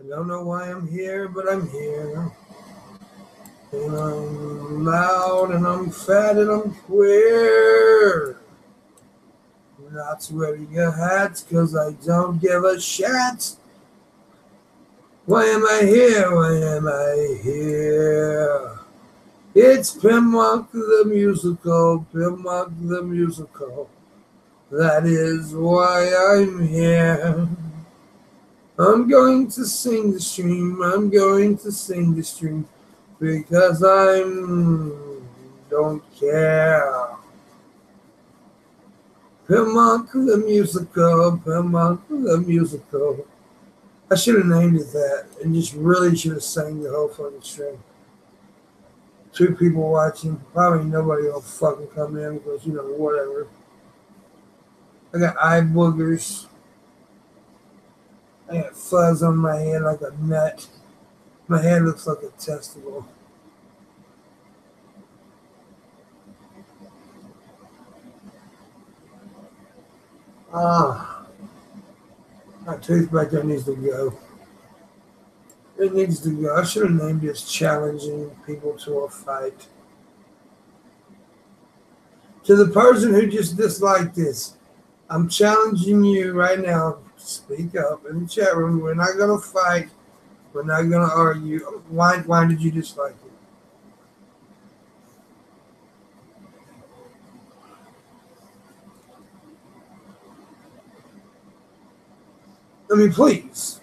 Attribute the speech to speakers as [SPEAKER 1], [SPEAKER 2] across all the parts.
[SPEAKER 1] I don't know why I'm here, but I'm here. And I'm loud and I'm fat and I'm queer. Not wearing a hat because I don't give a shit. Why am I here? Why am I here? It's Pimpmunk the musical, Pimpmunk the musical. That is why I'm here. I'm going to sing the stream, I'm going to sing the stream, because I don't care. Pimpmunk the musical, Pimpmunk the musical. I should have named it that and just really should have sang the whole fucking stream. 2 people watching, probably nobody will fucking come in because, whatever. I got eye boogers. I got fuzz on my head like a nut. My head looks like a testicle. My tooth back there needs to go. It needs to go. I should have named this challenging people to a fight. To the person who just disliked this, I'm challenging you right now. Speak up in the chat room. We're not going to fight. We're not going to argue. Why did you dislike it? I mean, please.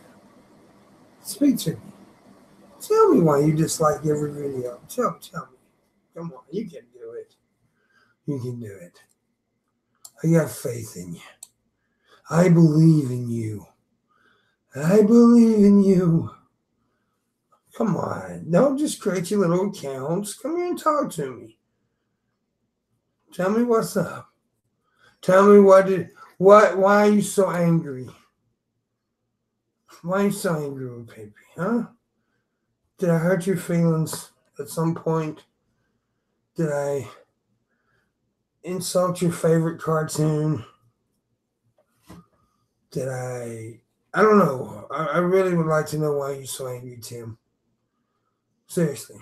[SPEAKER 1] Speak to me. Tell me why you dislike every video. Tell me. Come on. You can do it. You can do it. I got faith in you. I believe in you. I believe in you. Come on. Don't just create your little accounts. Come here and talk to me. Tell me what's up. Tell me why are you so angry? Why are you so angry with Pimpy, huh? Did I hurt your feelings at some point? Did I insult your favorite cartoon? Did I don't know. I really would like to know why you're so angry, Tim. Seriously.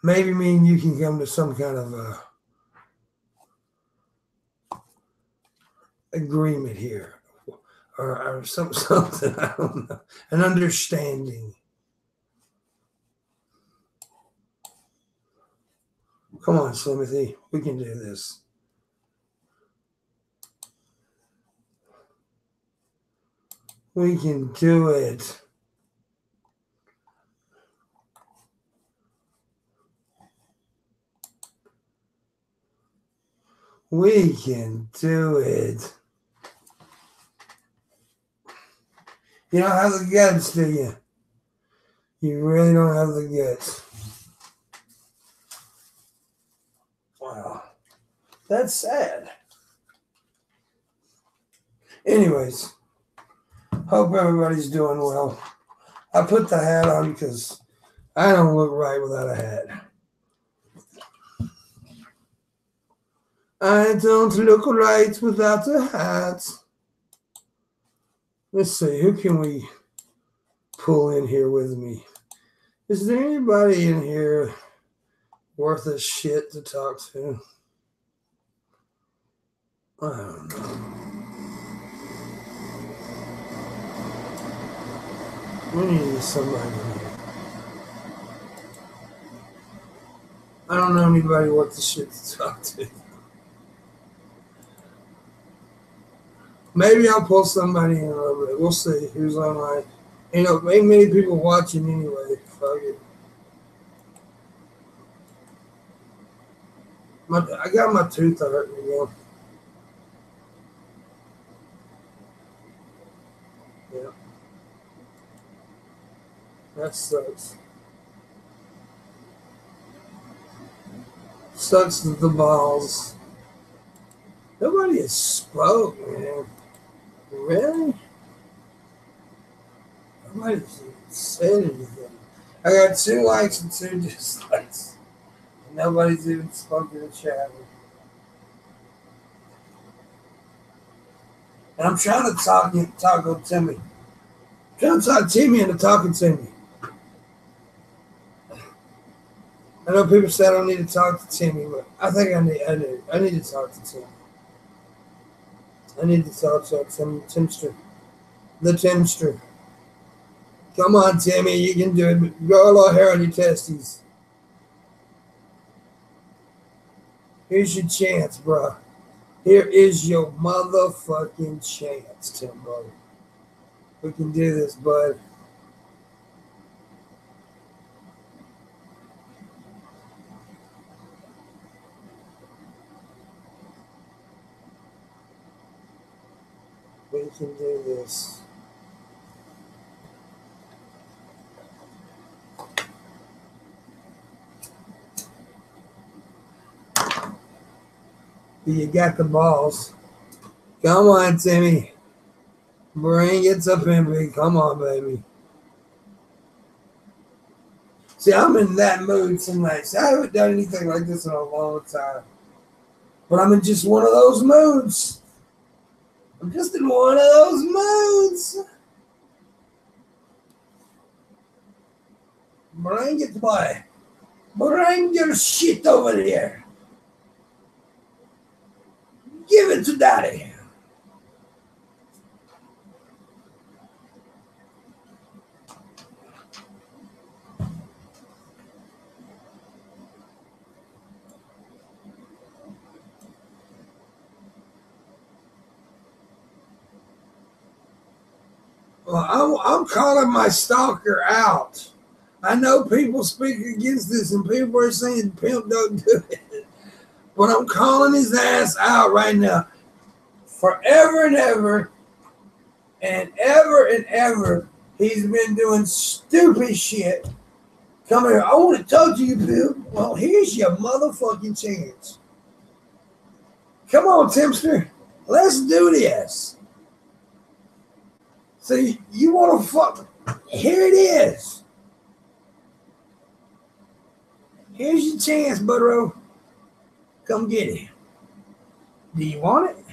[SPEAKER 1] Maybe me and you can come to some kind of agreement here. Or something, I don't know. An understanding. Come on, Slimothy. We can do this. We can do it. We can do it. You don't have the guts, do you? You really don't have the guts. Wow. That's sad. Anyways, hope everybody's doing well. I put the hat on because I don't look right without a hat. I don't look right without a hat. Let's see, who can we pull in here with me? Is there anybody in here worth a shit to talk to? I don't know. We need somebody in here. I don't know anybody worth the shit to talk to. Maybe I'll pull somebody in a little bit. We'll see who's online. Ain't many people watching anyway. Fuck it. I got my tooth hurting again. Yeah. That sucks. Sucks to the balls. Nobody has spoke, man. Really? Nobody's even said anything. I got 2 likes and 2 dislikes. Nobody's even spoken in the chat. And I'm trying to talk with Timmy. I'm trying to talk Timmy into talking to me. I know people say I don't need to talk to Timmy, but I think I need to talk to Timmy. I need to talk to Timster. The Timster. Come on, Timmy, you can do it. Grow a lot of hair on your testes. Here's your chance, bro. Here is your motherfucking chance, Timbo. We can do this, bud. We can do this. You got the balls. Come on, Timmy. Bring it to Pimpy. Come on, baby. See, I'm in that mood tonight. See, I haven't done anything like this in a long time. But I'm in just one of those moods. I'm just in one of those moods. Bring it, boy. Bring your shit over here. Give it to Daddy. Well, I'm calling my stalker out. I know people speak against this and people are saying Pimp don't do it. But I'm calling his ass out right now. Forever and ever and ever, he's been doing stupid shit. Come here. I want to talk to you, Pimp. Well, here's your motherfucking chance. Come on, Timster. Let's do this. So you want to fuck? Here it is. Here's your chance, Budro. Come get it. Do you want it?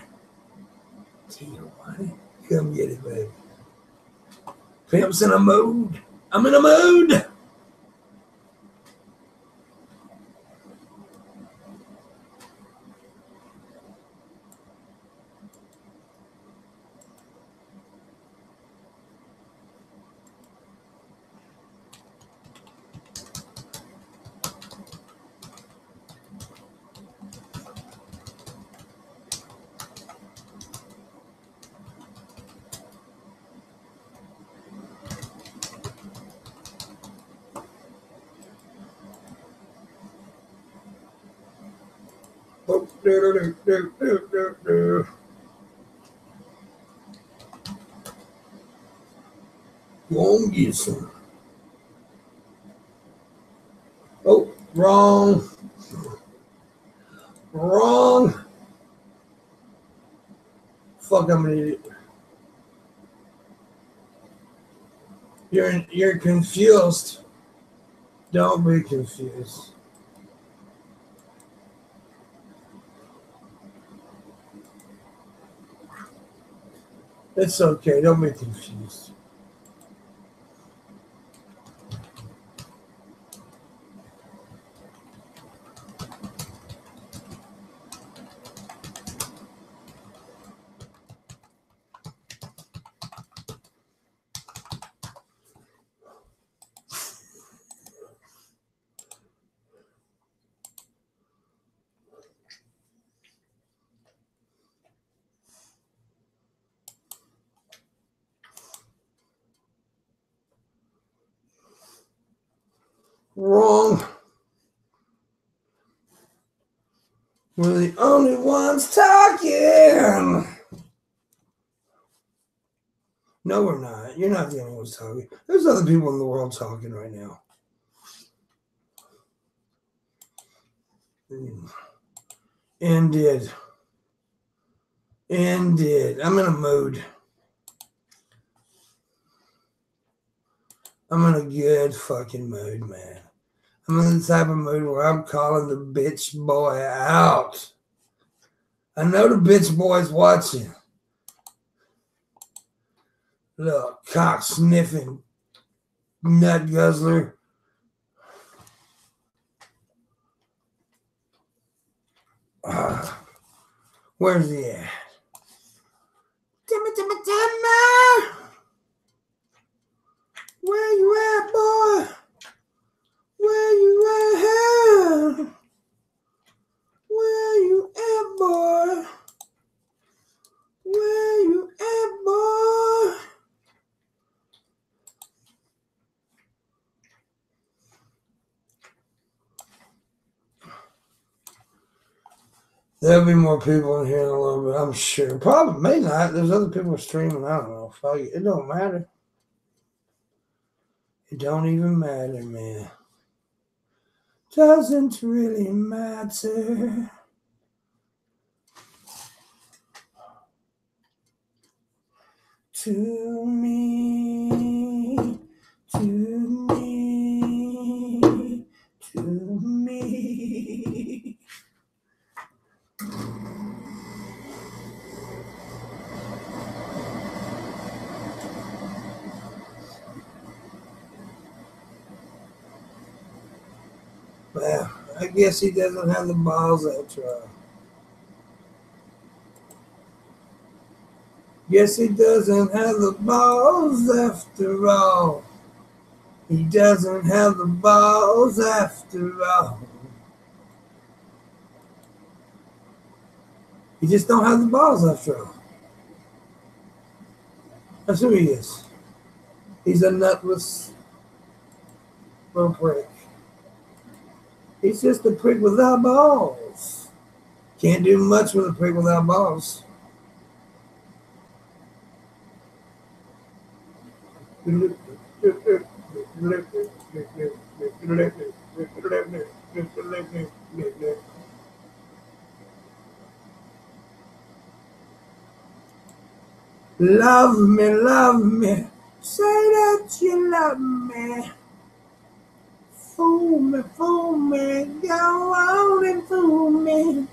[SPEAKER 1] Do you want it? Come get it, baby. Pimp's in a mood. I'm in a mood. Won't get some. Oh, wrong. Wrong. Fuck, I'm an idiot. You're confused. Don't be confused. It's okay. Don't be confused. Wrong. We're the only ones talking. No, we're not. You're not the only ones talking. There's other people in the world talking right now. Indeed. I'm in a mood. I'm in a good fucking mood, man. I'm in the type of mood where I'm calling the bitch boy out. I know the bitch boy's watching. Little cock sniffing nut guzzler. Where's he at? Timmy! Where you at, boy? Where you at? Where you at, boy? Where you at, boy? There'll be more people in here in a little bit, I'm sure. Probably, may not. There's other people streaming. I don't know. It don't matter. It don't even matter, man. Doesn't really matter. To me, to me, to me. Well, I guess he doesn't have the balls after all. Guess he doesn't have the balls after all. He doesn't have the balls after all. He just don't have the balls after all. That's who he is. He's a nutless little prick. He's just a prick without balls. Can't do much with a prick without balls. Love me, say that you love me. Fool me, go on and fool me.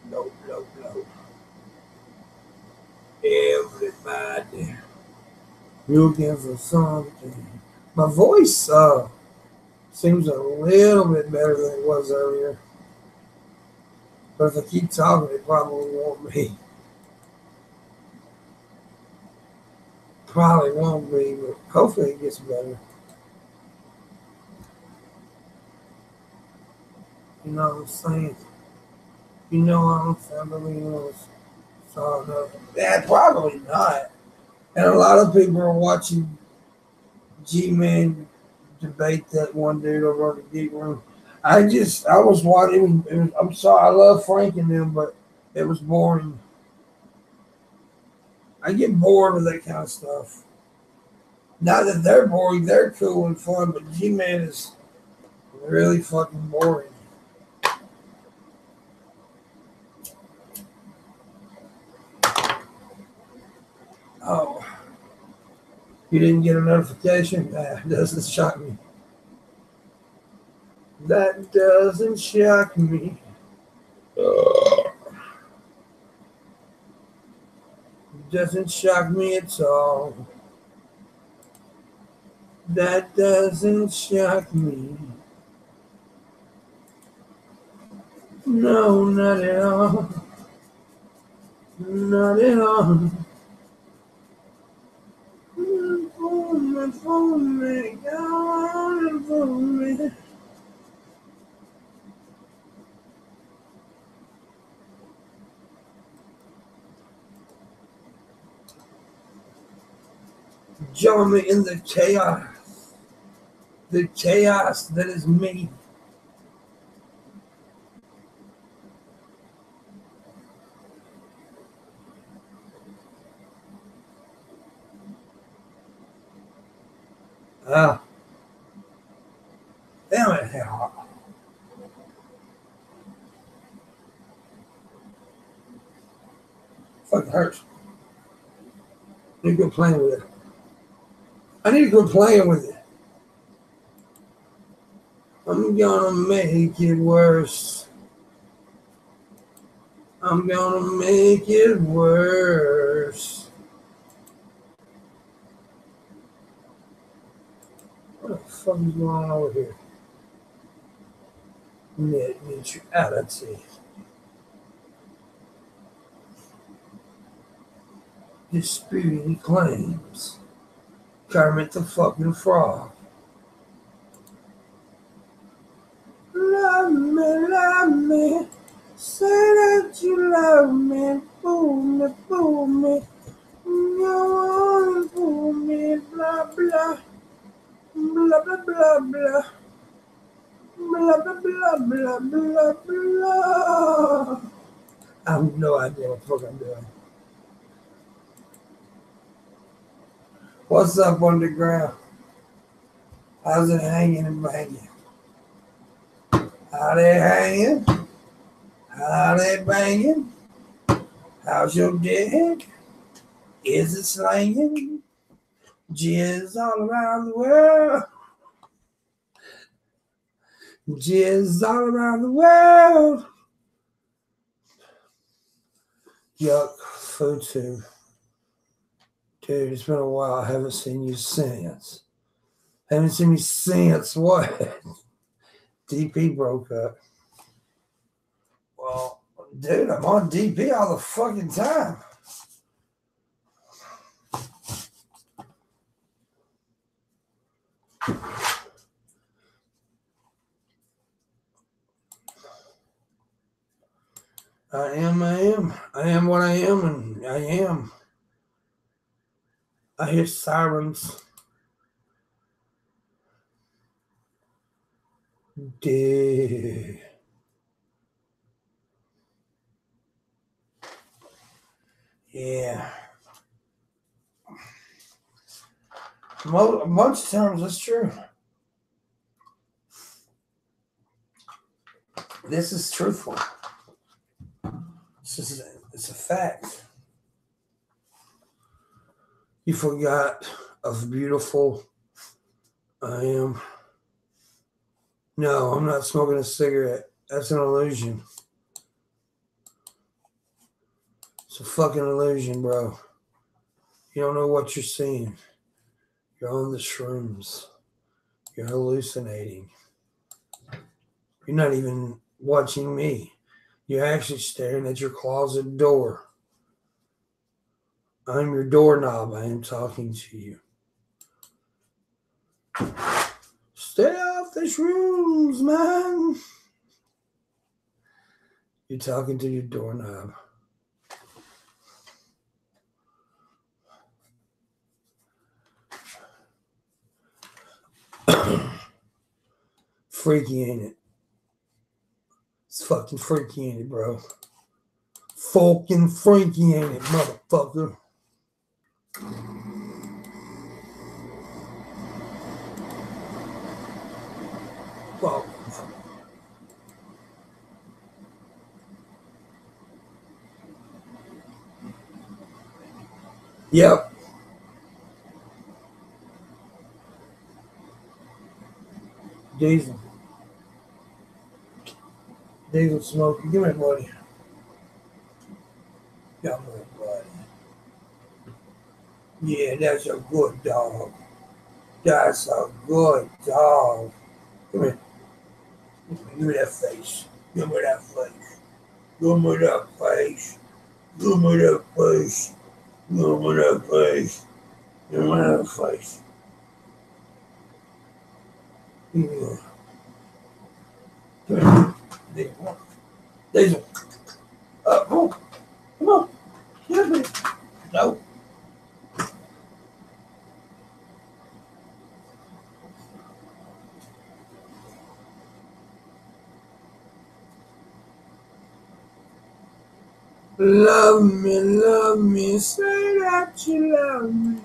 [SPEAKER 1] No. Everybody looking for something. My voice seems a little bit better than it was earlier. But if I keep talking, it probably won't be. Probably won't be, but hopefully it gets better. You know what I'm saying? You know what I'm saying? Yeah, probably not. And a lot of people are watching G-Man debate that one dude over at the Geek Room. I was watching. I'm sorry, I love Frank and them, but it was boring. I get bored with that kind of stuff. Not that they're boring, they're cool and fun, but G-Man is really fucking boring. Oh, you didn't get a notification? That doesn't shock me. That doesn't shock me. Doesn't shock me at all. That doesn't shock me. No, not at all. Not at all. Fool me, go on and fool me. Join me in the chaos that is me. Damn it, hell. Fucking hurts. I need to go playing with it. I'm gonna make it worse. I'm gonna make it worse. What the fuck is going on over here? Net neutrality. Disputing claims. Kermit the fucking frog. Love me. Say that you love me. Fool me. You want fool me. Blah, blah. Blah, blah, blah, blah. Blah, blah, blah, blah, blah, blah. I have no idea what the fuck I'm doing. What's up underground? How's it hanging and banging? How they hanging? How they banging? How's your dick? Is it slanging? Jizz all around the world. Jizz all around the world. Yuck, Futu. Dude, it's been a while. I haven't seen you since. Haven't seen me since what? DP broke up. Well, dude, I'm on DP all the fucking time. I am what I am, and I am. I hear sirens. Dude. Yeah. Most times that's true. This is truthful. It's a fact. You forgot how beautiful I am. No, I'm not smoking a cigarette. That's an illusion. It's a fucking illusion, bro. You don't know what you're seeing. You're on the shrooms. You're hallucinating. You're not even watching me. You're actually staring at your closet door. I'm your doorknob. I am talking to you. Stay off the shrooms, man. You're talking to your doorknob. Freaky, ain't it? It's fucking freaky, ain't it, bro? Fucking freaky, ain't it, motherfucker? Well, yep. Diesel smoking. Give me a buddy. Come here, buddy. Yeah, that's a good dog. That's a good dog. Come here. Give me that face. Give me that face. Give me that face. Give me that face. Give me that face. Give me that face. Yeah. Come here. Diesel. Oh, come on. Give me. No. Love me, say that you love me.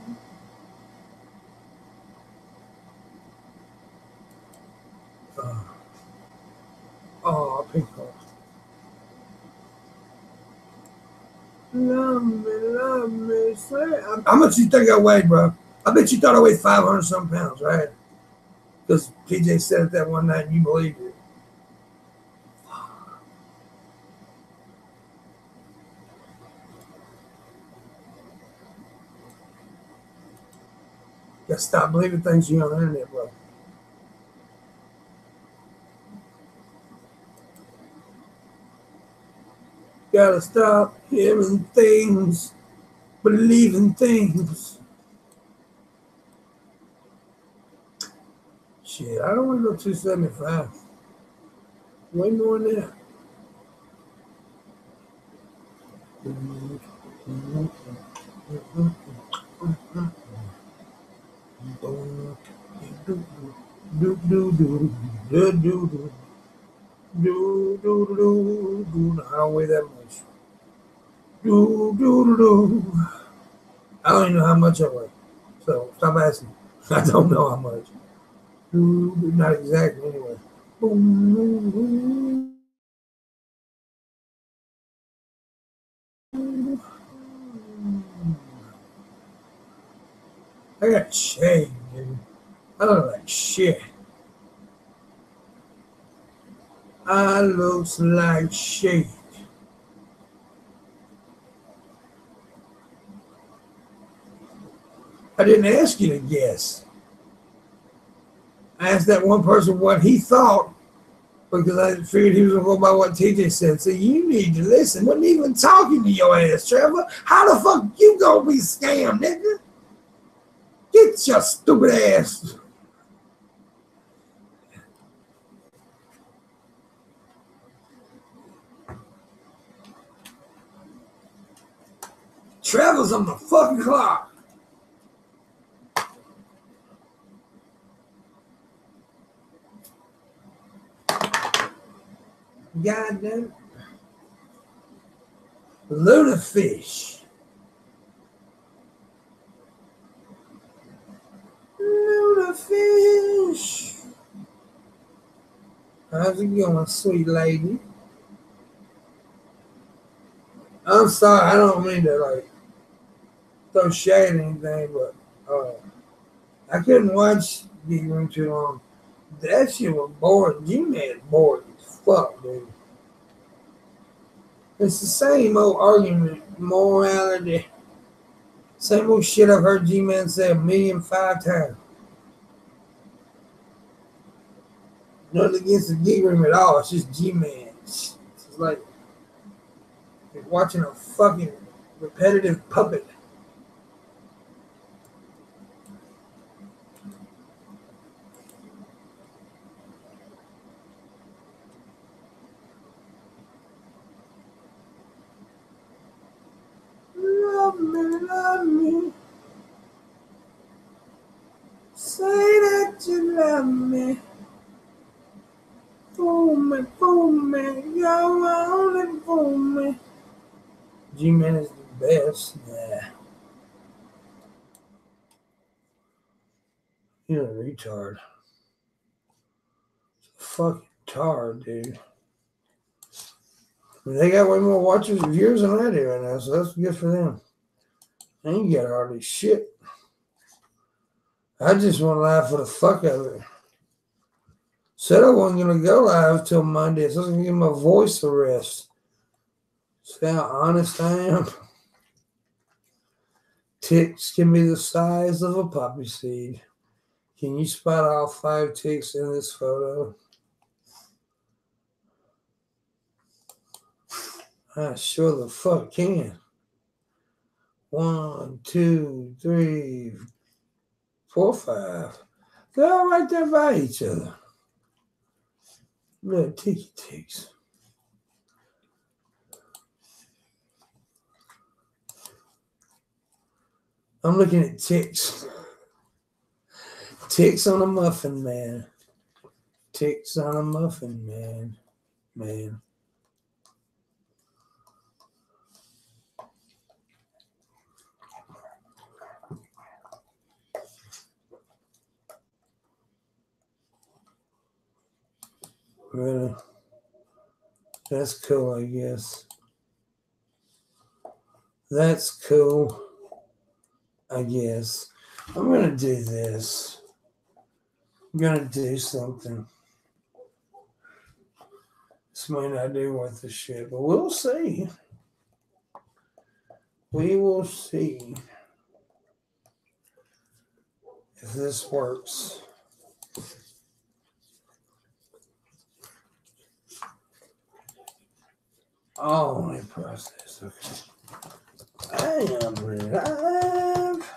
[SPEAKER 1] Oh, people. Love me, say. How much you think I weighed, bro? I bet you thought I weighed 500 some pounds, right? Because PJ said it that one night and you believed it. You gotta stop believing things you on the internet, bro. Gotta stop hearing things, believing things. Shit, I don't want to go 275. Way more than that. I don't weigh that much. I don't even know how much I weigh. So stop asking. I don't know how much. Not exactly anyway. I got shaved, dude. I look like shit. I looks like shit. I didn't ask you to guess. I asked that one person what he thought because I figured he was going to go by what TJ said. So you need to listen. Wasn't even talking to your ass, Trevor. How the fuck you going to be scammed, nigga? Get your stupid ass. Trevor's on the fucking clock. Goddamn. Ludafish. Ludafish. How's it going, sweet lady? I'm sorry, I don't mean to like throw shade or anything, but I couldn't watch the room too long. That shit was boring. G-Man bored as fuck, dude. It's the same old argument, morality. Same old shit I've heard G-Man say 1,000,005 times. Nothing against the gig room at all. It's just G-Man. It's like watching a fucking repetitive puppet. Love me. Say that you love me. Fool me, go on and fool me. G-Man is the best. Nah. You're a retard. Fucking tard, dude. I mean, they got way more watchers and viewers than I do right now, so that's good for them. I ain't got hardly shit. I just want to laugh for the fuck of it. Said I wasn't going to go live till Monday, so I was going to give my voice a rest. See how honest I am? Ticks can be the size of a poppy seed. Can you spot all 5 ticks in this photo? I sure the fuck can. 1, 2, 3, 4, 5. They're all right there by each other. Little ticky ticks. I'm looking at ticks. Ticks on a muffin, man. Ticks on a muffin, man. Man. Really? That's cool, I guess. That's cool, I guess. I'm going to do this. I'm gonna do something. This might not do worth the shit, but we'll see. We will see if this works. Oh, let me press this. Okay. I am live.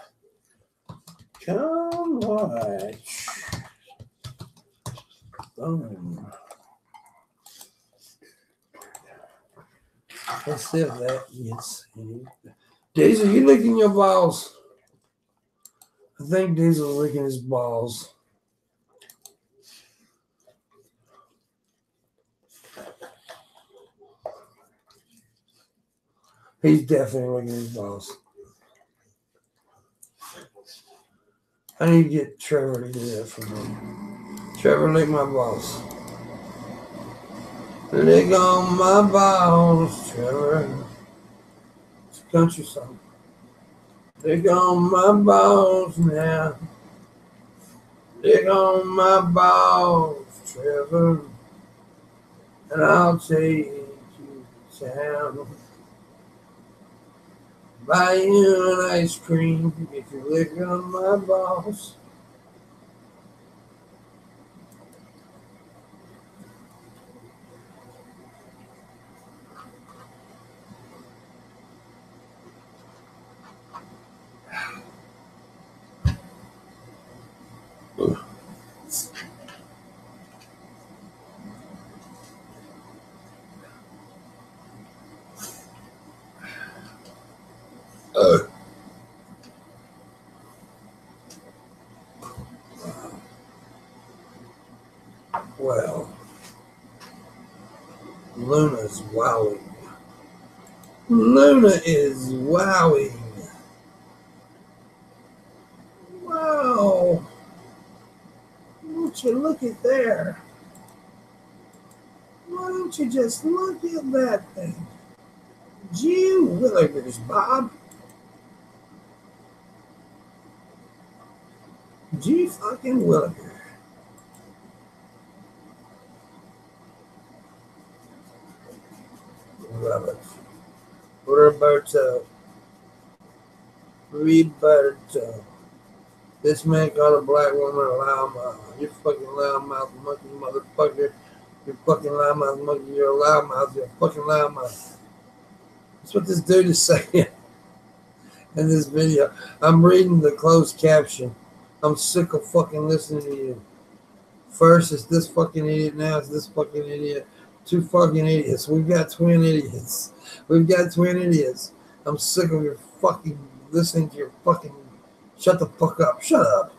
[SPEAKER 1] Come watch. Boom. Let's see if that gets any. Diesel, you licking your balls? I think Diesel's licking his balls. He's definitely licking his balls. I need to get Trevor to do that for me. Trevor, lick my balls. Lick on my balls, Trevor. It's a country song. Lick on my balls now. Lick on my balls, Trevor. And I'll take you to town. Buy you an ice cream if you lick on my balls. Well, Luna's wowing. Luna is wowing. Wow. Won't you look at there? Why don't you just look at that thing? Gee willikers, Bob. Gee fucking willikers. Love it. Roberto. This man called a black woman a loudmouth. You fucking loudmouth monkey, motherfucker. You fucking loudmouth monkey. You're a loudmouth. You're a fucking loudmouth. That's what this dude is saying in this video. I'm reading the closed caption. I'm sick of fucking listening to you. First, it's this fucking idiot. Now it's this fucking idiot. Two fucking idiots. We've got twin idiots. We've got twin idiots. I'm sick of your fucking listening to your fucking. Shut the fuck up. Shut up.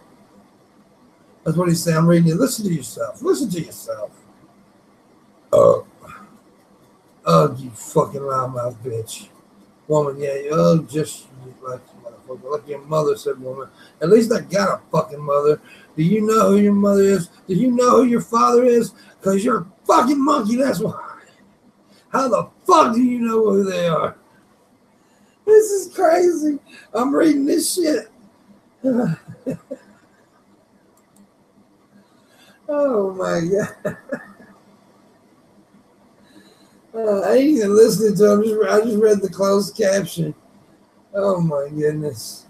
[SPEAKER 1] That's what he's saying. I'm reading it. Listen to yourself. Listen to yourself. Oh, you fucking loudmouth bitch. Woman, yeah, just like motherfucker. Like your mother said, woman. At least I got a fucking mother. Do you know who your mother is? Do you know who your father is? Because you're a fucking monkey, that's why. How the fuck do you know who they are? This is crazy. I'm reading this shit. Oh my god. I ain't even listening to him. I just read the closed caption. Oh my goodness.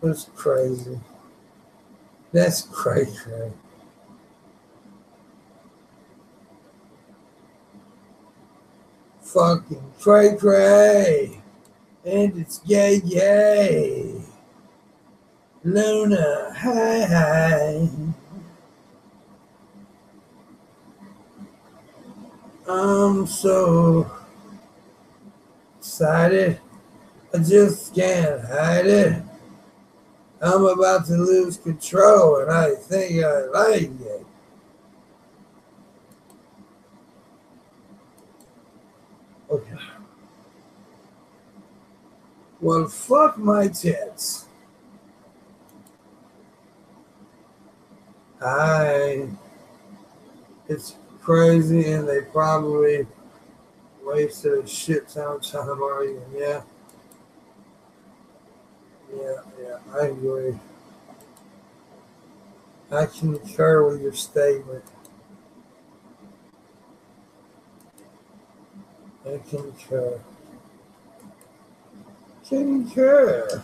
[SPEAKER 1] That's crazy. That's crazy. Fucking cray. And it's gay. Luna, hi. I'm so excited. I just can't hide it. I'm about to lose control and I think I like it. Okay. Well, fuck my tits. It's crazy and they probably wasted a shit ton of time arguing. Yeah, I agree. I concur with your statement. I concur. Concur.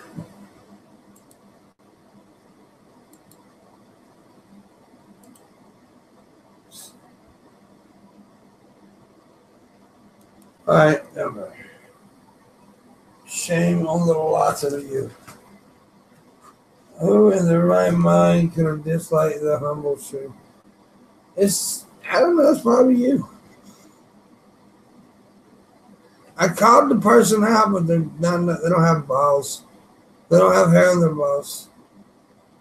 [SPEAKER 1] All right. Shame on the lots of you. Who in their right mind could have disliked the humble shoe? I don't know, it's probably you. I called the person out, but they don't have balls. They don't have hair on their balls.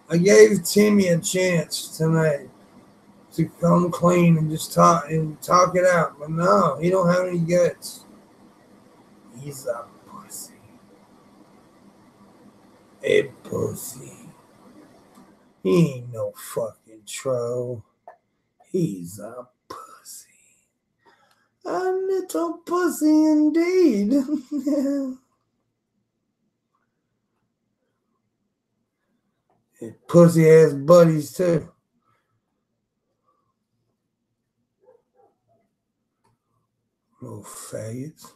[SPEAKER 1] I gave Timmy a chance tonight to come clean and just talk it out, but no, he don't have any guts. He's a pussy. A pussy. He ain't no fucking troll. He's a pussy. A little pussy indeed. Pussy ass buddies too. Little faggots.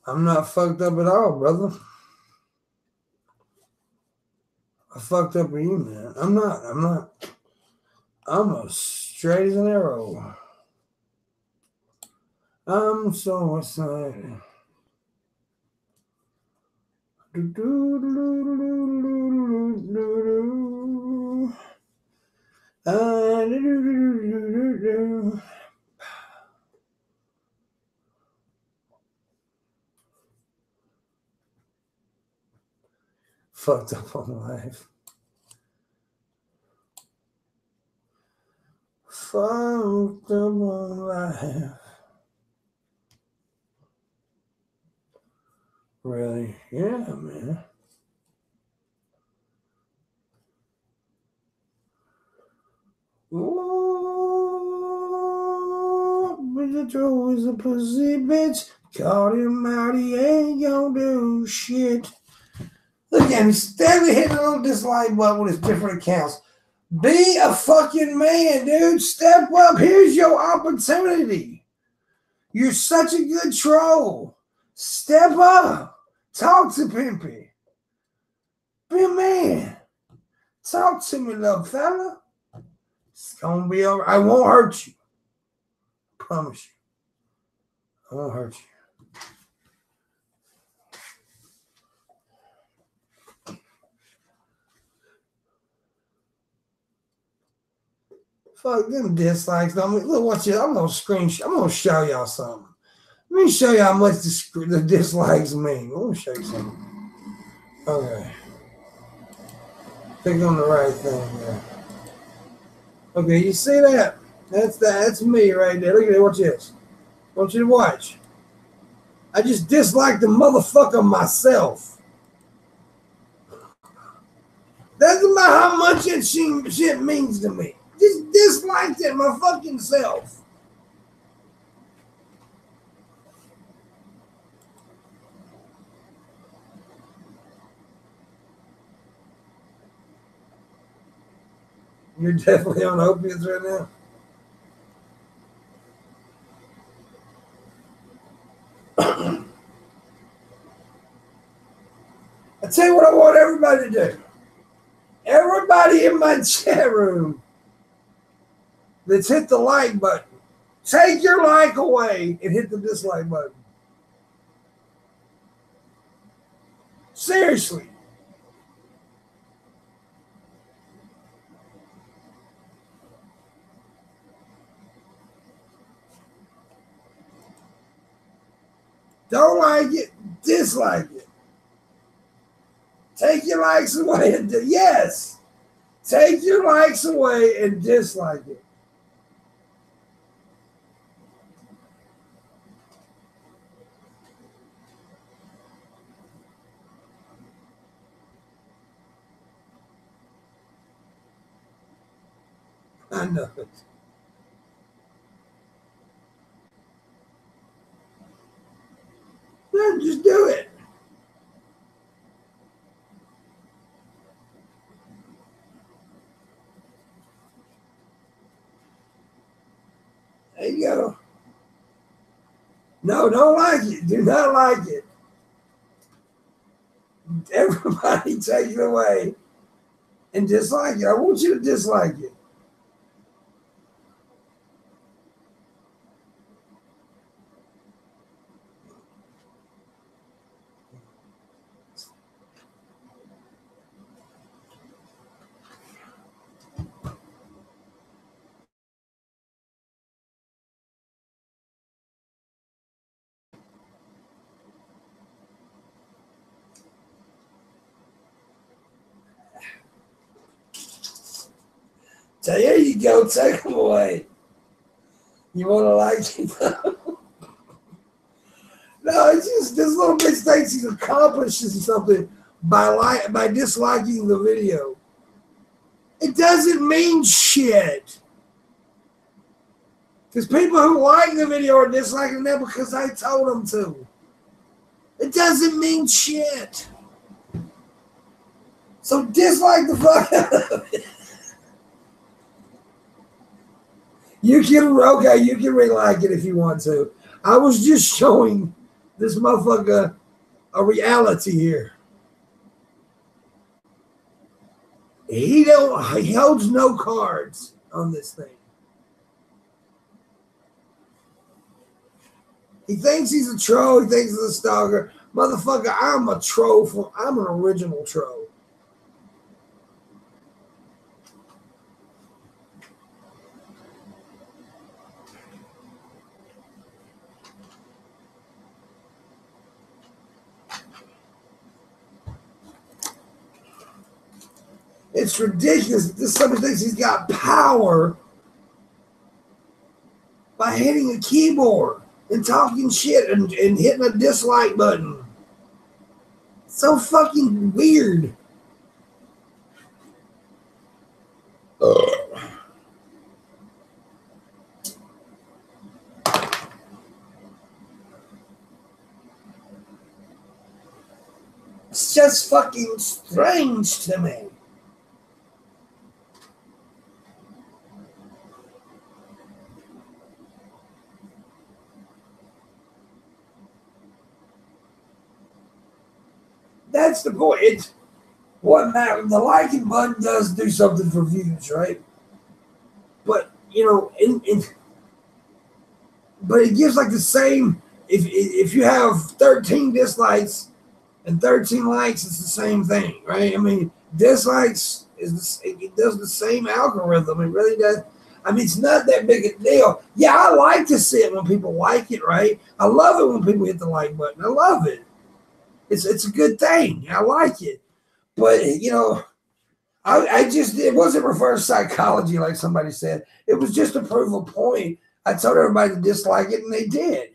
[SPEAKER 1] I'm not fucked up at all, brother. I fucked up with you, man. I'm not. I'm as straight as an arrow. I'm so excited. Fucked up on life. Fucked up on life. Really? Yeah, man. Ooh, Bridget Joe is a pussy bitch. Caught him out, he ain't gonna do shit. Look at him, steadily hitting a little dislike button with his different accounts. Be a fucking man, dude. Step up. Here's your opportunity. You're such a good troll. Step up. Talk to Pimpy. Be a man. Talk to me, little fella. It's gonna be all right. I won't hurt you. I promise you. I won't hurt you. Fuck them dislikes. Look, watch it. I'm gonna screenshot. I'm gonna show y'all something. Let me show you how much the dislikes mean. Let me show you something. Okay. Click on the right thing there. Okay, you see that? That's me right there. Look at it. Watch this. I want you to watch. I just disliked the motherfucker myself. That's about how much that shit means to me. Just disliked it my fucking self. You're definitely on opiates right now. I tell you what I want everybody to do. Everybody in my chat room that's hit the like button, take your like away and hit the dislike button. Seriously. Don't like it, dislike it. Take your likes away and yes. Take your likes away and dislike it. I know it. Then just do it. There you go. No, don't like it. Do not like it. Everybody take it away and dislike it. I want you to dislike it. So here you go, take them away. You want to like it? No, it's just this little bitch thinks he's accomplishing something by disliking the video. It doesn't mean shit. Because people who like the video are disliking it because I told them to. It doesn't mean shit. So dislike the fuck out of it. You can re-like it if you want to. I was just showing this motherfucker a reality here. He holds no cards on this thing. He thinks he's a troll. He thinks he's a stalker. Motherfucker, I'm a troll. I'm an original troll. It's ridiculous. This somebody thinks he's got power by hitting a keyboard and talking shit and hitting a dislike button. So fucking weird. It's just fucking strange to me. That's the point. It's what matters. The liking button does do something for views, right? But you know, but it gives like the same. If you have 13 dislikes and 13 likes, it's the same thing, right? I mean, dislikes it does the same algorithm. It really does. I mean, it's not that big a deal. Yeah, I like to see it when people like it, right? I love it when people hit the like button. I love it. It's a good thing. I like it. But, you know, it wasn't reverse psychology like somebody said. It was just to prove a point. I told everybody to dislike it, and they did.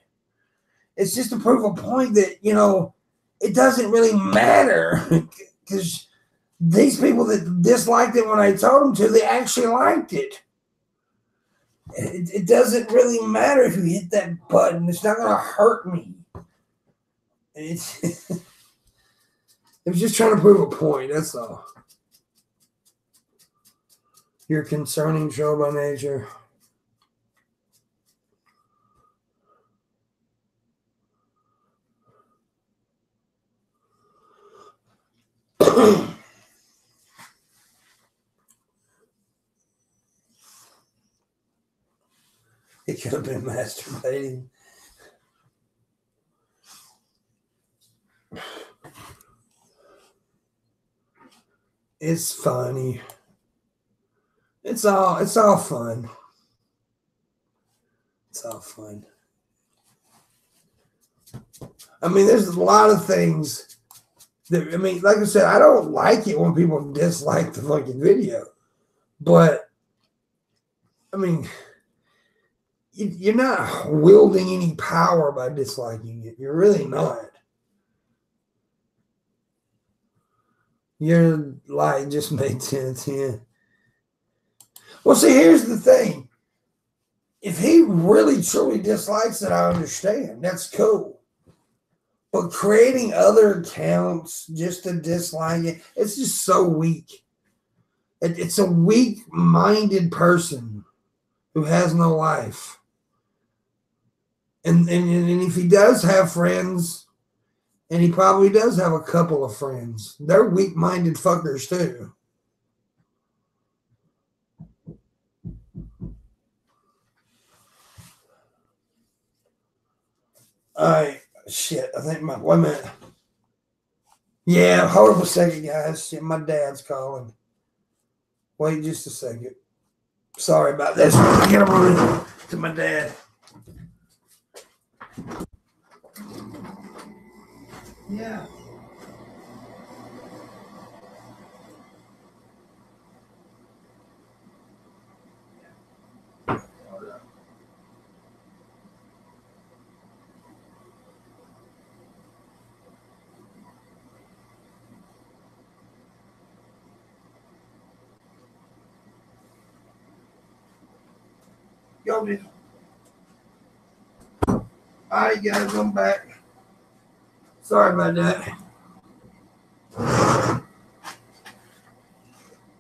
[SPEAKER 1] It's just to prove a point that, you know, it doesn't really matter. Because these people that disliked it when I told them to, they actually liked it. It doesn't really matter if you hit that button. It's not going to hurt me. It was just trying to prove a point, that's all. You're a concerning show by nature. It could have been masturbating. It's funny. It's all fun. It's all fun. I mean, there's a lot of things that, I mean, like I said, I don't like it when people dislike the fucking video. But, I mean, you're not wielding any power by disliking it. You're really not. Your light just made 10 of 10. Well, see, here's the thing. If he really truly dislikes it, I understand. That's cool. But creating other accounts just to dislike it, it's just so weak. It's a weak-minded person who has no life. And if he does have friends, and he probably does have a couple of friends, they're weak-minded fuckers too. All right, shit. I think my 1 minute. Yeah, hold up a second, guys. Shit, my dad's calling. Wait just a second. Sorry about this. Get over to my dad. Yeah. Yo, dude. All right, guys, I'm back. Sorry about that.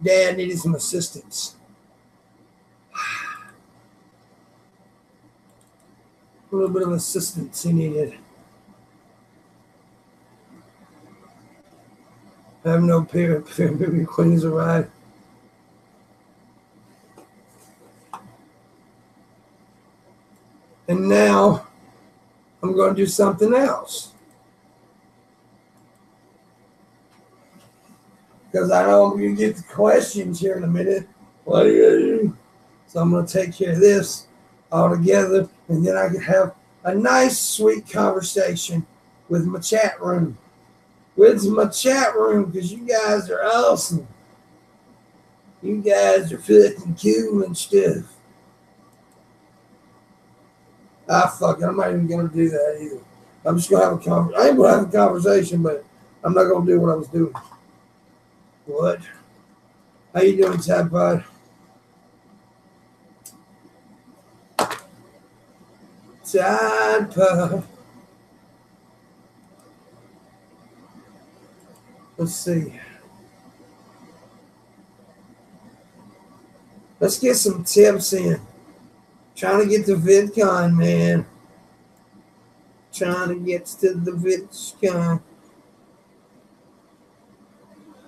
[SPEAKER 1] Dad needed some assistance. A little bit of assistance he needed. I have no peer. Baby Queen's arrived. And now I'm going to do something else. Because I know I'm going to get the questions here in a minute. What do you do? So I'm going to take care of this all together. And then I can have a nice, sweet conversation with my chat room. With my chat room, because you guys are awesome. You guys are fucking cool and stuff. Fuck it. I'm not even going to do that either. I'm just going to have a conversation. I ain't going to have a conversation, but I'm not going to do what I was doing. What? How you doing, Tadpod? Tadpod. Let's see. Let's get some tips in. Trying to get to VidCon, man. Trying to get to the VidCon.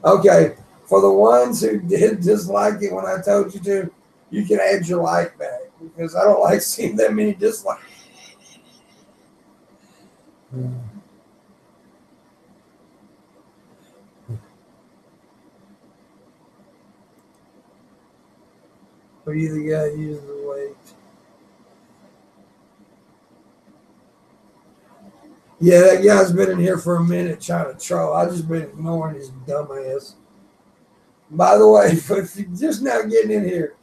[SPEAKER 1] Okay, for the ones who did dislike it when I told you to, you can add your like back because I don't like seeing that many dislikes. Or you the guy who uses the weight. Yeah, that guy's been in here for a minute trying to troll. I've just been ignoring his dumbass. By the way, if you're just now getting in here,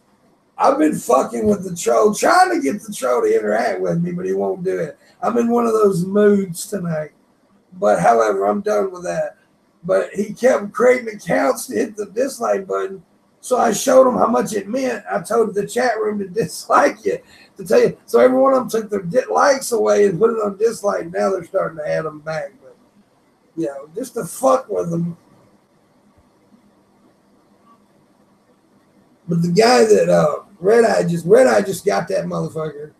[SPEAKER 1] I've been fucking with the troll, trying to get the troll to interact with me, but he won't do it. I'm in one of those moods tonight. But however, I'm done with that. But he kept creating accounts to hit the dislike button. So I showed him how much it meant. I told the chat room to dislike it. To tell you, so every one of them took their likes away and put it on dislike. Now they're starting to add them back. But, you know, just to fuck with them. But the guy that Red Eye just got that motherfucker.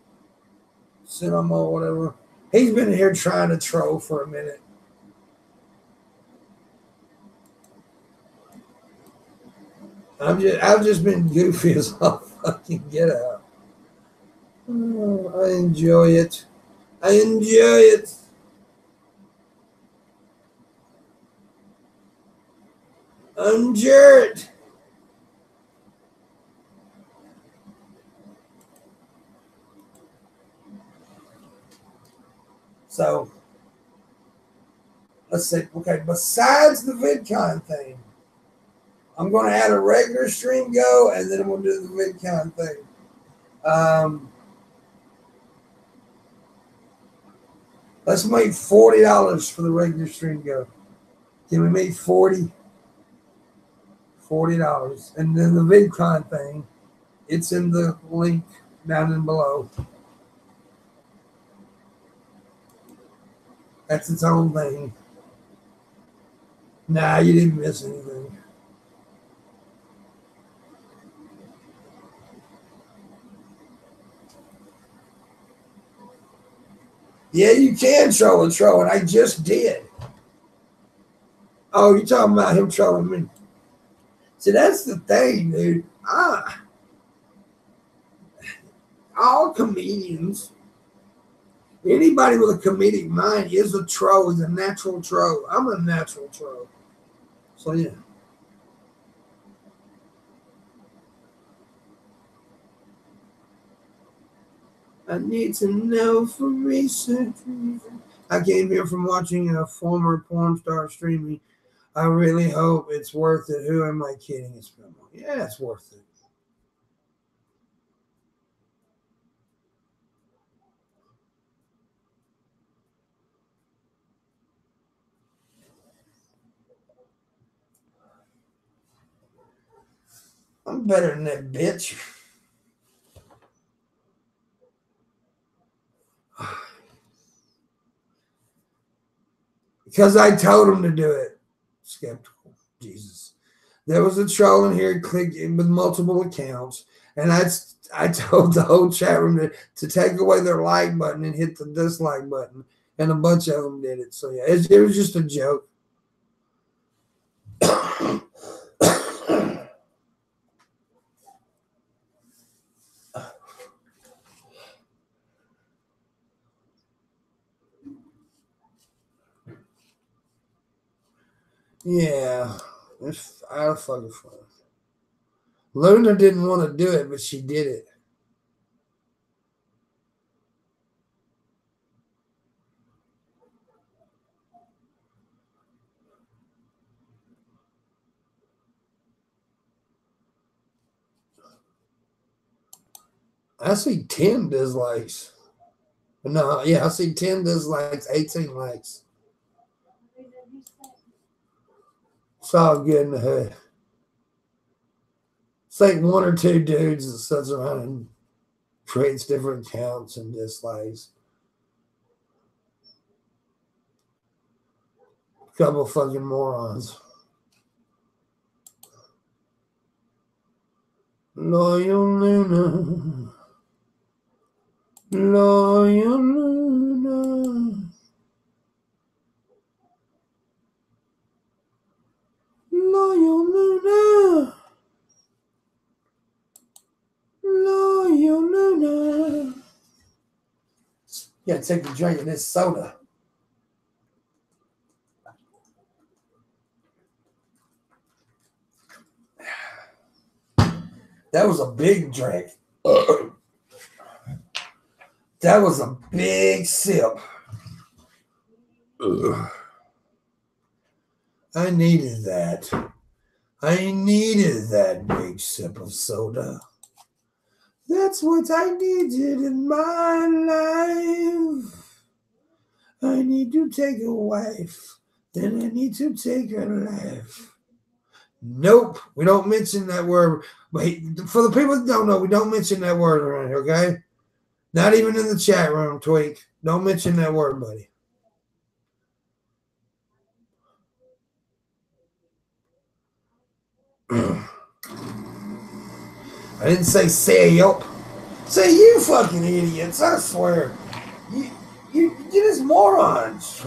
[SPEAKER 1] Cinema or whatever. He's been here trying to troll for a minute. I've just been goofy as all fucking get out. Oh, I enjoy it. I enjoy it. I'm Jared. So, let's see. Okay, besides the VidCon thing, I'm going to add a regular stream go, and then I'm going to do the VidCon thing. Let's make $40 for the regular stream go. Can we make $40? $40. And then the VidCon thing, It's in the link down in below. That's its own thing. Nah, you didn't miss anything. Yeah, you can troll a troll, and I just did. Oh, you're talking about him trolling me. See, that's the thing, dude. All comedians, anybody with a comedic mind is a troll, is a natural troll. I'm a natural troll. So, yeah. I need to know for research. I came here from watching a former porn star streaming. I really hope it's worth it. Who am I kidding? It's Pimpmunk. Yeah, it's worth it. I'm better than that bitch. Because I told him to do it. Skeptical. Jesus. There was a troll in here clicked in with multiple accounts, and I told the whole chat room to take away their like button and hit the dislike button, and a bunch of them did it. So yeah, it was just a joke. Yeah, it's out of fucking fun. Luna didn't want to do it, but she did it. I see 10 dislikes. No, yeah, I see 10 dislikes, 18 likes. It's all good in the hood. It's like one or two dudes that sits around and creates different accounts and dislikes. A couple fucking morons. Loyal Luna. Loyal Luna. Loyal Luna. Loyal Luna. Yeah, take a drink of this soda. That was a big drink. That was a big sip. I needed that. I needed that big sip of soda. That's what I needed in my life. I need to take a wife. Then I need to take her life. Nope, we don't mention that word. But for the people that don't know, we don't mention that word around here, okay? Not even in the chat room, Tweak. Don't mention that word, buddy. I didn't say yelp. Say you fucking idiots, I swear. You just morons.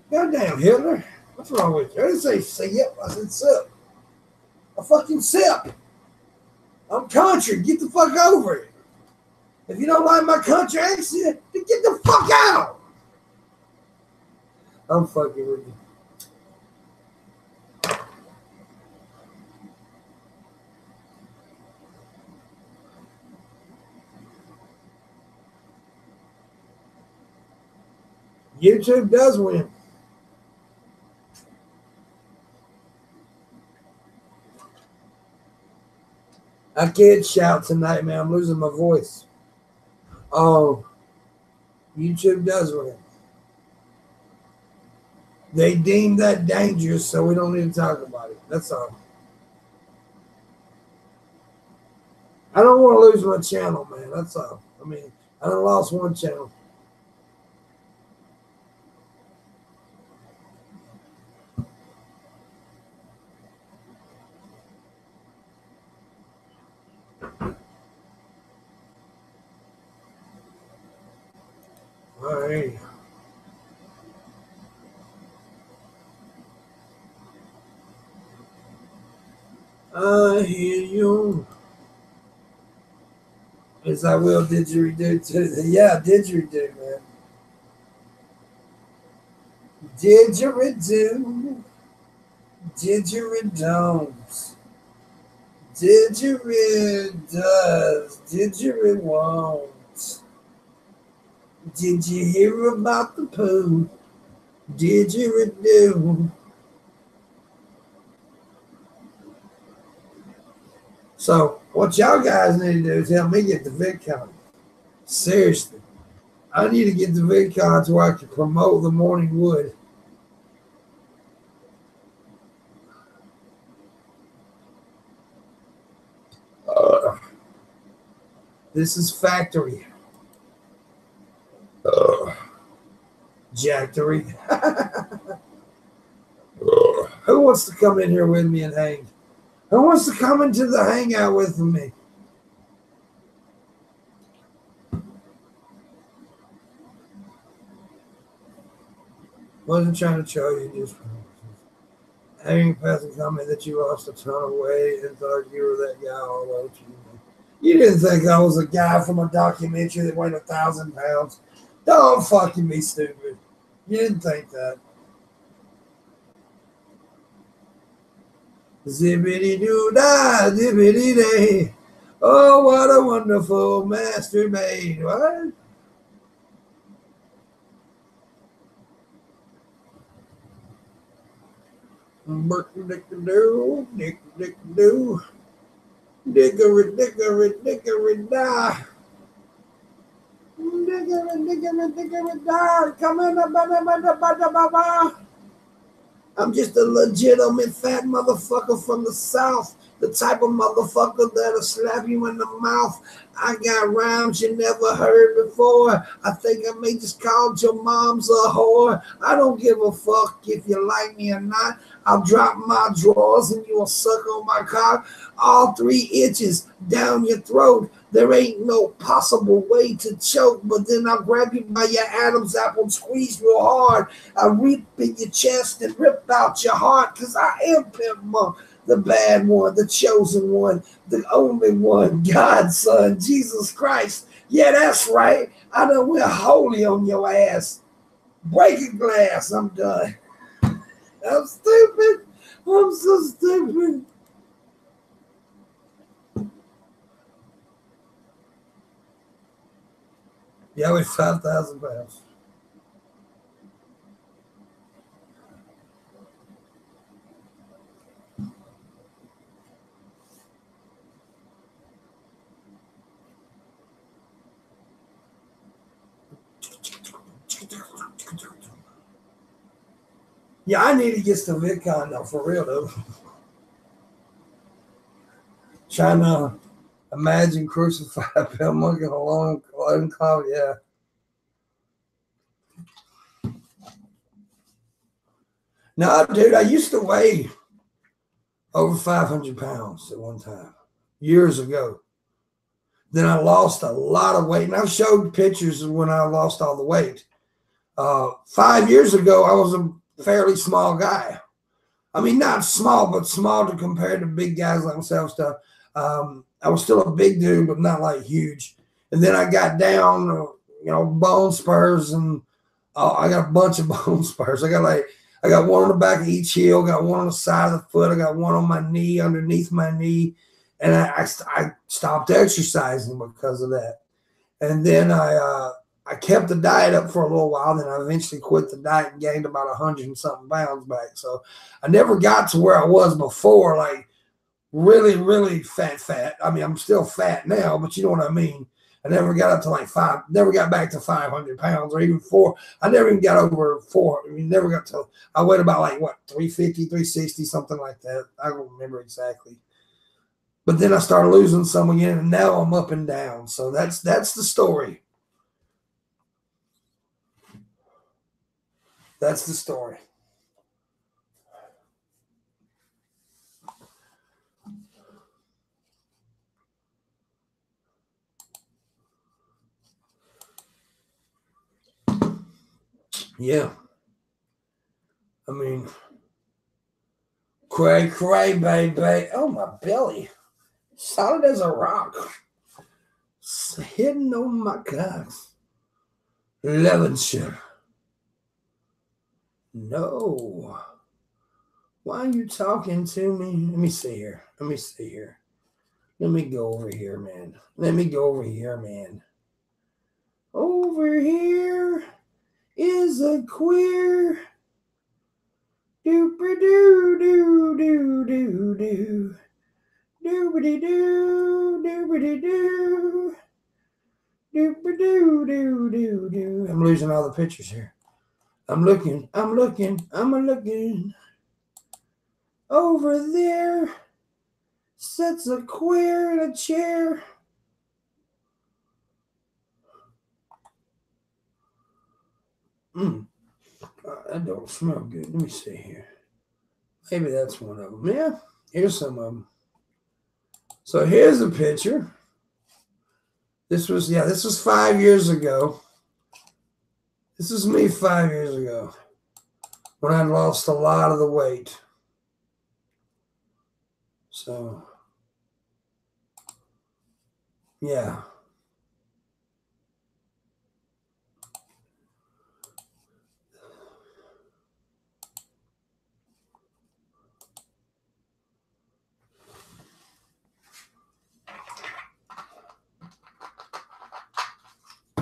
[SPEAKER 1] Goddamn Hitler. What's wrong with you? I didn't say yep, I said sip. A fucking sip. I'm country. Get the fuck over it. If you don't like my country accent, then get the fuck out. I'm fucking with you. YouTube does win. I can't shout tonight, man. I'm losing my voice. Oh, YouTube does win. They deem that dangerous, so we don't need to talk about it. That's all. I don't want to lose my channel, man. That's all. I mean, I done lost one channel. All right. I hear you. Yes, I will didgeridoo too. Yeah, didgeridoo, man. Didgeridoo. Didgeridones. Didgeridoes. Didgeridwon't. Did you hear about the poo? Didgeridoo. So, what y'all guys need to do is help me get the VidCon. Seriously. I need to get the VidCon so I can promote the Morning Wood. This is Factory. Jactory. Who wants to come in here with me and hang? Who wants to come into the hangout with me? Wasn't trying to show you, just having a passing comment that you lost a ton of weight and thought you were that guy all over you. You didn't think I was a guy from a documentary that weighed 1,000 pounds. Don't fucking be stupid. You didn't think that. Zippity doo dah, zippity day. Oh, what a wonderful masturbate. What? Dick-a-dick-a-doo, dick-a-dick-a-doo. Dickory-dickory-dickory-dah. Dickory-dickory-dickory-dah. Come in, ba-da-ba-da-ba-da-ba-ba. I'm just a legitimate fat motherfucker from the South. The type of motherfucker that'll slap you in the mouth. I got rhymes you never heard before. I think I may just called your mom's a whore. I don't give a fuck if you like me or not. I'll drop my drawers and you'll suck on my cock. All 3 inches down your throat. There ain't no possible way to choke, but then I'll grab you by your Adam's apple and squeeze real hard. I'll rip in your chest and rip out your heart, because I am Pimpmunk, the bad one, the chosen one, the only one, God's son, Jesus Christ. Yeah, that's right. I done went holy on your ass. Break a glass. I'm done. I'm stupid. I'm so stupid. Yeah, we're 5,000 pounds. Yeah, I need to get some VidCon though, for real though. Trying to imagine crucified Pimpmunk in a long cloud, yeah. No, dude, I used to weigh over 500 pounds at one time, years ago. Then I lost a lot of weight, and I've showed pictures of when I lost all the weight. 5 years ago, I was a fairly small guy. I mean, not small, but small to compare to big guys like myself. Stuff. I was still a big dude, but not like huge. And then I got down, bone spurs, and I got a bunch of bone spurs. I got one on the back of each heel, got one on the side of the foot, I got one on my knee, underneath my knee, and I stopped exercising because of that. And then I kept the diet up for a little while. Then I eventually quit the diet and gained about 100 and something pounds back. So I never got to where I was before, like really, really fat. I mean, I'm still fat now, but you know what I mean. I never got up to like never got back to 500 pounds or even 4. I never even got over 4. I mean, never got to, I weighed about like what, 350, 360, something like that. I don't remember exactly. But then I started losing some again, and now I'm up and down. So that's the story. That's the story. Yeah. I mean, cray, baby. Oh, my belly. Solid as a rock. It's hidden on my cock. Levenshire. No. Why are you talking to me? Let me see here. Let me go over here, man. Over here is a queer doopy doo doo doo doo doo doobity doo doobity doo doopy doo doo doo doo. I'm losing all the pictures here. I'm looking. Over there sits a queer in a chair. That don't smell good. Let me see here. Maybe that's one of them. Yeah, here's some of them. So here's a picture. This was 5 years ago. This is me 5 years ago when I lost a lot of the weight. So, yeah.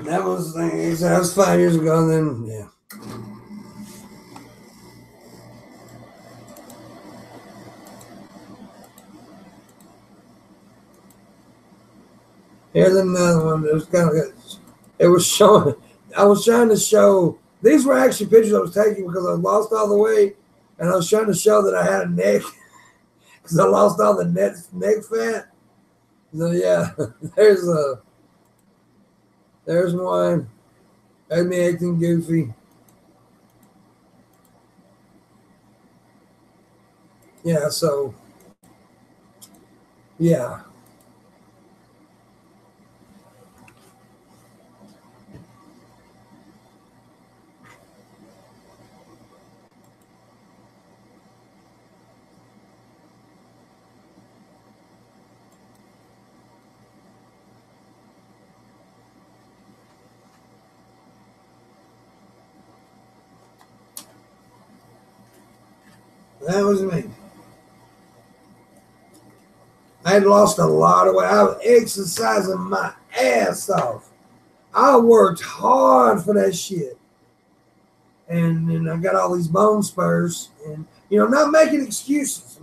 [SPEAKER 1] That was 5 years ago, and then, yeah. Here's another one. It was kind of good. It was showing. I was trying to show. These were actually pictures I was taking because I lost all the weight, and I was trying to show that I had a neck because I lost all the neck fat. So yeah, there's one. There's me acting goofy. Yeah. So yeah. That was me. I had lost a lot of weight. I was exercising my ass off. I worked hard for that shit. And then I got all these bone spurs. And, I'm not making excuses.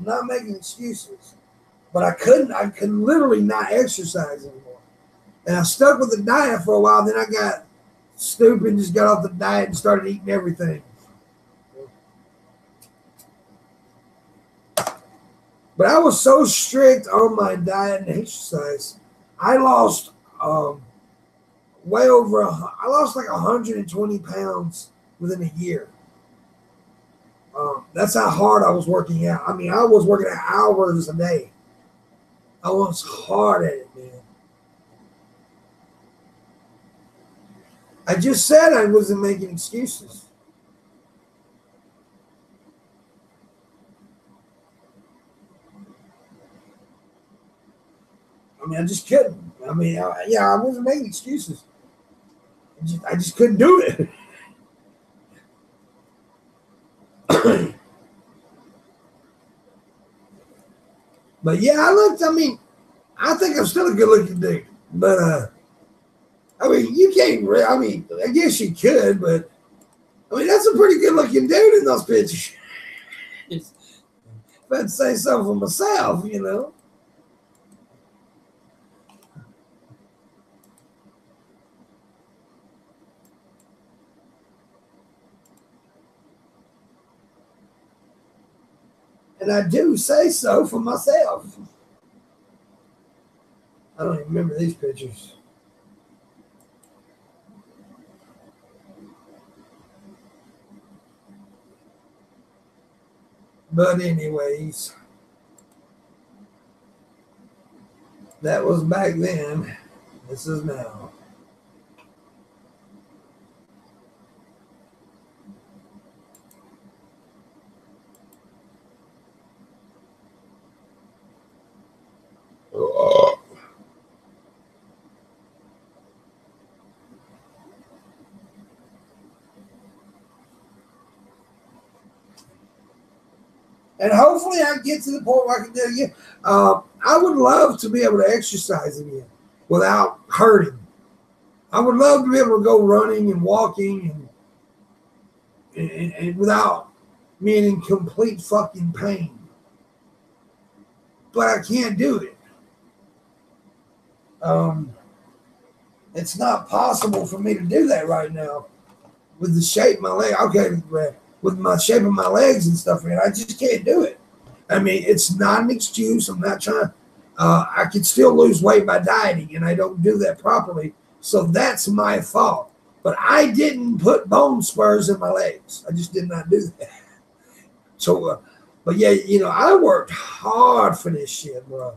[SPEAKER 1] But I couldn't literally not exercise anymore. And I stuck with the diet for a while. Then I got stupid and just got off the diet and started eating everything. But I was so strict on my diet and exercise, I lost I lost like 120 pounds within a year. That's how hard I was working out. I mean, I was working out hours a day. I was hard at it, man. I just said I wasn't making excuses. I mean, I just couldn't. I mean, I wasn't making excuses. I just couldn't do it. But yeah, I think I'm still a good looking dude. But, I mean, you can't, I guess you could, but, I mean, that's a pretty good looking dude in those pictures. If I'd say so for myself, And I do say so for myself. I don't even remember these pictures. But anyways, that was back then. This is now. And hopefully I get to the point where I can do it again. I would love to be able to exercise again without hurting. I would love to be able to go running and walking and without being in complete fucking pain. But I can't do it. It's not possible for me to do that right now with the shape of my leg. Okay, with my shape of my legs and stuff, man, I just can't do it. I mean, it's not an excuse. I'm not trying. I can still lose weight by dieting, and I don't do that properly. So that's my fault. But I didn't put bone spurs in my legs. I just did not do that. So, but yeah, you know, I worked hard for this shit, bro.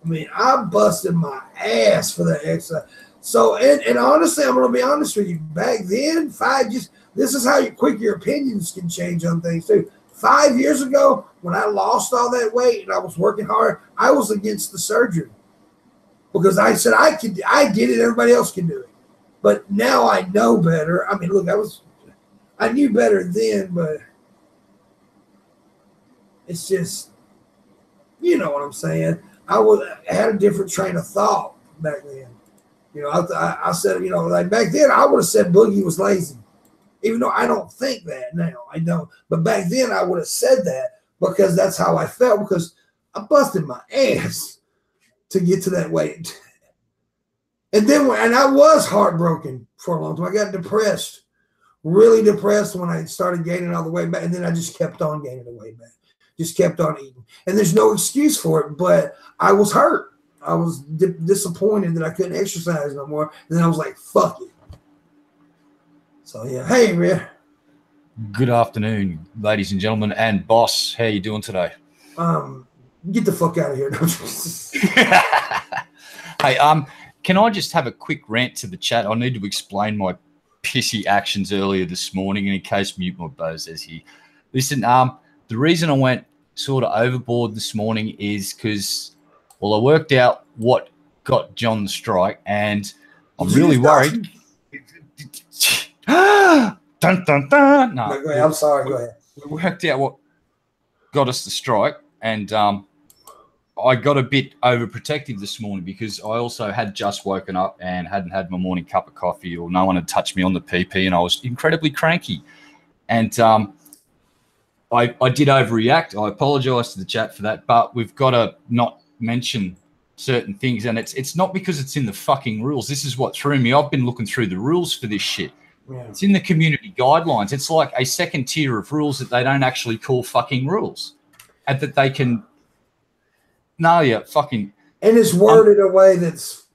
[SPEAKER 1] I mean, I busted my ass for that exercise. So, and honestly, I'm going to be honest with you. Back then, this is how quick your opinions can change on things too. 5 years ago, when I lost all that weight and I was working hard, I was against the surgery because I said I did it. Everybody else can do it. But now I know better. I mean, look, I knew better then, but it's just, you know what I'm saying. I had a different train of thought back then. You know, I said, you know, like back then I would have said Boogie was lazy. Even though I don't think that now, I don't. But back then I would have said that because that's how I felt, because I busted my ass to get to that weight. And I was heartbroken for a long time. I got depressed, really depressed when I started gaining all the weight back. And then I just kept on gaining the weight back, just kept on eating. And there's no excuse for it, but I was hurt. I was disappointed that I couldn't exercise no more. And then I was like, fuck it. So, yeah. Hey, man.
[SPEAKER 2] Good afternoon, ladies and gentlemen, and boss. How you doing today?
[SPEAKER 1] Get the fuck out of here.
[SPEAKER 2] Hey, can I just have a quick rant to the chat? I need to explain my pissy actions earlier this morning, and in case Mute My Bow says here. Listen, the reason I went sort of overboard this morning is because, well, I worked out what got John the strike, and I'm really worried. Dun, dun, dun. No,
[SPEAKER 1] go ahead. I'm sorry. Go ahead.
[SPEAKER 2] We worked out what got us the strike, and I got a bit overprotective this morning because I also had just woken up and hadn't had my morning cup of coffee, or no one had touched me on the PP, and I was incredibly cranky. And I did overreact. I apologize to the chat for that, but we've got to not mention certain things, and it's not because it's in the fucking rules. This is what threw me. I've been looking through the rules for this shit. Yeah. It's in the community guidelines. It's like a second tier of rules that they don't actually call fucking rules, and that they can. No, yeah, fucking.
[SPEAKER 1] And it's worded a way that's.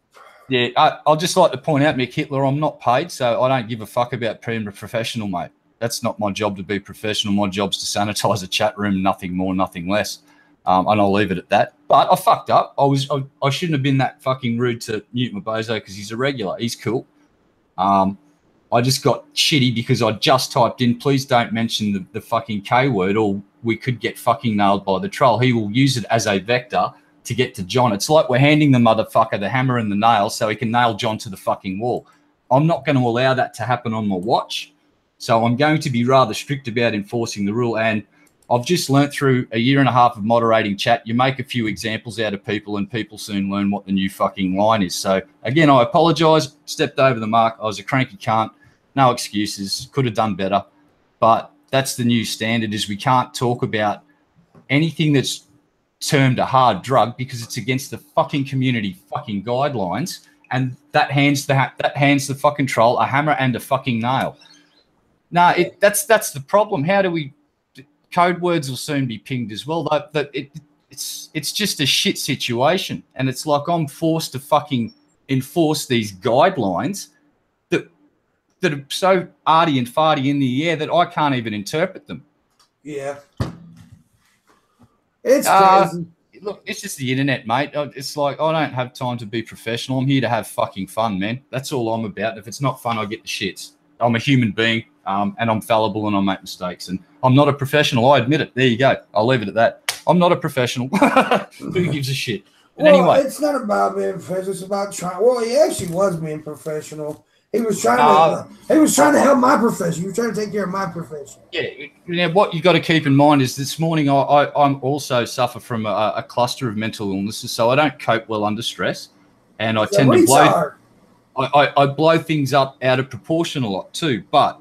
[SPEAKER 2] Yeah, I'll just like to point out, Mick Hitler, I'm not paid, so I don't give a fuck about being a professional, mate. That's not my job to be professional. My job's to sanitize a chat room, nothing more, nothing less. And I'll leave it at that. But I fucked up. I shouldn't have been that fucking rude to Mute My Bozo because he's a regular. He's cool. I just got shitty because I just typed in, please don't mention the fucking K word or we could get fucking nailed by the troll. He will use it as a vector to get to John. It's like we're handing the motherfucker the hammer and the nail so he can nail John to the fucking wall. I'm not going to allow that to happen on my watch. So I'm going to be rather strict about enforcing the rule. And I've just learnt through a year and a half of moderating chat, you make a few examples out of people and people soon learn what the new fucking line is. So, again, I apologise, stepped over the mark. I was a cranky cunt. No excuses. Could have done better. But that's the new standard, is we can't talk about anything that's termed a hard drug because it's against the fucking community fucking guidelines, and that hands the fucking troll a hammer and a fucking nail. No, that's the problem. How do we code words will soon be pinged as well. It's just a shit situation, and it's like I'm forced to fucking enforce these guidelines that are so arty and farty in the air that I can't even interpret them.
[SPEAKER 1] Yeah. It's crazy.
[SPEAKER 2] Look, it's just the internet, mate. It's like I don't have time to be professional. I'm here to have fucking fun, man. That's all I'm about. If it's not fun, I get the shits. I'm a human being, and I'm fallible, and I make mistakes. And I'm not a professional. I admit it. There you go. I'll leave it at that. I'm not a professional. Who gives a shit? But
[SPEAKER 1] well,
[SPEAKER 2] anyway,
[SPEAKER 1] it's not about being professional. It's about trying. Well, he actually was being professional. He was trying to. He was trying to help my profession. He was trying to take care of my profession.
[SPEAKER 2] Yeah. What you got to keep in mind is this morning I'm also suffer from a cluster of mental illnesses, so I don't cope well under stress, and I tend to blow. I blow things up out of proportion a lot too. But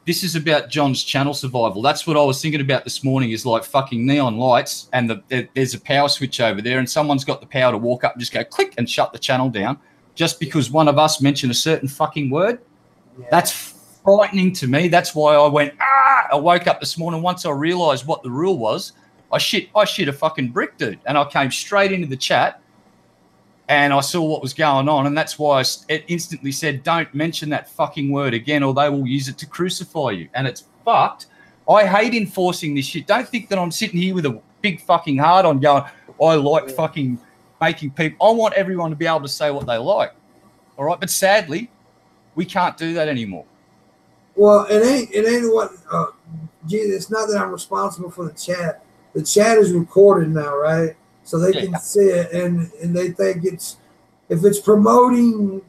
[SPEAKER 2] this is about John's channel survival. That's what I was thinking about this morning. Is like fucking neon lights, and there's a power switch over there, and someone's got the power to walk up and just go click and shut the channel down. Just because one of us mentioned a certain fucking word, that's frightening to me. That's why I went, I woke up this morning. Once I realised what the rule was, I shit a fucking brick, dude. And I came straight into the chat and I saw what was going on. And that's why it instantly said, don't mention that fucking word again or they will use it to crucify you. And it's fucked. I hate enforcing this shit. Don't think that I'm sitting here with a big fucking heart on going, I like fucking making people. I want everyone to be able to say what they like. All right. But sadly, we can't do that anymore.
[SPEAKER 1] Well, it ain't what, it's not that I'm responsible for the chat. The chat is recorded now, right? So they can see it, and they think if it's promoting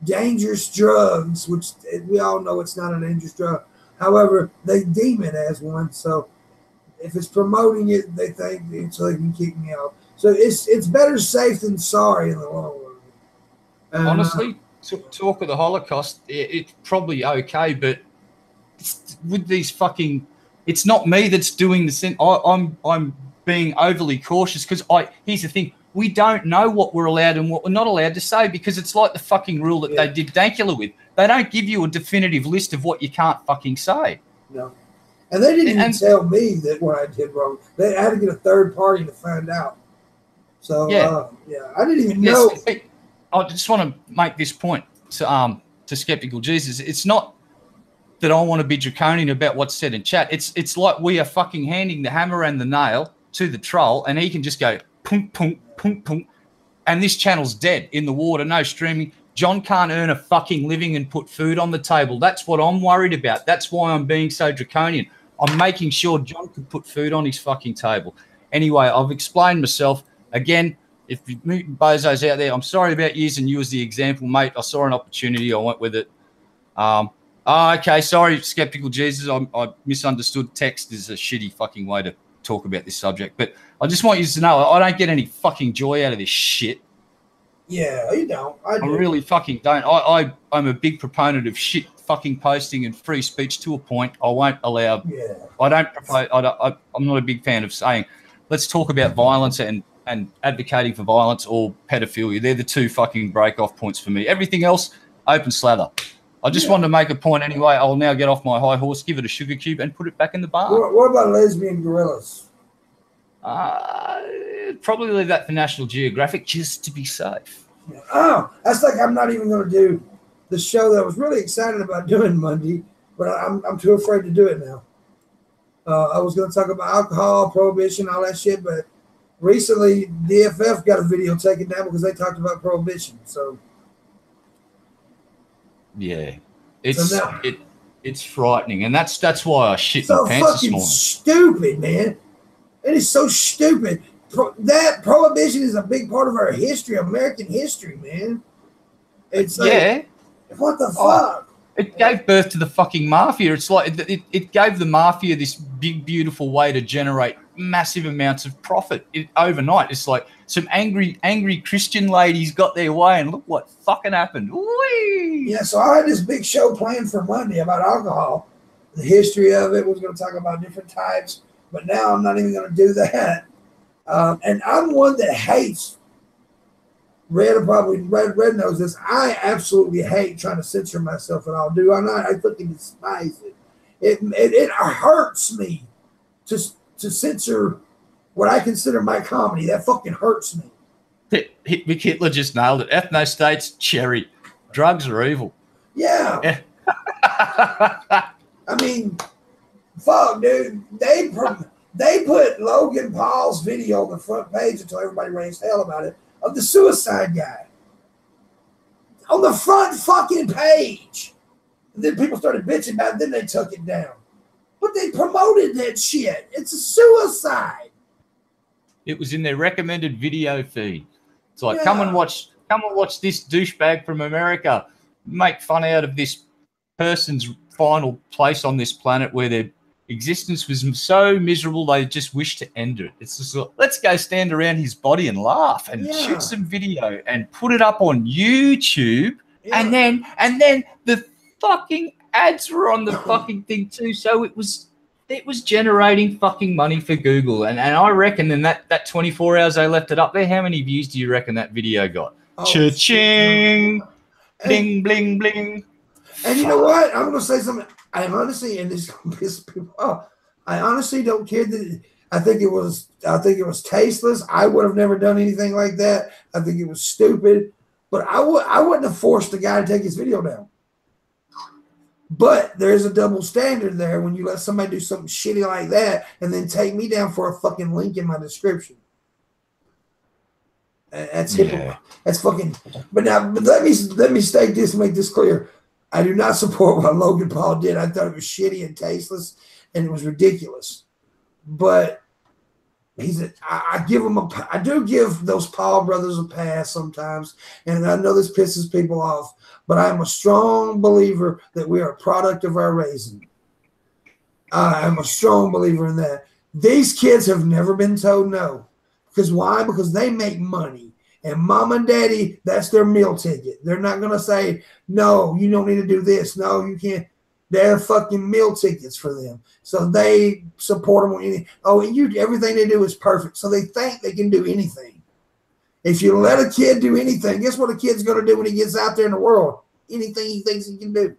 [SPEAKER 1] dangerous drugs, which we all know it's not a dangerous drug. However, they deem it as one. So if it's promoting it, they think so they can kick me out. So it's better safe than sorry in the long run.
[SPEAKER 2] Honestly, talk of the Holocaust, it's probably okay, but with these fucking, it's not me that's doing the sin. I'm being overly cautious because here's the thing: we don't know what we're allowed and what we're not allowed to say because it's like the fucking rule that they did Dankula with. They don't give you a definitive list of what you can't fucking say.
[SPEAKER 1] No. And they didn't even tell me that what I did wrong. They had to get a third party to find out. So, I didn't even know.
[SPEAKER 2] I just want to make this point to Skeptical Jesus. It's not that I want to be draconian about what's said in chat. It's like we are fucking handing the hammer and the nail to the troll, and he can just go punk, punk, punk, punk, and this channel's dead in the water, no streaming. John can't earn a fucking living and put food on the table. That's what I'm worried about. That's why I'm being so draconian. I'm making sure John can put food on his fucking table. Anyway, I've explained myself. Again, if you mutant bozos out there, I'm sorry about using you as the example, mate. I saw an opportunity. I went with it. Okay, sorry, Skeptical Jesus. I misunderstood. Text is a shitty fucking way to talk about this subject. But I just want you to know I don't get any fucking joy out of this shit.
[SPEAKER 1] Yeah, you don't. I
[SPEAKER 2] really fucking don't. I'm a big proponent of shit fucking posting and free speech to a point. I won't allow. Yeah. I don't propose. I'm not a big fan of saying, let's talk about violence and advocating for violence or pedophilia. They're the two fucking break-off points for me. Everything else, open slather. I just wanted to make a point anyway. I'll now get off my high horse, give it a sugar cube, and put it back in the bar.
[SPEAKER 1] What about lesbian gorillas?
[SPEAKER 2] Probably leave that for National Geographic just to be safe.
[SPEAKER 1] Oh, that's like I'm not even going to do the show that I was really excited about doing Monday, but I'm too afraid to do it now. I was going to talk about alcohol, prohibition, all that shit, but recently DFF got a video taken down because they talked about prohibition. So
[SPEAKER 2] yeah, it's frightening, and that's why I shit my pants this morning.
[SPEAKER 1] Stupid, man. It is so stupid. That prohibition is a big part of our history, American history, man. It's like, what the fuck?
[SPEAKER 2] It gave birth to the fucking mafia. It's like it gave the mafia this big, beautiful way to generate massive amounts of profit overnight. It's like some angry Christian ladies got their way, and look what fucking happened. Whee! Yeah,
[SPEAKER 1] so I had this big show planned for Monday about alcohol. The history of it was going to talk about different types, but now I'm not even going to do that. And I'm one that hates. Red knows this. I absolutely hate trying to censor myself at all. Do I not? I fucking despise it. It hurts me to censor what I consider my comedy. That fucking hurts me.
[SPEAKER 2] Hitler just nailed it. Ethno states, cherry. Drugs are evil.
[SPEAKER 1] Yeah. I mean, fuck, dude. They put Logan Paul's video on the front page until everybody raised hell about it, of the suicide guy. On the front fucking page. And then people started bitching about it, then they took it down. But they promoted that shit. It's a suicide.
[SPEAKER 2] It was in their recommended video feed. It's like, come and watch this douchebag from America make fun out of this person's final place on this planet where their existence was so miserable they just wish to end it. It's just like, let's go stand around his body and laugh and shoot some video and put it up on YouTube. And then the fucking ads were on the fucking thing too. So it was generating fucking money for Google. And I reckon in that 24 hours they left it up there, how many views do you reckon that video got? Cha-ching! Bling, bling, bling.
[SPEAKER 1] And you know what? I'm going to say something. I honestly, and this pisses people off, I honestly don't care that I think it was tasteless. I would have never done anything like that. I think it was stupid. But I wouldn't have forced the guy to take his video down. But there's a double standard there when you let somebody do something shitty like that and then take me down for a fucking link in my description. That's hypocrite. That's fucking. But let me state this and make this clear. I do not support what Logan Paul did. I thought it was shitty and tasteless, and it was ridiculous. But I do give those Paul brothers a pass sometimes, and I know this pisses people off. But I am a strong believer that we are a product of our raising. I am a strong believer in that. These kids have never been told no. Because why? Because they make money. And mom and daddy, that's their meal ticket. They're not going to say, no, you don't need to do this. No, you can't. They're fucking meal tickets for them. So they support them on anything. Oh, everything they do is perfect. So they think they can do anything. If you let a kid do anything, guess what a kid's going to do when he gets out there in the world? Anything he thinks he can do.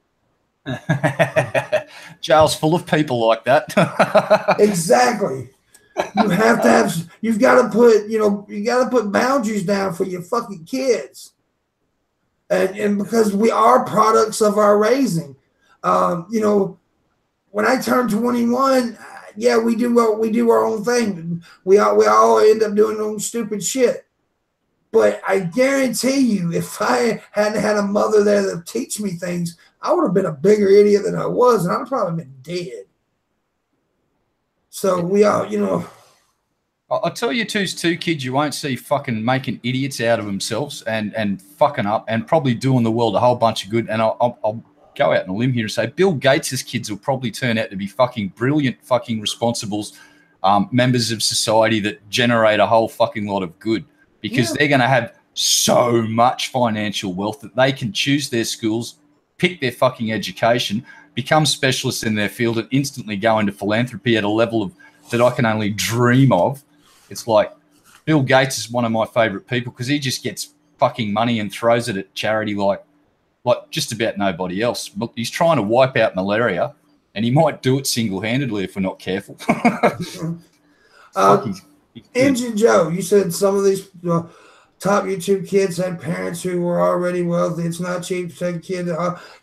[SPEAKER 2] Jail's full of people like that.
[SPEAKER 1] Exactly. You've got to put boundaries down for your fucking kids. And because we are products of our raising. When I turned 21, we do our own thing. We all end up doing our own stupid shit. But I guarantee you, if I hadn't had a mother there to teach me things, I would have been a bigger idiot than I was, and I'd probably been dead. So we all,
[SPEAKER 2] I'll tell you, two kids you won't see fucking making idiots out of themselves and fucking up and probably doing the world a whole bunch of good. And I'll go out on a limb here and say Bill Gates' kids will probably turn out to be fucking brilliant, fucking responsible members of society that generate a whole fucking lot of good because they're going to have so much financial wealth that they can choose their schools, pick their fucking education, become specialists in their field and instantly go into philanthropy at a level that I can only dream of. It's like Bill Gates is one of my favorite people because he just gets fucking money and throws it at charity like just about nobody else. But he's trying to wipe out malaria and he might do it single-handedly if we're not careful.
[SPEAKER 1] Engine Joe, you said some of these top YouTube kids had parents who were already wealthy. It's not cheap to take a kid.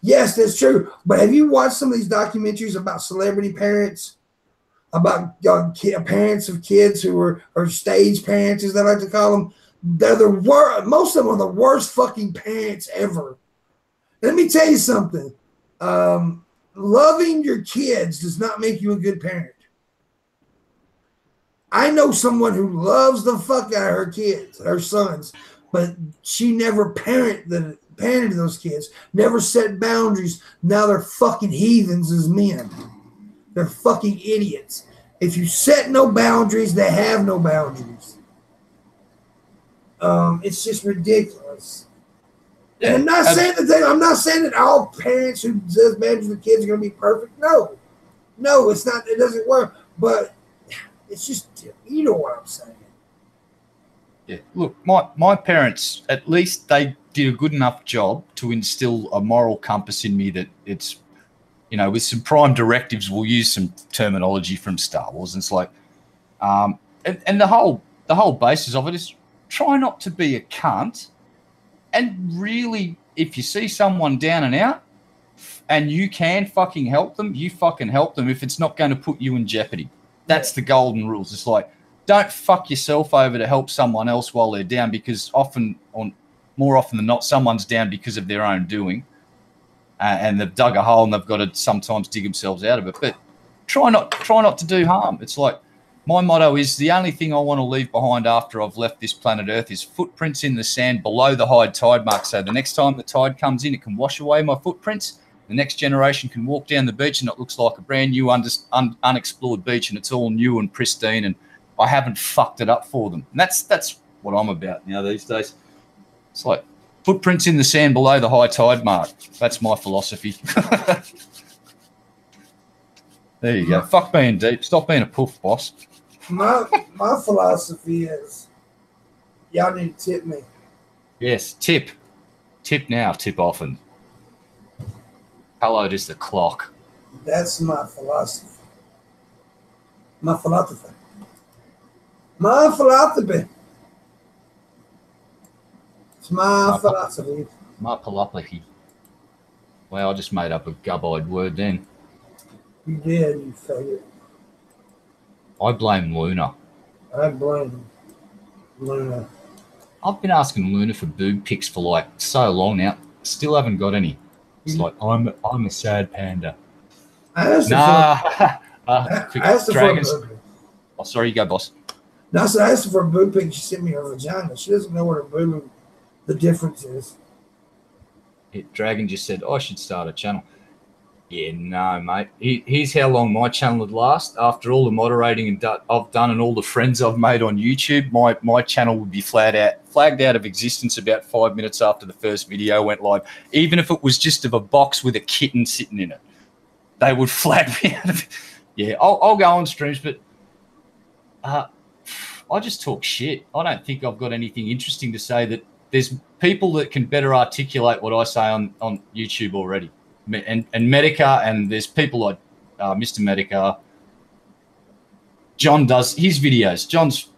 [SPEAKER 1] Yes, that's true. But have you watched some of these documentaries about celebrity parents? About parents of kids who are stage parents, as they like to call them. They're the worst. Most of them are the worst fucking parents ever. Let me tell you something. Loving your kids does not make you a good parent. I know someone who loves the fuck out of her kids, her sons, but she never parented those kids, never set boundaries. Now they're fucking heathens as men. They're fucking idiots. If you set no boundaries, they have no boundaries. It's just ridiculous. Yeah, and I'm not saying that all parents who set boundaries with kids are going to be perfect. No, it's not. It doesn't work. But it's just, you know what I'm saying.
[SPEAKER 2] Yeah. Look, my parents, at least they did a good enough job to instill a moral compass in me that it's you know, with some prime directives, we'll use some terminology from Star Wars. And it's like, and the whole basis of it is try not to be a cunt. And really, if you see someone down and out and you can fucking help them, you fucking help them if it's not going to put you in jeopardy. That's the golden rules. It's like, don't fuck yourself over to help someone else while they're down, because more often than not, someone's down because of their own doing. And they've dug a hole and they've got to sometimes dig themselves out of it. But try not to do harm. It's like, my motto is the only thing I want to leave behind after I've left this planet Earth is footprints in the sand below the high tide mark. So the next time the tide comes in, it can wash away my footprints. The next generation can walk down the beach and it looks like a brand new unexplored beach, and it's all new and pristine, and I haven't fucked it up for them. And that's what I'm about now these days. It's like footprints in the sand below the high tide mark. That's my philosophy. There you go. Fuck being deep. Stop being a poof, boss.
[SPEAKER 1] My philosophy is, y'all need to tip me.
[SPEAKER 2] Yes, tip. Tip now, tip often. Hello, it is the clock.
[SPEAKER 1] That's my philosophy. My philosophy. My philosophy. It's my philosophy.
[SPEAKER 2] My philosophy. Well, I just made up a gub-eyed word then.
[SPEAKER 1] You did, you faggot.
[SPEAKER 2] I blame Luna.
[SPEAKER 1] I blame Luna.
[SPEAKER 2] I've been asking Luna for boob pics for like so long now. Still haven't got any. It's like, I'm a sad panda.
[SPEAKER 1] I asked her for a boob pic.
[SPEAKER 2] Oh, sorry, you go, boss.
[SPEAKER 1] No, so I asked her for a boob pic. She sent me her vagina. She doesn't know what her boob, the difference is.
[SPEAKER 2] Dragon just said, I should start a channel. Yeah, no, mate. Here's how long my channel would last. After all the moderating I've done and all the friends I've made on YouTube, my channel would be flagged out of existence about 5 minutes after the first video went live. Even if it was just of a box with a kitten sitting in it, they would flag me out of it. Yeah, I'll go on streams, but I just talk shit. I don't think I've got anything interesting to say. That there's people that can better articulate what I say on YouTube already. And Medica, and there's people like Mr. Medica. John does his videos. John's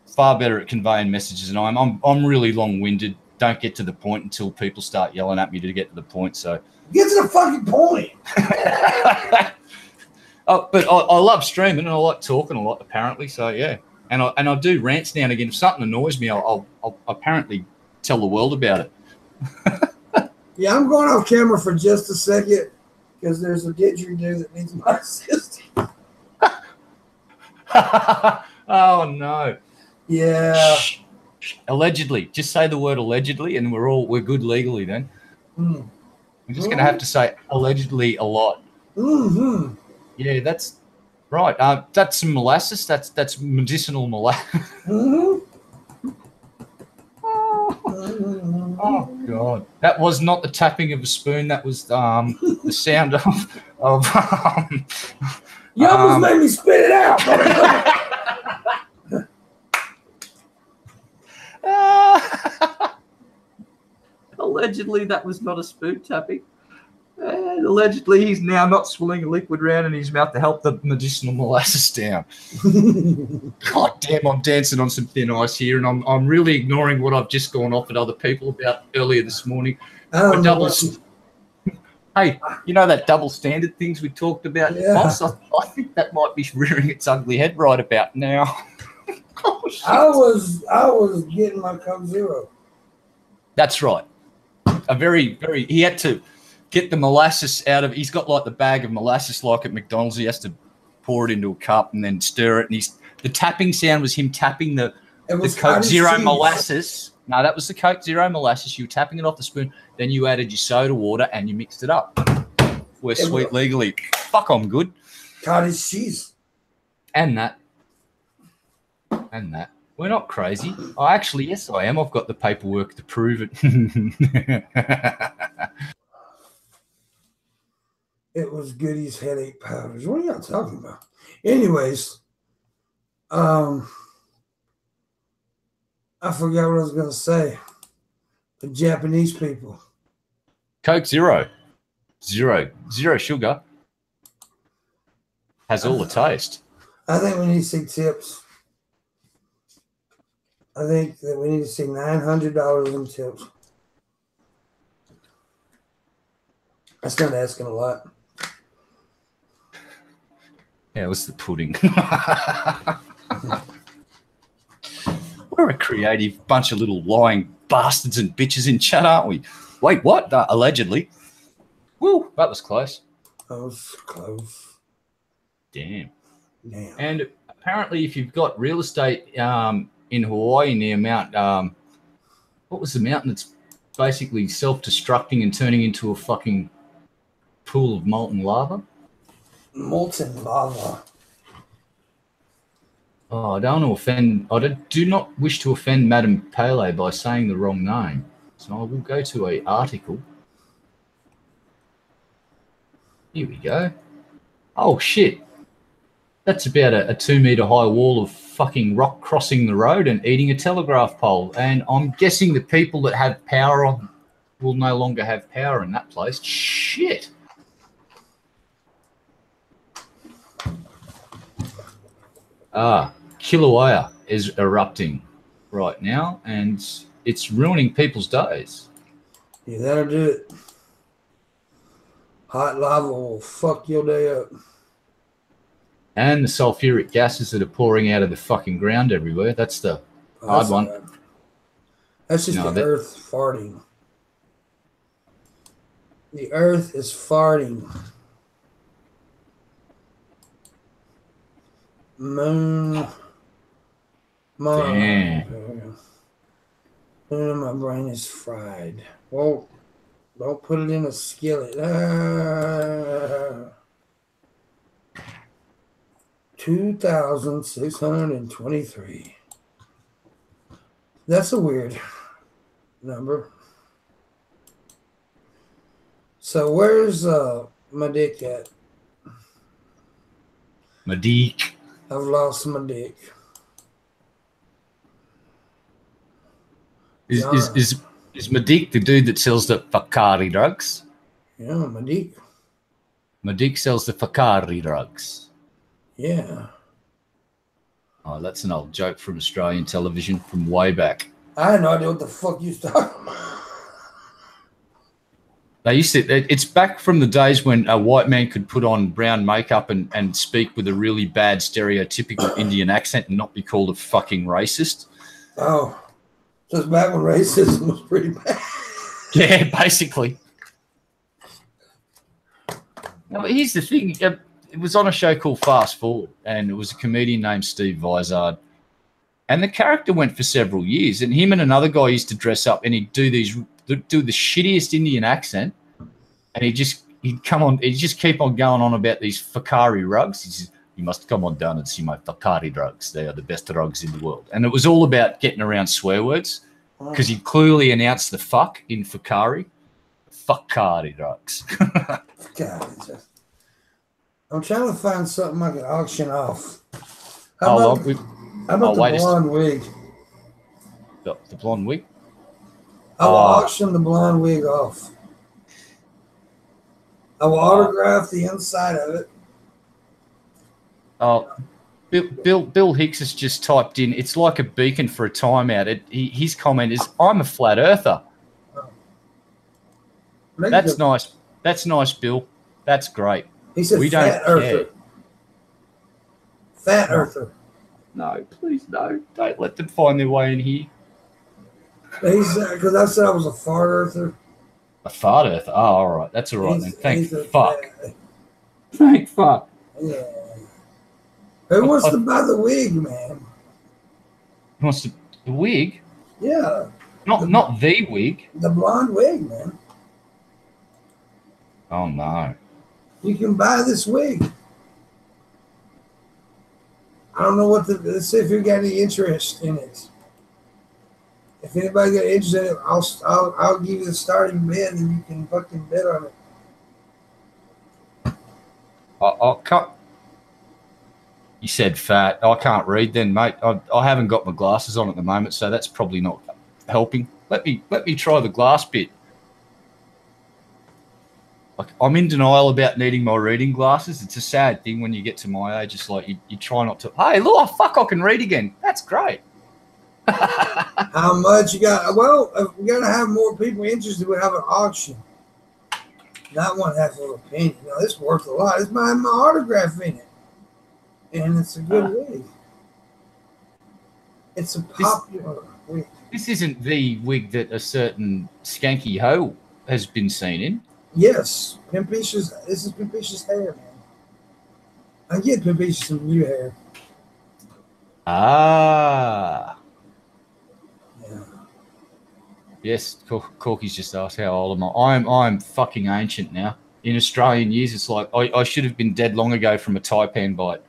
[SPEAKER 2] far better at conveying messages than I am. I'm really long-winded. Don't get to the point until people start yelling at me to get to the point. So
[SPEAKER 1] get to the fucking point.
[SPEAKER 2] But I love streaming and I like talking a lot, apparently. So yeah, and I do rants now and again. If something annoys me, I'll apparently tell the world about it.
[SPEAKER 1] Yeah, I'm going off camera for just a second because there's a didgeridoo that needs my assistance.
[SPEAKER 2] Oh no.
[SPEAKER 1] Yeah.
[SPEAKER 2] Allegedly. Just say the word allegedly and we're good legally then. We're just gonna have to say allegedly a lot.
[SPEAKER 1] Mm-hmm.
[SPEAKER 2] Yeah, that's right. That's some molasses. That's medicinal molasses.
[SPEAKER 1] Mm-hmm.
[SPEAKER 2] Oh God, that was not the tapping of a spoon. That was the sound of.
[SPEAKER 1] You almost made me spit it out.
[SPEAKER 2] Allegedly, that was not a spoon tapping. And allegedly, he's now not swilling a liquid round in his mouth to help the medicinal molasses down. God damn, I'm dancing on some thin ice here, and I'm really ignoring what I've just gone off at other people about earlier this morning. Hey, you know that double standard things we talked about?
[SPEAKER 1] Yeah.
[SPEAKER 2] Boss? I think that might be rearing its ugly head right about now. Oh, shit.
[SPEAKER 1] I was getting my Coke Zero.
[SPEAKER 2] That's right. He had to get the molasses out of. He's got like the bag of molasses like at McDonald's. He has to pour it into a cup and then stir it. And the tapping sound was him tapping the Coke Zero molasses. No, that was the Coke Zero molasses. You were tapping it off the spoon. Then you added your soda water and you mixed it up. We're sweet legally. Fuck, I'm good.
[SPEAKER 1] Cottage cheese.
[SPEAKER 2] And that. We're not crazy. Oh, actually, yes, I am. I've got the paperwork to prove it.
[SPEAKER 1] It was Goody's headache powders. What are y'all talking about? Anyways, I forgot what I was going to say. The Japanese people.
[SPEAKER 2] Coke Zero. Zero sugar. Has all the taste.
[SPEAKER 1] I think we need to see tips. I think that we need to see $900 in tips. That's not asking a lot.
[SPEAKER 2] Yeah, it was the pudding. We're a creative bunch of little lying bastards and bitches in chat, aren't we? Wait, what? Allegedly. Woo, that was close.
[SPEAKER 1] That was close.
[SPEAKER 2] Damn.
[SPEAKER 1] Damn.
[SPEAKER 2] And apparently, if you've got real estate in Hawaii near Mount, what was the mountain that's basically self-destructing and turning into a fucking pool of molten lava?
[SPEAKER 1] Molten lava.
[SPEAKER 2] Oh, I don't want to offend. I do not wish to offend Madame Pele by saying the wrong name. So I will go to an article. Here we go. Oh, shit. That's about a 2-meter high wall of fucking rock crossing the road and eating a telegraph pole. And I'm guessing the people that have power on will no longer have power in that place. Shit. Kilauea is erupting right now, and it's ruining people's days.
[SPEAKER 1] Yeah, that'll do it. Hot lava will fuck your day up.
[SPEAKER 2] And the sulfuric gases that are pouring out of the fucking ground everywhere. That's the hard one.
[SPEAKER 1] Bad. That's just the earth farting. The earth is farting. Moon.
[SPEAKER 2] Damn.
[SPEAKER 1] My brain is fried. Well, don't put it in a skillet. 2,623. That's a weird number. So where's my dick at?
[SPEAKER 2] My dick.
[SPEAKER 1] I've lost my dick.
[SPEAKER 2] Is Madik the dude that sells the Fakari drugs?
[SPEAKER 1] Yeah, Madik.
[SPEAKER 2] Madik sells the Fakari drugs.
[SPEAKER 1] Yeah.
[SPEAKER 2] Oh, that's an old joke from Australian television from way back.
[SPEAKER 1] I had no idea what the fuck you was talking about.
[SPEAKER 2] They used to. It's back from the days when a white man could put on brown makeup and speak with a really bad stereotypical Indian accent and not be called a fucking racist.
[SPEAKER 1] Oh. So it's back when racism was pretty bad.
[SPEAKER 2] Yeah, basically. Now, here's the thing. It was on a show called Fast Forward, and it was a comedian named Steve Vizard. And the character went for several years, and him and another guy used to dress up, and he'd do the shittiest Indian accent, and he'd just keep on going on about these Fakari rugs. He says, "You must come on down and see my Fakari drugs. They are the best drugs in the world." And it was all about getting around swear words because he clearly announced the fuck in Fakari. Fakari drugs.
[SPEAKER 1] God, I'm trying to find something I can auction off.
[SPEAKER 2] How
[SPEAKER 1] about the blonde wig?
[SPEAKER 2] The blonde wig?
[SPEAKER 1] I will auction the blonde wig off. I will autograph the inside of it.
[SPEAKER 2] Oh, Bill Hicks has just typed in, "It's like a beacon for a timeout." His comment is, "I'm a flat earther." That's nice. That's nice, Bill. That's great.
[SPEAKER 1] He said
[SPEAKER 2] we
[SPEAKER 1] fat
[SPEAKER 2] don't
[SPEAKER 1] earther.
[SPEAKER 2] care.
[SPEAKER 1] Fat earther.
[SPEAKER 2] No, please no. Don't let them find their way in here.
[SPEAKER 1] Because I said I was a fart earther.
[SPEAKER 2] A fart earther? Oh, all right. That's all right then. Thank fuck.
[SPEAKER 1] Fat.
[SPEAKER 2] Thank fuck.
[SPEAKER 1] Yeah. Who wants to buy the wig, man?
[SPEAKER 2] Who wants the wig?
[SPEAKER 1] Yeah.
[SPEAKER 2] Not the wig.
[SPEAKER 1] The blonde wig, man.
[SPEAKER 2] Oh no.
[SPEAKER 1] You can buy this wig. I don't know let's see if you got any interest in it. If anybody got interest in it, I'll give you the starting bid and you can fucking bid on it.
[SPEAKER 2] I'll cut. You said fat. I can't read then, mate. I haven't got my glasses on at the moment, so that's probably not helping. Let me try the glass bit. Like, I'm in denial about needing my reading glasses. It's a sad thing when you get to my age. It's like you try not to. Hey, look, fuck, I can read again. That's great.
[SPEAKER 1] How much you got? Well, if we got to have more people interested, we have an auction. Not one half of a penny. No, this worth a lot. It's my autograph in it. And it's a good wig. It's a popular wig.
[SPEAKER 2] This isn't the wig that a certain skanky hoe has been seen in.
[SPEAKER 1] Yes. This is Pimpish's hair, man. I get Pimpish some new hair.
[SPEAKER 2] Ah.
[SPEAKER 1] Yeah.
[SPEAKER 2] Yes, Corky's just asked how old am I. I'm fucking ancient now. In Australian years, it's like I should have been dead long ago from a taipan bite.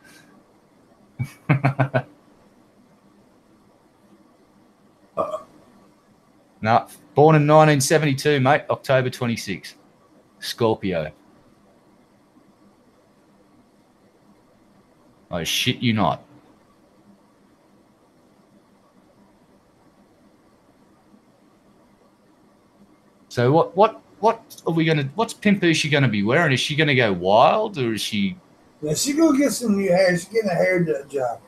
[SPEAKER 2] No, born in 1972, mate. October 26. Scorpio. I shit you not. So what are we gonna? What's Pimpooshi gonna be wearing? Is she gonna go wild or is she?
[SPEAKER 1] Yeah, she gonna get some new hair. She's getting a hair job.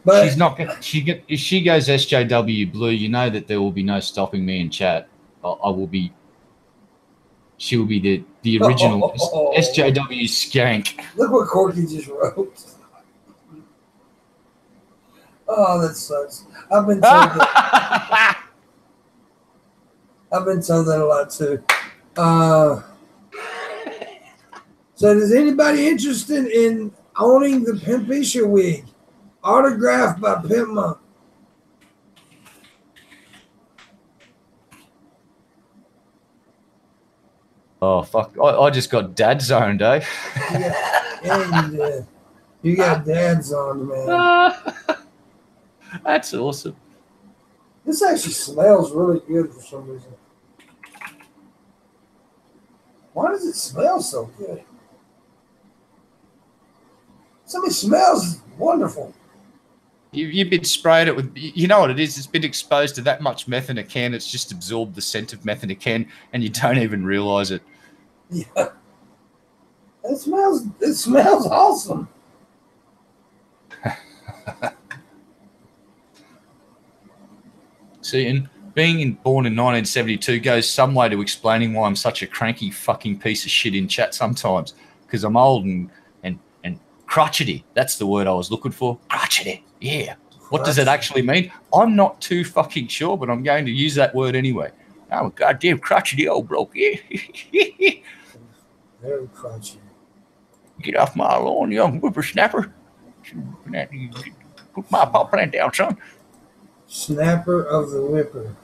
[SPEAKER 1] But
[SPEAKER 2] She's not. If she goes SJW blue, you know that there will be no stopping me in chat. I will be. She will be the original SJW skank.
[SPEAKER 1] Look what Corky just wrote. Oh, that sucks. I've been told that. I've been told that a lot too. So, is anybody interested in owning the Pimpisha wig, autographed by Pimpmunk?
[SPEAKER 2] Oh fuck! I just got dad zoned, eh?
[SPEAKER 1] Yeah, you did. You got dad's on, man.
[SPEAKER 2] That's awesome.
[SPEAKER 1] This actually smells really good for some reason. Why does it smell so good? Something smells wonderful.
[SPEAKER 2] You've been spraying it with, you know what it is? It's been exposed to that much meth in a can. It's just absorbed the scent of meth in a can, and you don't even realize it.
[SPEAKER 1] Yeah, it smells awesome.
[SPEAKER 2] See, and being born in 1972 goes some way to explaining why I'm such a cranky fucking piece of shit in chat sometimes, because I'm old and crotchety. That's the word I was looking for. Crotchety. Yeah. What does it actually mean? I'm not too fucking sure, but I'm going to use that word anyway. I'm a goddamn crotchety old bloke. Yeah.
[SPEAKER 1] Very crotchety.
[SPEAKER 2] Get off my lawn, young whippersnapper. Put my pot plant down, son.
[SPEAKER 1] Snapper of the whipper.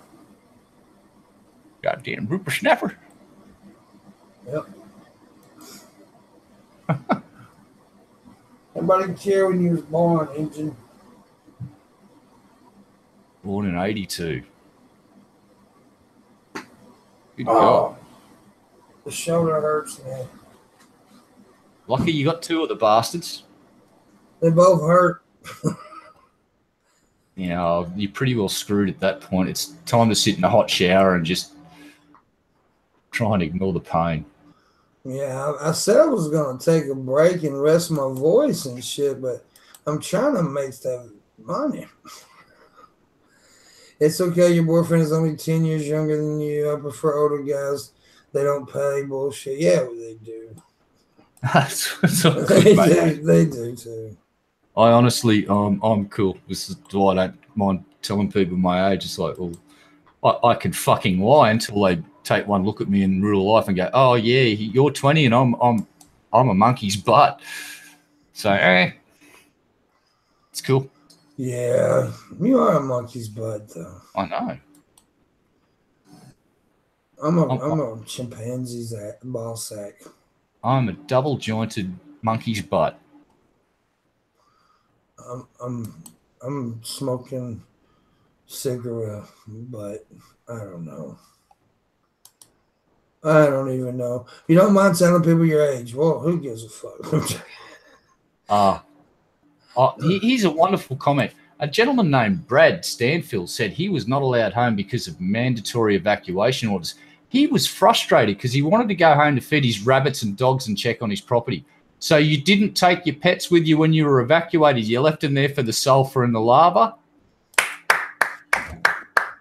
[SPEAKER 2] Goddamn whippersnapper.
[SPEAKER 1] Yep. Nobody care when you was born, Engine.
[SPEAKER 2] Born in 82. Good
[SPEAKER 1] Oh,
[SPEAKER 2] God.
[SPEAKER 1] the shoulder hurts, man.
[SPEAKER 2] Lucky you got two of the bastards.
[SPEAKER 1] They both hurt.
[SPEAKER 2] You know, you're pretty well screwed at that point. It's time to sit in a hot shower and just try and ignore the pain.
[SPEAKER 1] Yeah, I said I was going to take a break and rest my voice and shit, but I'm trying to make that money. It's okay, your boyfriend is only 10 years younger than you. I prefer older guys. They don't pay bullshit. Yeah, well, they do.
[SPEAKER 2] That's all good, mate.
[SPEAKER 1] They do too.
[SPEAKER 2] I honestly, I'm cool. This is why I don't mind telling people my age. It's like, well, I can fucking lie until they take one look at me in real life and go, "Oh yeah, you're 20 and I'm a monkey's butt." So, it's cool.
[SPEAKER 1] Yeah, you are a monkey's butt, though.
[SPEAKER 2] I know.
[SPEAKER 1] I'm a chimpanzee's ball sack.
[SPEAKER 2] I'm a double jointed monkey's butt.
[SPEAKER 1] I'm smoking cigguras, but I don't know. I don't even know. You don't mind telling people your age? Well, who gives a fuck?
[SPEAKER 2] Here's a wonderful comment. A gentleman named Brad Stanfield said he was not allowed home because of mandatory evacuation orders. He was frustrated because he wanted to go home to feed his rabbits and dogs and check on his property. So you didn't take your pets with you when you were evacuated. You left them there for the sulfur and the lava.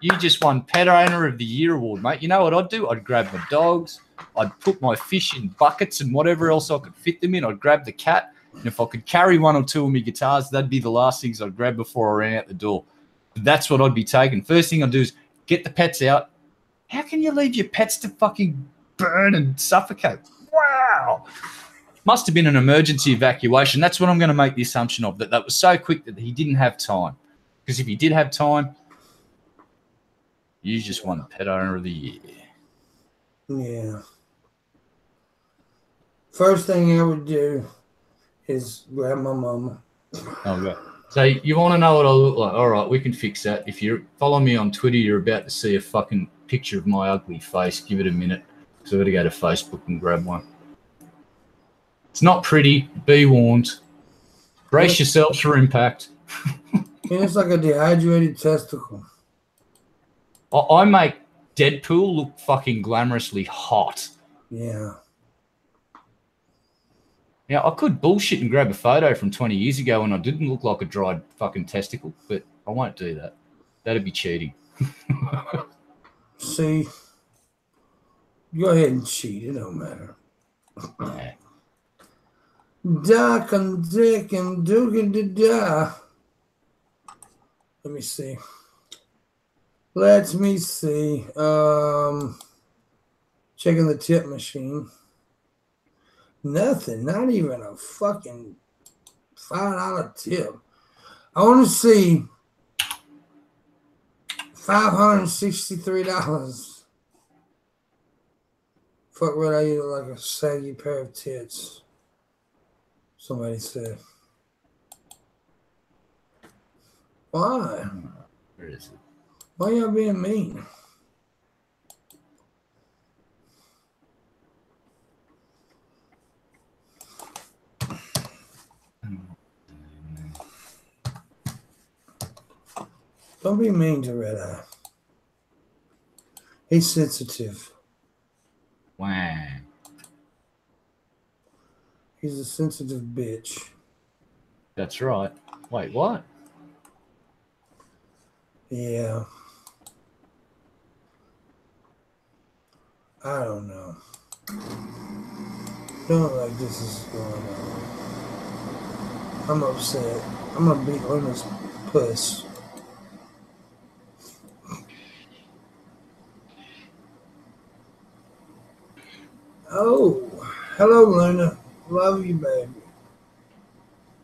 [SPEAKER 2] You just won Pet Owner of the Year award, mate. You know what I'd do? I'd grab my dogs. I'd put my fish in buckets and whatever else I could fit them in. I'd grab the cat. And if I could carry one or two of my guitars, that'd be the last things I'd grab before I ran out the door. That's what I'd be taking. First thing I'd do is get the pets out. How can you leave your pets to fucking burn and suffocate? Wow. Must have been an emergency evacuation. That's what I'm going to make the assumption of, that was so quick that he didn't have time. Because if he did have time, you just won Pet Owner of the Year.
[SPEAKER 1] Yeah. First thing I would do is grab my mama.
[SPEAKER 2] Okay. So you want to know what I look like? All right, we can fix that. If you follow me on Twitter, you're about to see a fucking picture of my ugly face. Give it a minute. So I've got to go to Facebook and grab one. It's not pretty. Be warned. Brace yourselves for impact.
[SPEAKER 1] It's like a dehydrated testicle.
[SPEAKER 2] I make Deadpool look fucking glamorously hot.
[SPEAKER 1] Yeah.
[SPEAKER 2] Now, I could bullshit and grab a photo from 20 years ago when I didn't look like a dried fucking testicle, but I won't do that. That'd be cheating.
[SPEAKER 1] See, go ahead and cheat. It don't matter.
[SPEAKER 2] Yeah.
[SPEAKER 1] Doc and Dick and Duke and da. Let me see. Let me see. Checking the tip machine. Nothing. Not even a fucking $5 tip. I want to see $563. Fuck what I eat like a saggy pair of tits. Somebody said. Why?
[SPEAKER 2] Where is it?
[SPEAKER 1] Why y'all being mean? Don't be mean to Red Eye. He's sensitive.
[SPEAKER 2] Wow.
[SPEAKER 1] He's a sensitive bitch.
[SPEAKER 2] That's right. Wait, what?
[SPEAKER 1] Yeah. I don't know. Don't like this is going on. I'm upset. I'm gonna beat Luna's puss. Oh, hello, Luna. Love you, baby.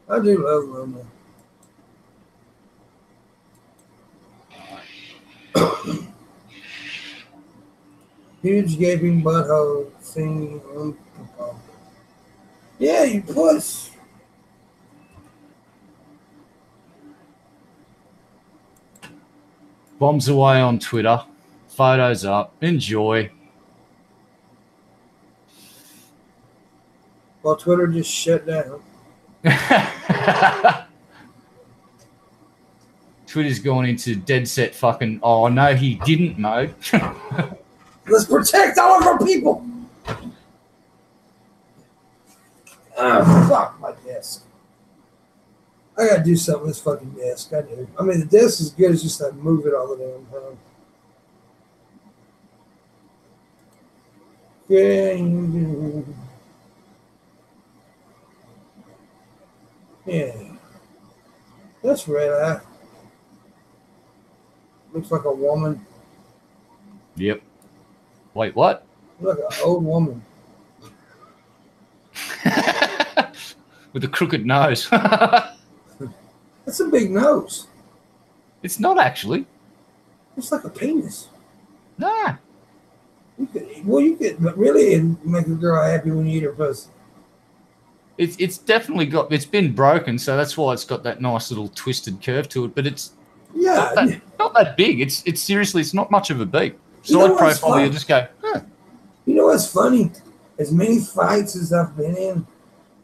[SPEAKER 1] I do love Luna. Huge gaping butthole thing. Yeah, you puss.
[SPEAKER 2] Bombs away on Twitter. Photos up. Enjoy.
[SPEAKER 1] Well, Twitter just shut down.
[SPEAKER 2] Twitter's gone into dead set fucking, oh, no, he didn't mode.
[SPEAKER 1] Let's protect all of our people. Oh, fuck my desk. I gotta do something with this fucking desk. I do. I mean, the desk is good. It's just I move it all the damn time. Yeah. That's Red Eye. Looks like a woman.
[SPEAKER 2] Yep. Wait, what?
[SPEAKER 1] Look like an old woman.
[SPEAKER 2] With a crooked nose.
[SPEAKER 1] That's a big nose.
[SPEAKER 2] It's not actually.
[SPEAKER 1] It's like a penis.
[SPEAKER 2] Nah.
[SPEAKER 1] You could really make a girl happy when you eat her pussy.
[SPEAKER 2] It's definitely got, it's been broken, so that's why it's got that nice little twisted curve to it, but it's not that big. It's seriously, it's not much of a beat. Side profile, you just go, huh.
[SPEAKER 1] You know what's funny? As many fights as I've been in,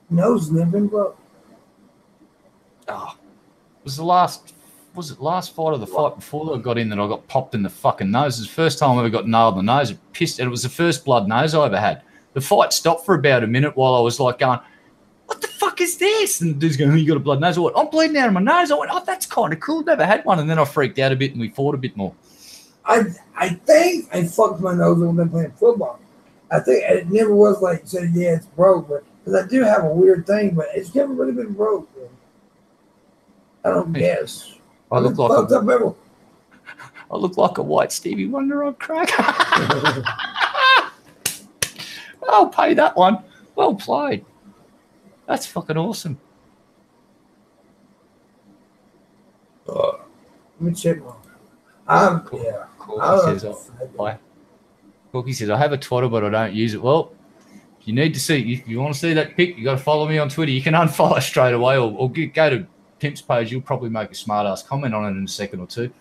[SPEAKER 1] nose never been broke.
[SPEAKER 2] Oh, it was the last was it last fight or the fight before that I got in that I got popped in the fucking nose. It was the first time I ever got nailed in the nose. It pissed, and it was the first blood nose I ever had. The fight stopped for about a minute while I was like going, what the fuck is this? And the dude's going, you got a blood nose? I went, I'm bleeding out of my nose. I went, oh, that's kind of cool. Never had one. And then I freaked out a bit and we fought a bit more.
[SPEAKER 1] I think I fucked my nose when I've been playing football. I think it never was like, said, yeah, it's broke, but because I do have a weird thing, but it's never really been broke. Man. I don't guess.
[SPEAKER 2] I look like a white Stevie Wonder on crack. I'll pay that one. Well played. That's fucking awesome.
[SPEAKER 1] Let me check my. Yeah.
[SPEAKER 2] Corky says, I have a Twitter, but I don't use it. Well, if you need to see, if you want to see that pic, you got to follow me on Twitter. You can unfollow straight away or go to Pimp's page. You'll probably make a smart ass comment on it in a second or two.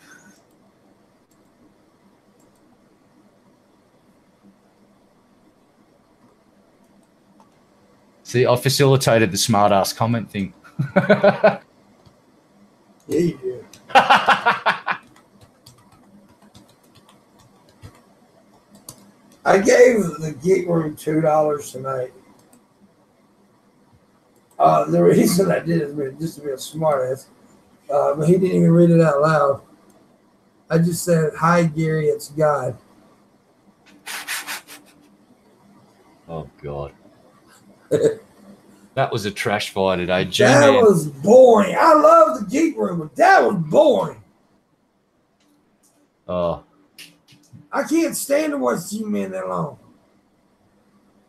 [SPEAKER 2] See, I facilitated the smart ass comment thing.
[SPEAKER 1] Yeah, you do. I gave the Geek Room $2 tonight. The reason I did it just to be a smartass, but he didn't even read it out loud. I just said, "Hi Gary, it's God."
[SPEAKER 2] Oh God. That was a trash fight today.
[SPEAKER 1] That was boring. I love the Geek Room, but that was boring.
[SPEAKER 2] Oh.
[SPEAKER 1] I can't stand to watch G-Man that long.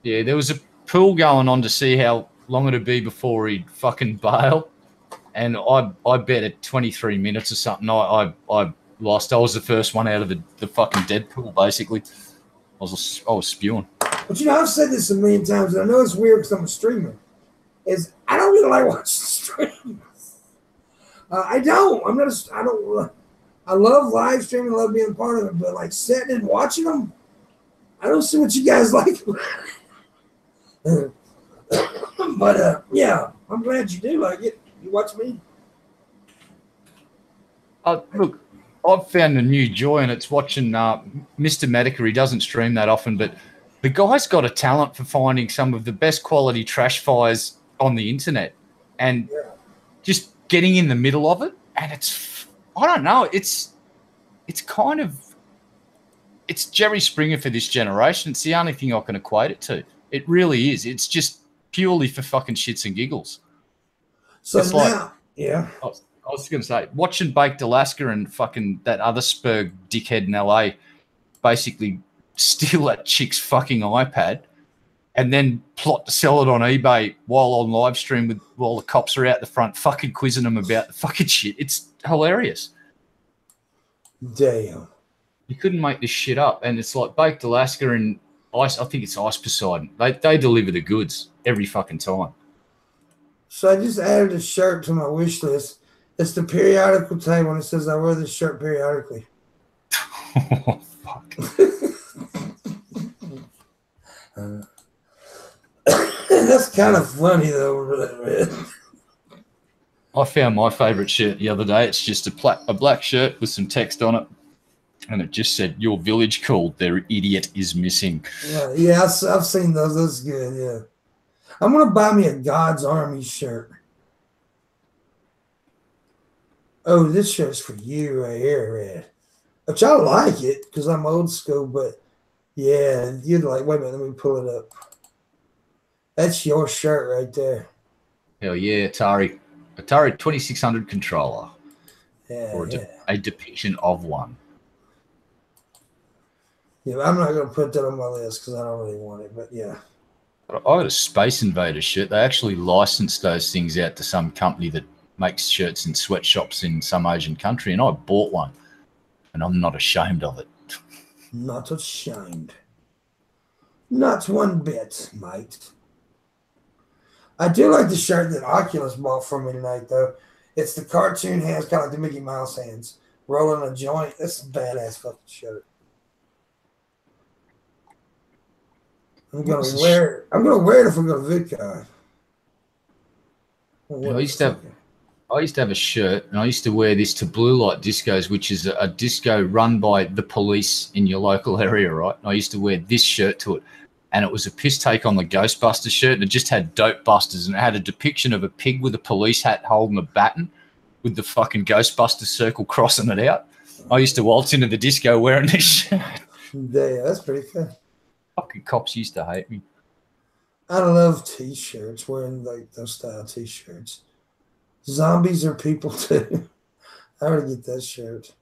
[SPEAKER 2] Yeah, there was a pool going on to see how long it'd be before he'd fucking bail. And I bet at 23 minutes or something, I lost. I was the first one out of the fucking dead pool, basically. I was spewing.
[SPEAKER 1] But you know, I've said this a million times, and I know it's weird because I'm a streamer. Is I don't really like watching streams. I don't. I don't. I love live streaming. I love being a part of it, but like sitting and watching them, I don't see what you guys like. But yeah, I'm glad you do like it. You watch me.
[SPEAKER 2] Look, I've found a new joy, and it's watching Mr. Medica. He doesn't stream that often, but the guy's got a talent for finding some of the best quality trash fires on the internet and just getting in the middle of it. And it's, I don't know, it's kind of, it's Jerry Springer for this generation. It's the only thing I can equate it to. It really is. It's just purely for fucking shits and giggles.
[SPEAKER 1] So
[SPEAKER 2] it's
[SPEAKER 1] now,
[SPEAKER 2] like,
[SPEAKER 1] yeah.
[SPEAKER 2] I was going to say, watching Baked Alaska and fucking that other Spurg dickhead in LA basically steal that chick's fucking iPad and then plot to sell it on eBay while on live stream while the cops are out the front fucking quizzing them about the fucking shit. It's hilarious.
[SPEAKER 1] Damn.
[SPEAKER 2] You couldn't make this shit up. And it's like Baked Alaska and Ice, I think it's Ice Poseidon. They deliver the goods every fucking time.
[SPEAKER 1] So I just added a shirt to my wish list. It's the periodical table, and it says I wear this shirt periodically.
[SPEAKER 2] Oh, fuck.
[SPEAKER 1] That's kind of funny, though.
[SPEAKER 2] I found my favourite shirt the other day. It's just a black shirt with some text on it, and it just said, "Your village called. Their idiot is missing."
[SPEAKER 1] Yeah, I've seen those. That's good, yeah. I'm going to buy me a God's Army shirt. Oh, this shirt's for you right here, Red. Which I like it because I'm old school, but yeah, you'd like, wait a minute, let me pull it up. That's your shirt right there.
[SPEAKER 2] Hell yeah, Atari 2600 controller.
[SPEAKER 1] Yeah,
[SPEAKER 2] or a depiction of one.
[SPEAKER 1] Yeah, I'm not going to put that on my list because I don't really want it, but yeah.
[SPEAKER 2] I got a Space Invaders shirt. They actually licensed those things out to some company that makes shirts in sweatshops in some Asian country, and I bought one, and I'm not ashamed of it.
[SPEAKER 1] Not ashamed. Not one bit, mate. I do like the shirt that Oculus bought for me tonight, though. It's the cartoon hands, kind of like the Mickey Mouse hands, rolling a joint. That's a badass fucking shirt. I'm gonna wear it if we go to VidCon.
[SPEAKER 2] I I used to have a shirt, and I used to wear this to blue light discos, which is a disco run by the police in your local area, right? And I used to wear this shirt to it, and it was a piss take on the Ghostbusters shirt, and it just had Dope Busters, and it had a depiction of a pig with a police hat holding a baton with the fucking Ghostbusters circle crossing it out. I used to waltz into the disco wearing this shirt.
[SPEAKER 1] Yeah, that's pretty cool.
[SPEAKER 2] Fucking cops used to hate me.
[SPEAKER 1] I love T-shirts, wearing like those style T-shirts. Zombies are people too. I ought to get that shirt.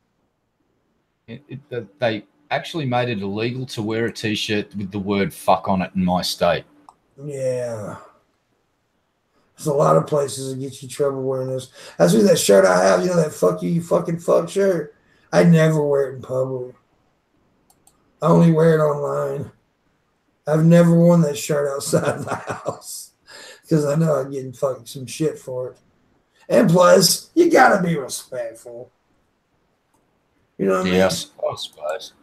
[SPEAKER 2] They actually made it illegal to wear a T-shirt with the word "fuck" on it in my state.
[SPEAKER 1] Yeah. There's a lot of places that get you trouble wearing this. That's what that shirt I have, that fuck you fucking fuck shirt. I never wear it in public. I only wear it online. I've never worn that shirt outside the house because I know I'm getting fucking some shit for it. And plus, you gotta be respectful. You know what I mean?
[SPEAKER 2] Yes, I suppose.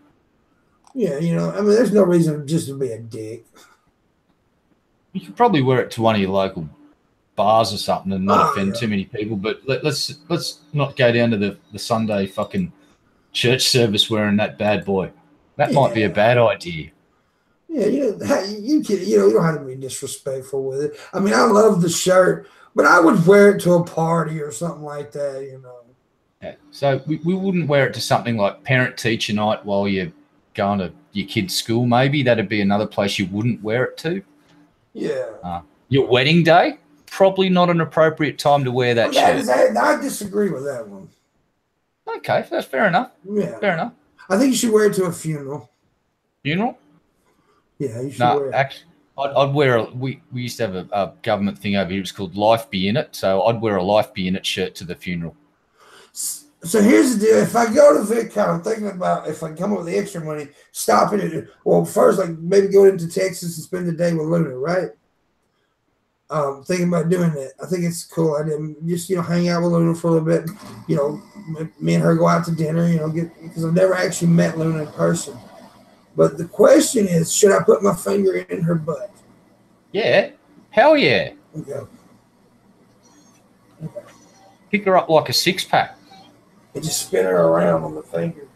[SPEAKER 1] Yeah, there's no reason just to be a dick.
[SPEAKER 2] You could probably wear it to one of your local bars or something and not offend too many people. But let's not go down to the Sunday fucking church service wearing that bad boy. That might be a bad idea.
[SPEAKER 1] Yeah, you don't have to be disrespectful with it. I mean, I love the shirt, but I would wear it to a party or something like that,
[SPEAKER 2] Yeah. So we wouldn't wear it to something like parent-teacher night while you're going to your kid's school, maybe. That'd be another place you wouldn't wear it to.
[SPEAKER 1] Yeah.
[SPEAKER 2] Your wedding day, probably not an appropriate time to wear that shirt.
[SPEAKER 1] I disagree with that one.
[SPEAKER 2] Okay, that's fair enough.
[SPEAKER 1] Yeah.
[SPEAKER 2] Fair enough.
[SPEAKER 1] I think you should wear it to a funeral.
[SPEAKER 2] Funeral?
[SPEAKER 1] Yeah, you should wear it.
[SPEAKER 2] Actually, I'd wear we used to have a government thing over here. It was called Life Be In It. So I'd wear a Life Be In It shirt to the funeral.
[SPEAKER 1] So here's the deal. If I go to VidCon, I'm thinking about if I come up with the extra money, stopping it. Well, first, like maybe going into Texas and spend the day with Luna, right? Thinking about doing that. I think it's a cool idea. Just, hang out with Luna for a little bit. Me and her go out to dinner, because I've never actually met Luna in person. But the question is, should I put my finger in her butt?
[SPEAKER 2] Yeah. Hell yeah.
[SPEAKER 1] Okay.
[SPEAKER 2] Pick her up like a six-pack.
[SPEAKER 1] And just spin her around on the finger.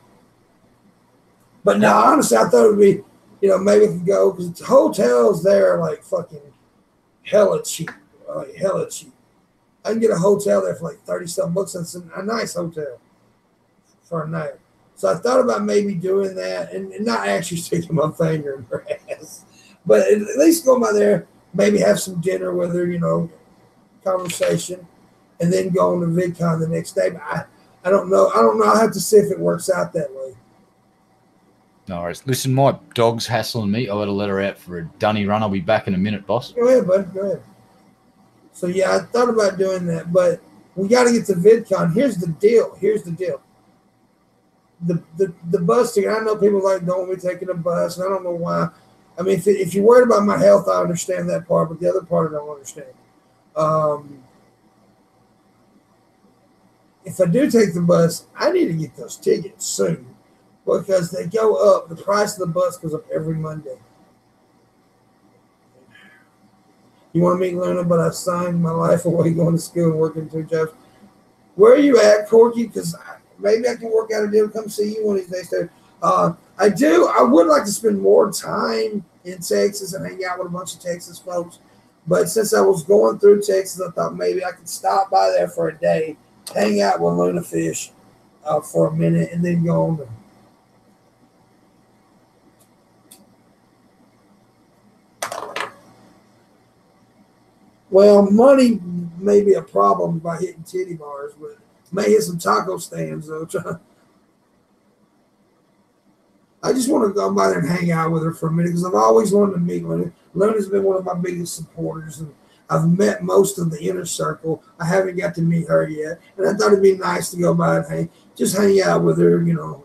[SPEAKER 1] But no, honestly, I thought it would be, maybe we could go, because the hotels there are like fucking hella cheap. I can get a hotel there for like 30-something bucks. That's a nice hotel for a night. So I thought about maybe doing that and not actually sticking my finger in her ass. But at least go by there, maybe have some dinner with her, conversation, and then go on to VidCon the next day. But I don't know. I'll have to see if it works out that way.
[SPEAKER 2] No worries. Listen, my dog's hassling me. I got to let her out for a dunny run. I'll be back in a minute, boss.
[SPEAKER 1] Go ahead, bud. Go ahead. So, yeah, I thought about doing that, but we got to get to VidCon. Here's the deal. The bus ticket, I know people don't want me taking a bus, and I don't know why. I mean, if you're worried about my health, I understand that part, but the other part I don't understand. If I do take the bus, I need to get those tickets soon because they go up. The price of the bus goes up every Monday. You want to meet Luna, but I signed my life away going to school and working 2 jobs. Where are you at, Corky? Because maybe I can work out a deal to come see you one of these days, too. I do. I would like to spend more time in Texas and hang out with a bunch of Texas folks. But since I was going through Texas, I thought maybe I could stop by there for a day, hang out with Luna Fish for a minute, and then go on to. Well, money may be a problem by hitting titty bars, but may hit some taco stands, though. I just want to go by there and hang out with her for a minute because I've always wanted to meet Luna. Luna's been one of my biggest supporters, and I've met most of the inner circle. I haven't got to meet her yet, and I thought it'd be nice to go by and hang out with her,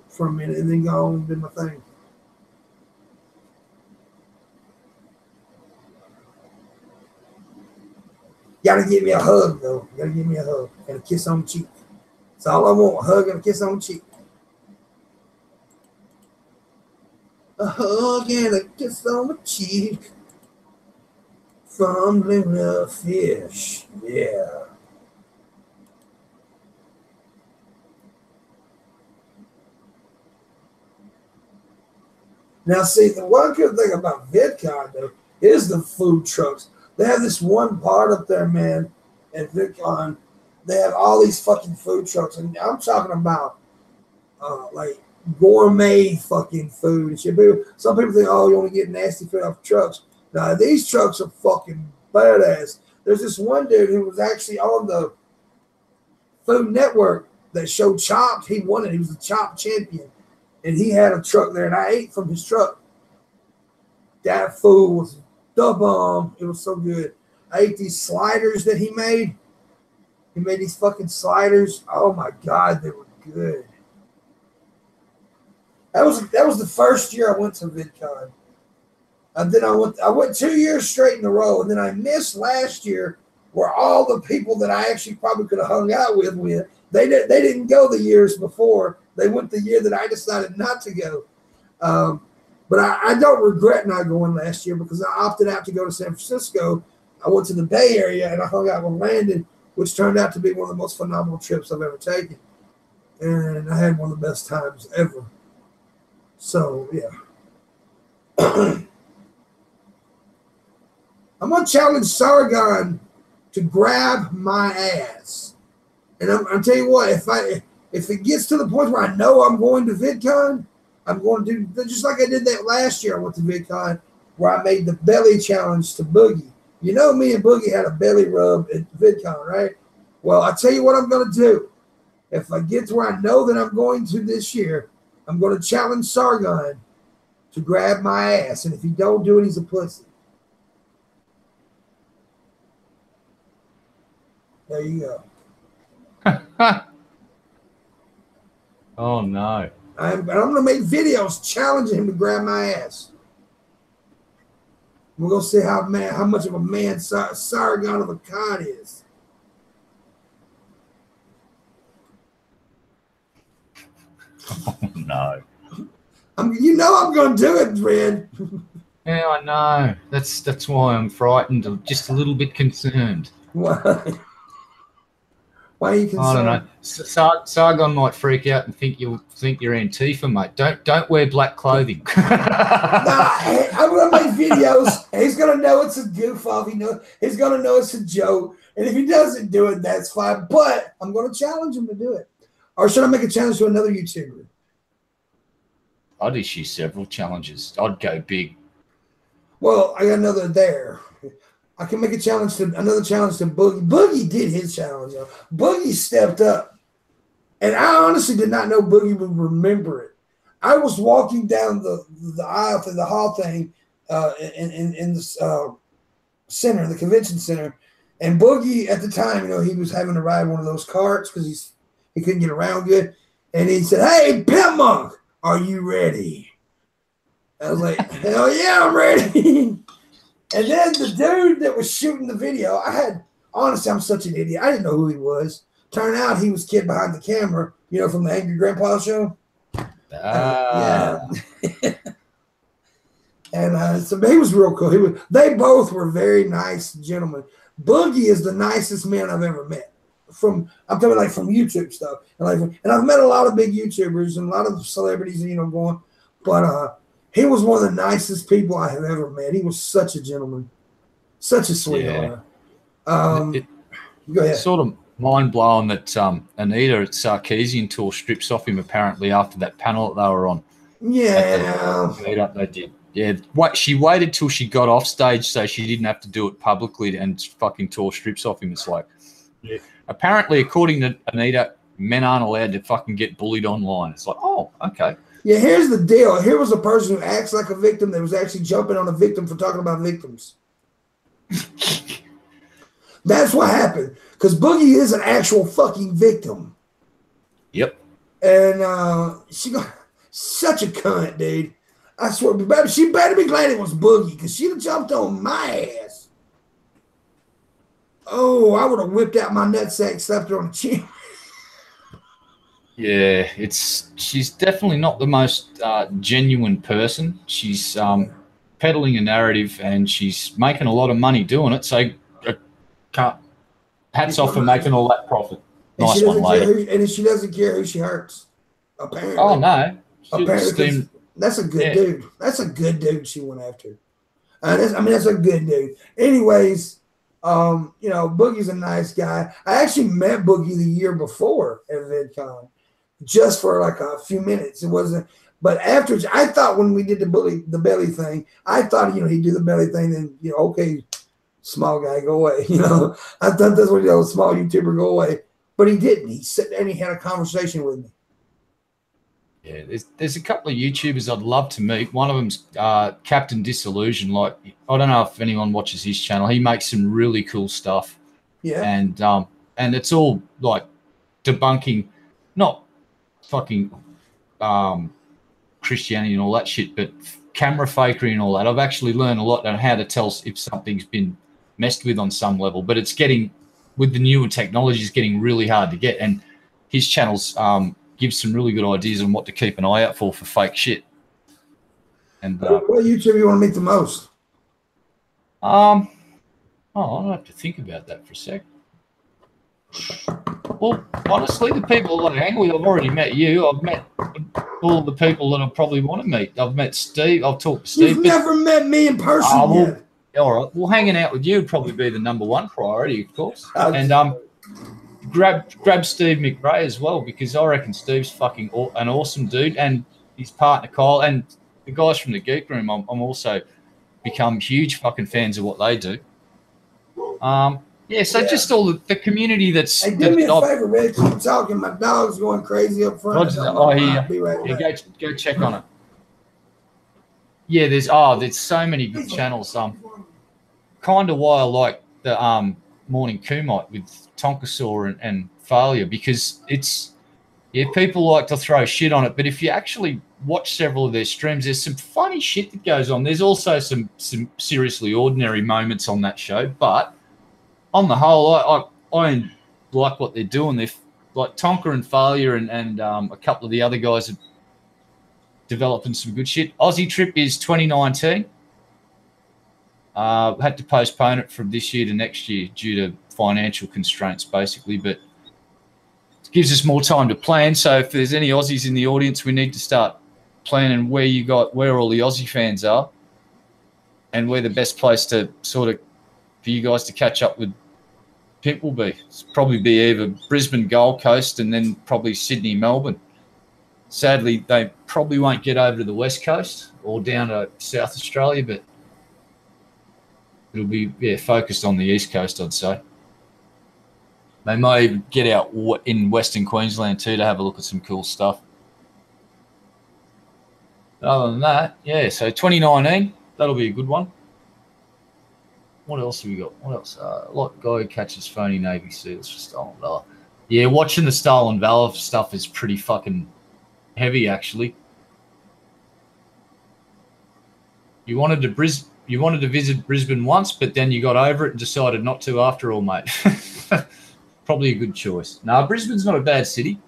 [SPEAKER 1] for a minute, and then go on and do my thing. Gotta give me a hug, though. Gotta give me a hug and a kiss on the cheek. That's all I want, a hug and a kiss on the cheek. A hug and a kiss on the cheek from Luna Fish. Yeah. Now, see, the one good thing about VidCon, though, is the food trucks. They have this one part up there, man, at VidCon. They have all these fucking food trucks. And I'm talking about, like, gourmet fucking food and shit. Some people think, oh, you want to get nasty food off trucks. Now, these trucks are fucking badass. There's this one dude who was actually on the Food Network that showed Chopped. He won it. He was the Chopped champion. And he had a truck there, and I ate from his truck. That food was the bomb. It was so good. I ate these sliders that he made. He made these fucking sliders. Oh my God, they were good. That was the first year I went to VidCon. And then I went 2 years straight in a row, and then I missed last year where all the people that I actually probably could have hung out with went. They didn't go the years before. They went the year that I decided not to go. But I don't regret not going last year because I opted out to go to San Francisco. I went to the Bay Area and I hung out with Landon, which turned out to be one of the most phenomenal trips I've ever taken. And I had one of the best times ever. So, yeah. I'm going to challenge Sargon to grab my ass. And I'm telling you what, if it gets to the point where I know I'm going to VidCon, I'm going to do just like I did that last year. I went to VidCon where I made the belly challenge to Boogie. You know, me and Boogie had a belly rub at VidCon, right? Well, I tell you what I'm going to do. If I get to where I know that I'm going to this year, I'm going to challenge Sargon to grab my ass. And if he don't do it, he's a pussy. There you go.
[SPEAKER 2] Oh, no.
[SPEAKER 1] I'm going to make videos challenging him to grab my ass. We're going to see how much of a man Sargon of Akkad is.
[SPEAKER 2] Oh, no.
[SPEAKER 1] You know I'm going to do it, Red.
[SPEAKER 2] Yeah, I know. That's why I'm frightened, just a little bit concerned.
[SPEAKER 1] Why? Why are you concerned?
[SPEAKER 2] I don't know. Sargon might freak out and think you're Antifa, mate. Don't wear black clothing.
[SPEAKER 1] I'm gonna make videos. And he's gonna know it's a goof off. He's gonna know it's a joke. And if he doesn't do it, that's fine. But I'm gonna challenge him to do it. Or should I make a challenge to another YouTuber?
[SPEAKER 2] I'd issue several challenges. I'd go big.
[SPEAKER 1] Well, I got another there. I can make another challenge to Boogie. Boogie did his challenge. Boogie stepped up. And I honestly did not know Boogie would remember it. I was walking down the aisle through the hall thing in the center, the convention center. And Boogie, at the time, he was having to ride one of those carts because he couldn't get around good. And he said, "Hey, Pimpmunk, are you ready?" I was like, "Hell yeah, I'm ready." And then the dude that was shooting the video, honestly, I'm such an idiot. I didn't know who he was. Turned out he was kid behind the camera, from the Angry Grandpa show. Yeah. And so he was real cool. They both were very nice gentlemen. Boogie is the nicest man I've ever met. I'm talking like from YouTube stuff. And I've met a lot of big YouTubers and a lot of celebrities, going. But he was one of the nicest people I have ever met. He was such a gentleman, such a sweetheart. Go ahead.
[SPEAKER 2] It's sort of mind blowing that Anita at Sarkeesian Tour strips off him apparently after that panel that they were on.
[SPEAKER 1] Yeah,
[SPEAKER 2] meetup they did. Yeah, she waited till she got off stage so she didn't have to do it publicly and fucking tore strips off him. It's like, yeah. Apparently, according to Anita, men aren't allowed to fucking get bullied online. It's like, oh, okay.
[SPEAKER 1] Yeah, here's the deal. Here was a person who acts like a victim that was actually jumping on a victim for talking about victims. That's what happened. Because Boogie is an actual fucking victim.
[SPEAKER 2] Yep.
[SPEAKER 1] And she got such a cunt, dude. I swear, she better be glad it was Boogie because she'd have jumped on my ass. Oh, I would have whipped out my nutsack, slapped her on the chin.
[SPEAKER 2] Yeah, she's definitely not the most genuine person. She's peddling a narrative and she's making a lot of money doing it. So hats off for making all that profit. Nice one, lady.
[SPEAKER 1] And she doesn't care who she hurts. Apparently.
[SPEAKER 2] Oh, no.
[SPEAKER 1] Apparently, That's a good dude. That's a good dude she went after. That's a good dude. Anyways, Boogie's a nice guy. I actually met Boogie the year before at VidCon, just for like a few minutes. It wasn't, but after I thought when we did the belly thing, I thought he'd do the belly thing, then okay, small guy, go away. I thought that's what small YouTuber, go away, but he didn't. He sat there and he had a conversation with me.
[SPEAKER 2] Yeah, there's a couple of YouTubers I'd love to meet. One of them's Captain Disillusion. Like, I don't know if anyone watches his channel. He makes some really cool stuff.
[SPEAKER 1] Yeah.
[SPEAKER 2] And it's all like debunking, not fucking Christianity and all that shit, but camera fakery and all that. I've actually learned a lot on how to tell if something's been messed with on some level. But it's getting, with the newer technology, it's getting really hard to get. And his channel's gives some really good ideas on what to keep an eye out for fake shit. And
[SPEAKER 1] what YouTube you want to meet the most?
[SPEAKER 2] I'll have to think about that for a sec. Well, honestly, the people that I hang with, I've already met you. I've met all the people that I probably want to meet. I've met Steve. I've talked to Steve.
[SPEAKER 1] You've never met me in person yet.
[SPEAKER 2] All right. Well, hanging out with you would probably be the number one priority, of course. And grab Steve McRae as well, because I reckon Steve's fucking an awesome dude, and his partner Kyle and the guys from the Geek Room. I'm also become huge fucking fans of what they do. Just all the community that's.
[SPEAKER 1] Hey, do me a favor, man. Keep talking. My dog's going crazy up front.
[SPEAKER 2] Go check on it. Yeah, there's so many good channels. Kind of why I like the Morning Kumite with Tonkasaur and Failure, because people like to throw shit on it, but if you actually watch several of their streams, there's some funny shit that goes on. There's also some seriously ordinary moments on that show, but on the whole, I like what they're doing. They're like Tonka and Failure and a couple of the other guys are developing some good shit. Aussie Trip is 2019. Had to postpone it from this year to next year due to financial constraints, basically, but it gives us more time to plan. So if there's any Aussies in the audience, we need to start planning where all the Aussie fans are and where the best place to for you guys to catch up with Pimp will be. It's probably be either Brisbane, Gold Coast, and then probably Sydney, Melbourne. Sadly, they probably won't get over to the West Coast or down to South Australia, but it'll be focused on the East Coast, I'd say. They might even get out in Western Queensland too to have a look at some cool stuff. But other than that, so 2019, that'll be a good one. What else have we got? What else? Like guy who catches phony Navy SEALs for Stolen Valor. Yeah, watching the Stolen Valor stuff is pretty fucking heavy, actually. You wanted to visit Brisbane once, but then you got over it and decided not to after all, mate. Probably a good choice. No, Brisbane's not a bad city.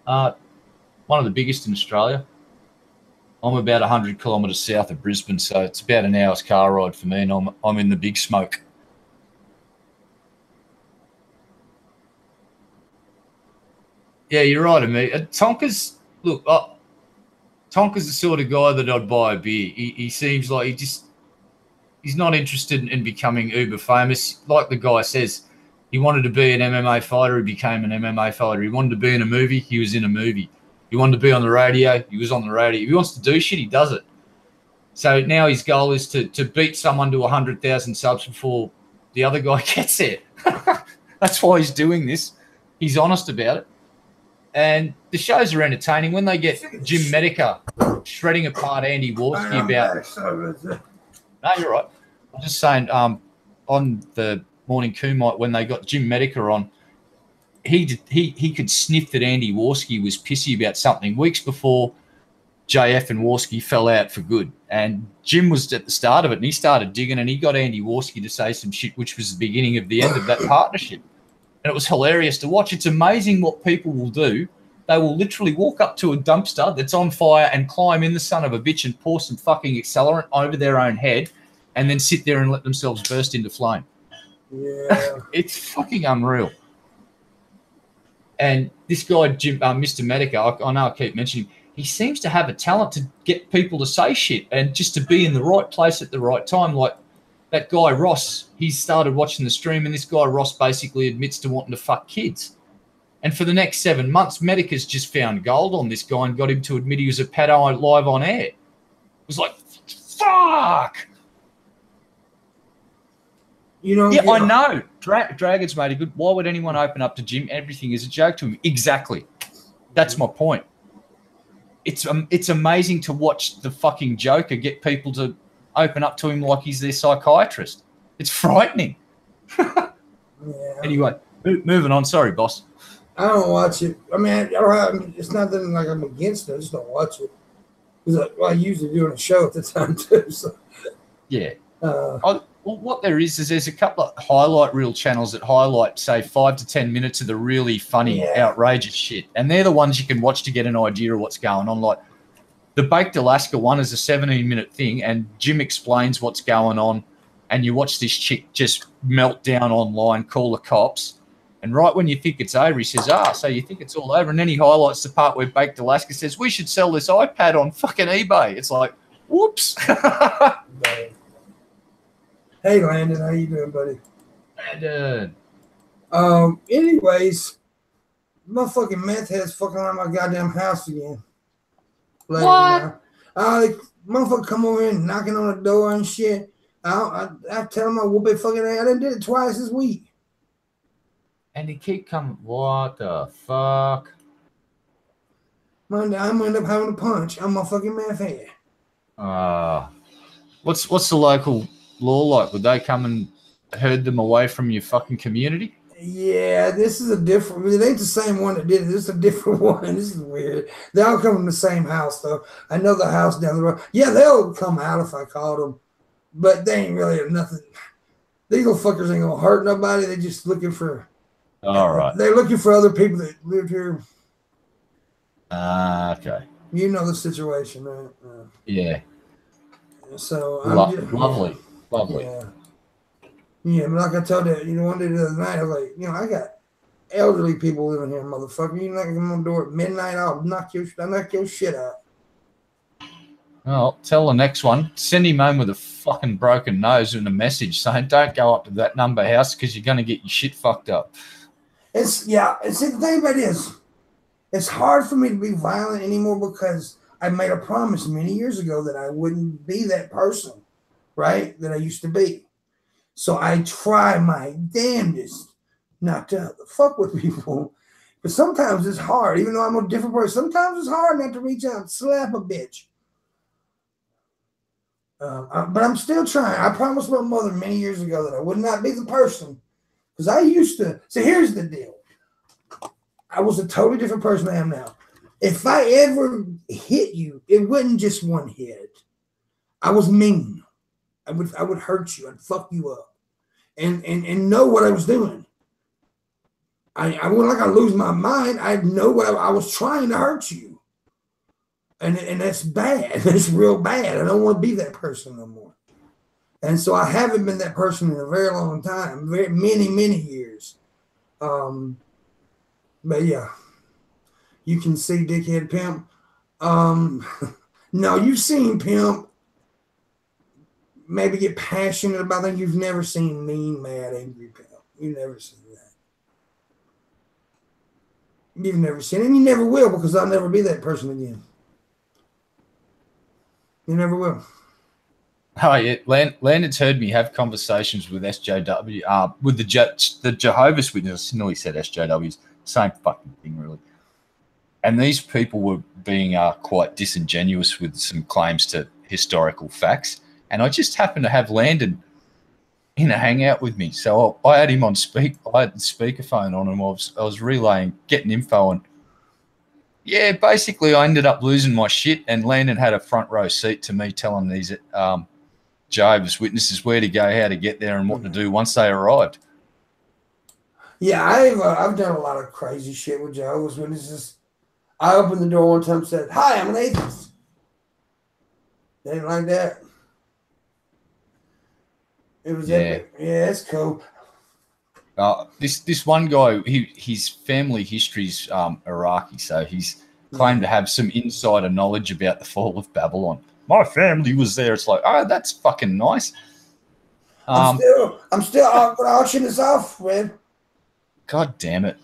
[SPEAKER 2] One of the biggest in Australia. I'm about 100 kilometres south of Brisbane, so it's about an hour's car ride for me, and I'm in the big smoke. Yeah, you're right, Amit. Tonka's the sort of guy that I'd buy a beer. He seems like he's not interested in becoming uber famous. Like the guy says, he wanted to be an MMA fighter, he became an MMA fighter. He wanted to be in a movie, he was in a movie. He wanted to be on the radio, he was on the radio. If he wants to do shit, he does it. So now his goal is to beat someone to 100,000 subs before the other guy gets there. That's why he's doing this. He's honest about it. And the shows are entertaining. When they get Jim Medica shredding apart Andy Warski about... No, you're right. I'm just saying on the Morning Kumite, when they got Jim Medica on, he could sniff that Andy Warski was pissy about something weeks before JF and Warski fell out for good. And Jim was at the start of it, and he started digging, and he got Andy Warski to say some shit, which was the beginning of the end of that partnership. And it was hilarious to watch. It's amazing what people will do. They will literally walk up to a dumpster that's on fire and climb in the son of a bitch and pour some fucking accelerant over their own head and then sit there and let themselves burst into flame.
[SPEAKER 1] Yeah.
[SPEAKER 2] It's fucking unreal. And this guy, Jim, Mr. Medica, I know I keep mentioning him, he seems to have a talent to get people to say shit and just to be in the right place at the right time. Like that guy Ross, he started watching the stream, and this guy Ross basically admits to wanting to fuck kids. And for the next 7 months, Medica's just found gold on this guy and got him to admit he was a pedo live on air. It was like, fuck.
[SPEAKER 1] You know,
[SPEAKER 2] yeah, I know. Dragon's made a good. Why would anyone open up to Jim? Everything is a joke to him. Exactly. That's my point. It's amazing to watch the fucking Joker get people to open up to him like he's their psychiatrist. It's frightening.
[SPEAKER 1] Yeah.
[SPEAKER 2] Anyway, moving on. Sorry, boss.
[SPEAKER 1] I don't watch it. I mean, it's not that like I'm against it. I just don't watch it. Because I usually doing a show at the time too. So.
[SPEAKER 2] Yeah. Well, what there is there's a couple of highlight reel channels that highlight, say, 5 to 10 minutes of the really funny, outrageous shit. And they're the ones you can watch to get an idea of what's going on. Like the Baked Alaska one is a 17-minute thing, and Jim explains what's going on. And you watch this chick just melt down online, call the cops. And right when you think it's over, he says, so you think it's all over. And then he highlights the part where Baked Alaska says, we should sell this iPad on fucking eBay. It's like, whoops.
[SPEAKER 1] Hey, Landon, how you doing, buddy?
[SPEAKER 2] Landon.
[SPEAKER 1] Anyways, motherfucking meth heads fucking around my goddamn house again.
[SPEAKER 2] What?
[SPEAKER 1] Motherfucker come over and knocking on the door and shit. I tell him I whoop it fucking ass. I done did it twice this week.
[SPEAKER 2] And he keep coming. What the fuck?
[SPEAKER 1] Monday, I'm gonna end up having a punch. I'm a fucking meth head.
[SPEAKER 2] What's the local law like? Would they come and herd them away from your fucking community?
[SPEAKER 1] Yeah, this is a different. It ain't the same one that did it. This is a different one. This is weird. They all come from the same house, though. I know the house down the road. Yeah, they'll come out if I called them, but they ain't really nothing. These little fuckers ain't gonna hurt nobody. They're just looking for.
[SPEAKER 2] All right.
[SPEAKER 1] They're looking for other people that live here.
[SPEAKER 2] Okay.
[SPEAKER 1] You know the situation, right?
[SPEAKER 2] Yeah.
[SPEAKER 1] So
[SPEAKER 2] lovely.
[SPEAKER 1] Yeah, but like I told you, one day the other night, I was like, I got elderly people living here, motherfucker. You knock on my door at midnight, I'll knock your shit out.
[SPEAKER 2] Well, tell the next one. Send him home with a fucking broken nose and a message saying, don't go up to that number house because you're going to get your shit fucked up.
[SPEAKER 1] And see, the thing about it is, it's hard for me to be violent anymore because I made a promise many years ago that I wouldn't be that person, right, that I used to be. So I try my damnedest not to fuck with people. But sometimes it's hard, even though I'm a different person. Sometimes it's hard not to reach out and slap a bitch. But I'm still trying. I promised my mother many years ago that I would not be the person. Because I used to. So here's the deal. I was a totally different person I am now. If I ever hit you, it wasn't just one hit. I was mean. I would hurt you. I'd fuck you up. And know what I was doing. I wouldn't like I lose my mind. I know what I was trying to hurt you. And that's bad. That's real bad. I don't want to be that person no more. And so I haven't been that person in a very long time. Many years. But yeah. You can see Dickhead Pimp. No, you've seen Pimp maybe get passionate about things. You've never seen mean, mad, angry Pimp. You've never seen that. You've never seen it, and you never will because I'll never be that person again. You never will.
[SPEAKER 2] Oh, yeah. Landon's heard me have conversations with SJW, with the Jehovah's Witnesses. I nearly said SJWs. Same fucking thing, really. And these people were being quite disingenuous with some claims to historical facts. And I just happened to have Landon in a hangout with me. So I had him on I had the speakerphone on him. I was relaying, getting info. And yeah, basically I ended up losing my shit. And Landon had a front row seat to me telling these Jehovah's Witnesses where to go, how to get there, and what to do once they arrived.
[SPEAKER 1] Yeah, I've done a lot of crazy shit with Jehovah's Witnesses. I opened the door one time and said, "Hi, I'm an atheist." They didn't like that. It was epic. Yeah, it's cool.
[SPEAKER 2] This one guy, his family history's Iraqi, so he's claim to have some insider knowledge about the fall of Babylon. My family was there. It's like, oh, that's fucking nice.
[SPEAKER 1] I'm still going to auction this off, man.
[SPEAKER 2] God damn it.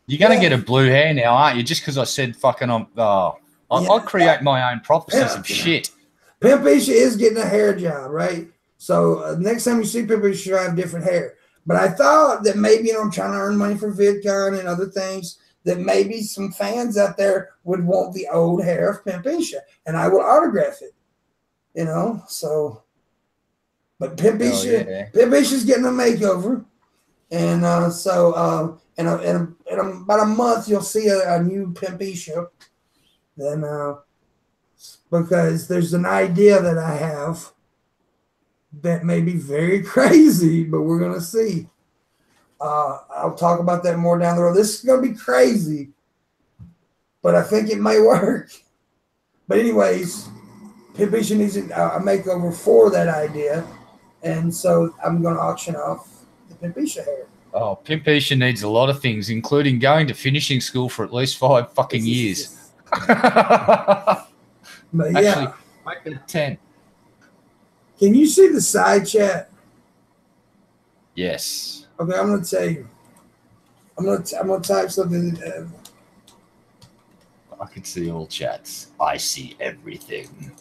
[SPEAKER 2] You're going to get a blue hair now, aren't you? Just because I said fucking I'll create my own prophecies of shit.
[SPEAKER 1] Pimp Isha is getting a hair job, right? So next time you see Pimp Isha, she'll have different hair. But I thought that maybe, I'm trying to earn money for VidCon and other things, that maybe some fans out there would want the old hair of Pimp Isha, and I will autograph it. So. But Pimp Isha's getting a makeover, and in about a month you'll see a new Pimp Isha. Then, because there's an idea that I have that may be very crazy, but we're gonna see. I'll talk about that more down the road. This is gonna be crazy, but I think it may work. But anyways, Pimp Isha needs a makeover for that idea. And so I'm going to auction off the Pimp Isha hair.
[SPEAKER 2] Oh, Pimp Isha needs a lot of things, including going to finishing school for at least 5 fucking years.
[SPEAKER 1] But
[SPEAKER 2] Actually, make it 10.
[SPEAKER 1] Can you see the side chat?
[SPEAKER 2] Yes.
[SPEAKER 1] Okay, I'm going to tell you. I'm going to type something.
[SPEAKER 2] I can see all chats. I see everything.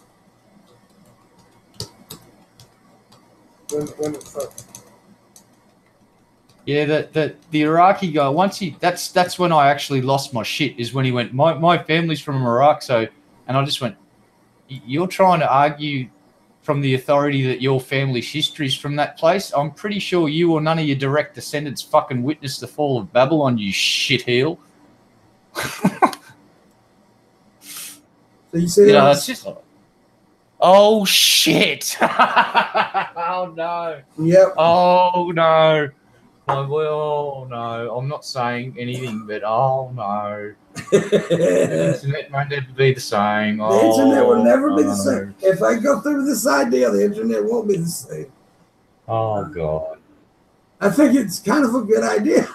[SPEAKER 2] Yeah, the Iraqi guy, that's when I actually lost my shit, is when he went, my family's from Iraq, so, and I just went, you're trying to argue from the authority that your family's history's from that place? I'm pretty sure you or none of your direct descendants fucking witnessed the fall of Babylon, you shitheel.
[SPEAKER 1] So you say
[SPEAKER 2] that's just... Oh, shit. Oh, no.
[SPEAKER 1] Yep.
[SPEAKER 2] Oh, no. Oh, no. I'm not saying anything, but oh, no. The internet won't never be the same.
[SPEAKER 1] The internet will never be the same. If I go through this idea, the internet won't be the same.
[SPEAKER 2] Oh, God.
[SPEAKER 1] I think it's kind of a good idea.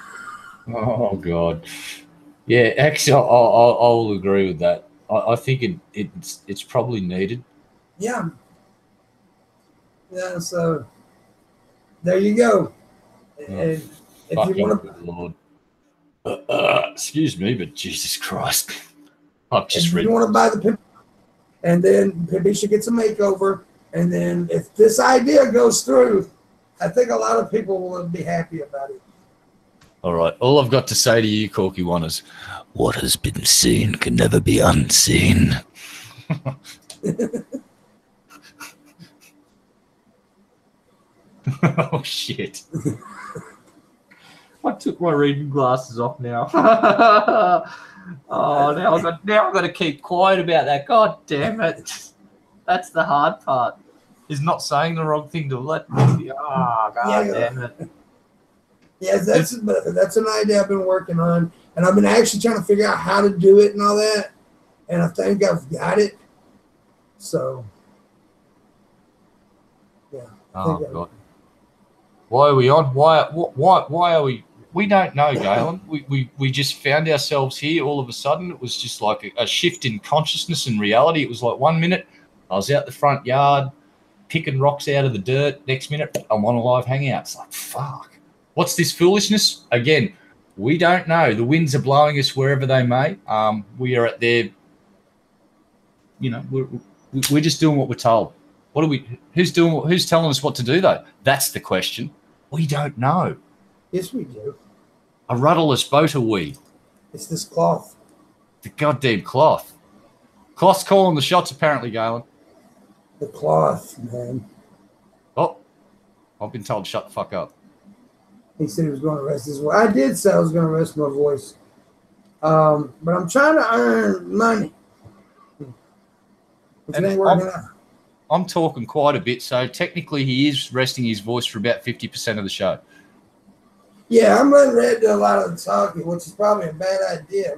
[SPEAKER 2] Oh, God. Yeah, actually, I'll agree with that. I think it's probably needed.
[SPEAKER 1] Yeah, so there you go. And if you want to,
[SPEAKER 2] Lord, excuse me, but Jesus Christ, I've just read.
[SPEAKER 1] You want to buy the Pimp, and then Pimp Isha gets a makeover, and then if this idea goes through, I think a lot of people will be happy about it.
[SPEAKER 2] All right, all I've got to say to you, Corky One, is what has been seen can never be unseen. Oh, shit. I took my reading glasses off now. Now I've got to keep quiet about that. God damn it. That's the hard part. Is not saying the wrong thing to let me. Oh, God damn it.
[SPEAKER 1] Yeah, that's an idea I've been working on. And I've been actually trying to figure out how to do it and all that. And I think I've got it. So, yeah.
[SPEAKER 2] Oh, God. Why are we on? Why are we? We don't know, Galen. We just found ourselves here all of a sudden. It was just like a shift in consciousness and reality. It was like 1 minute I was out the front yard picking rocks out of the dirt. Next minute I'm on a live hangout. It's like, fuck. What's this foolishness? Again, we don't know. The winds are blowing us wherever they may. We are at their, we're just doing what we're told. What are we? Who's telling us what to do though? That's the question. We don't know.
[SPEAKER 1] Yes, we do.
[SPEAKER 2] A rudderless boat are we?
[SPEAKER 1] It's this cloth.
[SPEAKER 2] The goddamn cloth. Cloth's calling the shots, apparently, Galen.
[SPEAKER 1] The cloth, man.
[SPEAKER 2] Oh, I've been told to shut the fuck up.
[SPEAKER 1] He said he was going to rest his voice. I did say I was going to rest my voice. But I'm trying to earn money. Which ain't working out.
[SPEAKER 2] I'm talking quite a bit, so technically he is resting his voice for about 50% of the show.
[SPEAKER 1] Yeah, I'm letting Red do a lot of the talking, which is probably a bad idea.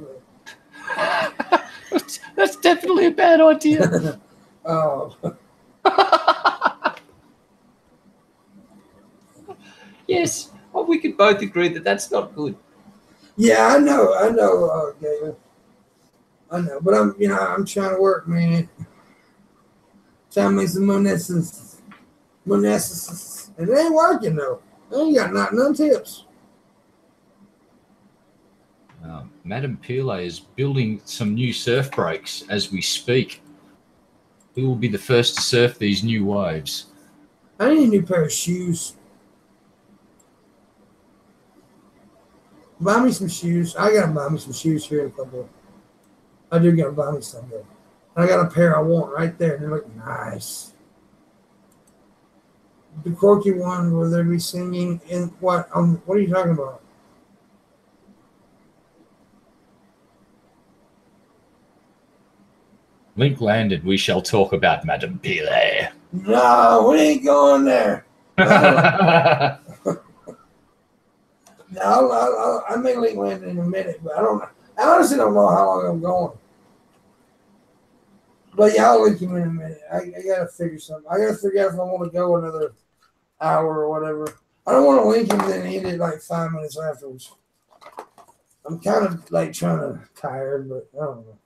[SPEAKER 1] But...
[SPEAKER 2] That's definitely a bad idea.
[SPEAKER 1] Oh.
[SPEAKER 2] Yes, well, we could both agree that that's not good.
[SPEAKER 1] Yeah, I know, Gator. I know, but I'm trying to work, man. Trying to make some monesis, and it ain't working though. I ain't got none tips.
[SPEAKER 2] Madame Pile is building some new surf breaks as we speak. We will be the first to surf these new waves.
[SPEAKER 1] I need a new pair of shoes. Buy me some shoes. I gotta buy me some shoes here in a couple. I do gotta buy me some though. I got a pair I want right there. They look nice. The quirky one where they'll be singing in what? What are you talking about?
[SPEAKER 2] Link landed. We shall talk about Madame Pile.
[SPEAKER 1] No, we ain't going there. No, I may link land in a minute, but I honestly don't know how long I'm going. But yeah, I'll link him in a minute. I gotta figure something. I gotta figure out if I want to go another hour or whatever. I don't want to link him and then end it like 5 minutes afterwards. I'm kind of like tired, but I don't know.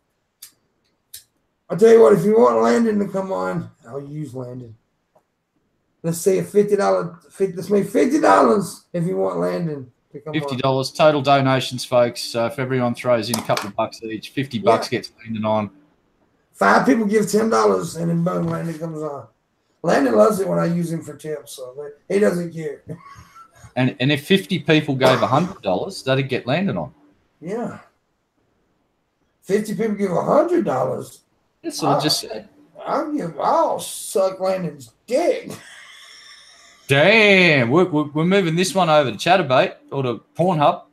[SPEAKER 1] I'll tell you what, if you want Landon to come on, I'll use Landon. Let's say a $50. Let's make $50 if you want Landon to come on.
[SPEAKER 2] $50 total donations, folks. So if everyone throws in a couple of bucks each, $50 gets Landon on. 5
[SPEAKER 1] people give $10, and then boom, Landon comes on. Landon loves it when I use him for tips, so he doesn't care.
[SPEAKER 2] And if 50 people gave $100, that'd get Landon on.
[SPEAKER 1] Yeah. 50 people give $100.
[SPEAKER 2] That's what I just said.
[SPEAKER 1] I'll suck Landon's dick.
[SPEAKER 2] Damn, we're moving this one over to Chatterbait or to Pornhub.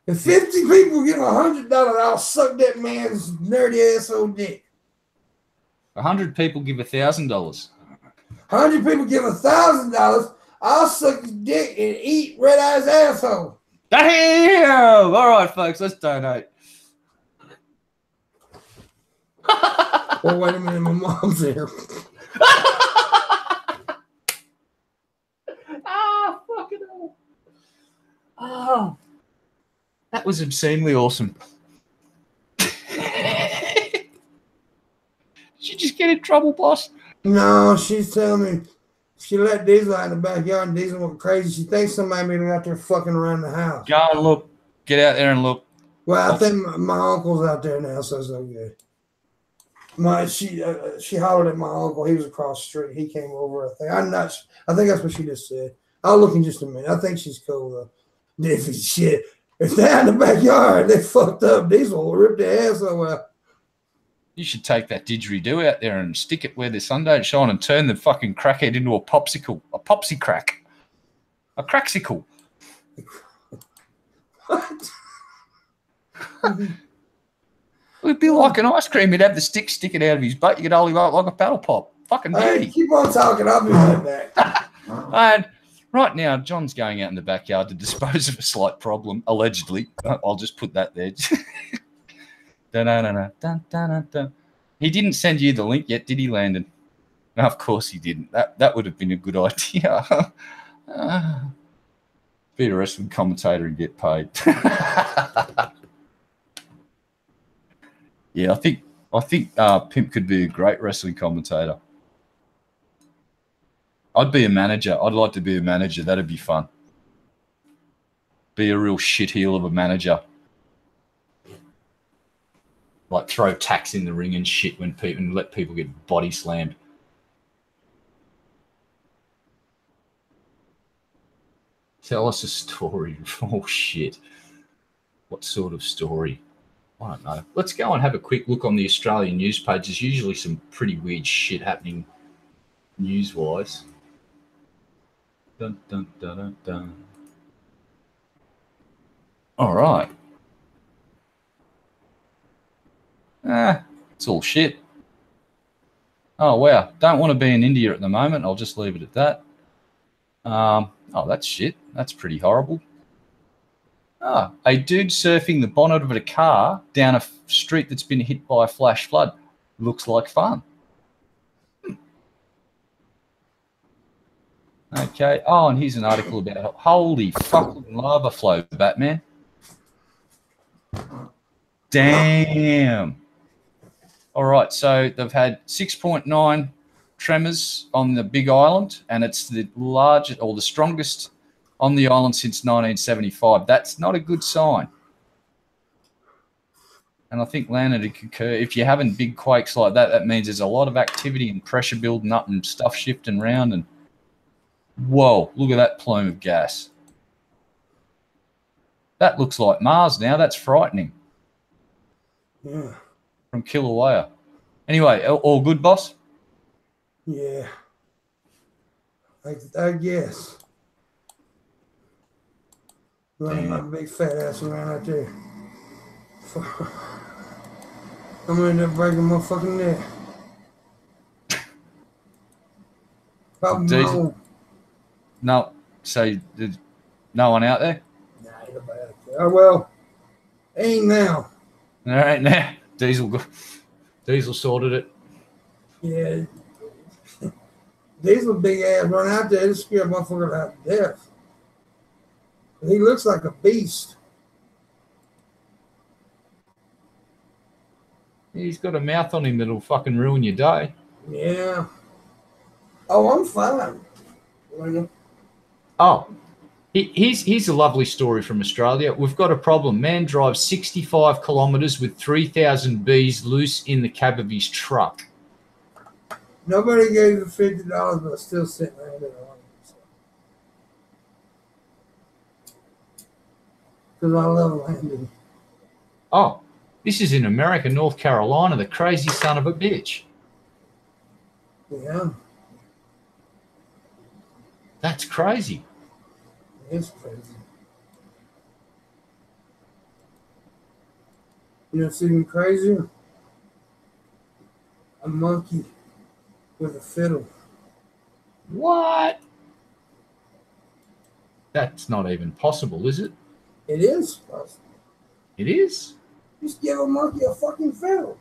[SPEAKER 1] If 50 people give $100, I'll suck that man's nerdy asshole dick.
[SPEAKER 2] 100 people give $1,000.
[SPEAKER 1] 100 people give $1,000, I'll suck his dick and eat Red Eye's asshole.
[SPEAKER 2] Damn! All right, folks, let's donate.
[SPEAKER 1] Well, wait a minute, my mom's here.
[SPEAKER 2] Fucking hell. Oh, that was obscenely awesome. Did you just get in trouble, boss?
[SPEAKER 1] No, she's telling me she let Diesel out in the backyard and Diesel went crazy. She thinks somebody made her out there fucking around the house.
[SPEAKER 2] Go and look. Get out there and look.
[SPEAKER 1] Well, I think my uncle's out there now, so it's okay. She hollered at my uncle. He was across the street. He came over. I think that's what she just said. I'll look in just a minute. I think she's cool though. Shit. If they're in the backyard, they fucked up. Diesel will rip their asshole out.
[SPEAKER 2] You should take that didgeridoo out there and stick it where the sun don't shine and turn the fucking crackhead into a popsicle. A popsy crack. A craxicle.
[SPEAKER 1] What?
[SPEAKER 2] It'd be like an ice cream. He'd have the stick sticking out of his butt. You could hold him up like a paddle pop. Fucking beauty.
[SPEAKER 1] Hey, keep on talking. I'll be right back.
[SPEAKER 2] And right now, John's going out in the backyard to dispose of a slight problem, allegedly. I'll just put that there. He didn't send you the link yet, did he, Landon? No, of course he didn't. That would have been a good idea. Be a wrestling commentator and get paid. Yeah, I think Pimp could be a great wrestling commentator. I'd be a manager. I'd like to be a manager. That'd be fun. Be a real shitheel of a manager. Like throw tacks in the ring and shit when people and let people get body slammed. Tell us a story. Oh shit. What sort of story? I don't know. Let's go and have a quick look on the Australian news page. There's usually some pretty weird shit happening news-wise. Dun, dun, dun, dun, dun. All right. It's all shit. Oh, wow. Don't want to be in India at the moment. I'll just leave it at that. Oh, that's shit. That's pretty horrible. A dude surfing the bonnet of a car down a street that's been hit by a flash flood. Looks like fun. Okay. Oh, and here's an article about holy fucking lava flow, Batman. Damn. All right, so they've had 6.9 tremors on the Big Island, and it's the largest or the strongest on the island since 1975. That's not a good sign. And I think Landon would concur. If you're having big quakes like that, that means there's a lot of activity and pressure building up and stuff shifting around. And whoa, look at that plume of gas. That looks like Mars now. That's frightening.
[SPEAKER 1] Yeah.
[SPEAKER 2] From Kilauea. Anyway, all good, boss?
[SPEAKER 1] Yeah. I guess. Running my big fat ass around out there. I'm gonna end up breaking my fucking neck.
[SPEAKER 2] No. So there's no one out there?
[SPEAKER 1] Nah, ain't nobody out there. Oh, well, ain't now.
[SPEAKER 2] All right, now. Diesel sorted it.
[SPEAKER 1] Yeah. Diesel big ass run out there. It scared a motherfucker out to death. He looks like a beast.
[SPEAKER 2] He's got a mouth on him that'll fucking ruin your day.
[SPEAKER 1] Yeah. Oh, I'm fine.
[SPEAKER 2] Oh, here's a lovely story from Australia. We've got a problem. Man drives 65 kilometres with 3,000 bees loose in the cab of his truck.
[SPEAKER 1] Nobody gave him $50, but still sitting around there. Because I love landing.
[SPEAKER 2] Oh, this is in America, North Carolina, the crazy son of a bitch.
[SPEAKER 1] Yeah.
[SPEAKER 2] That's crazy.
[SPEAKER 1] It's crazy. You know what's even crazier? A monkey with a fiddle.
[SPEAKER 2] What? That's not even possible, is it?
[SPEAKER 1] It is possible.
[SPEAKER 2] It is?
[SPEAKER 1] Just give a monkey a fucking fiddle.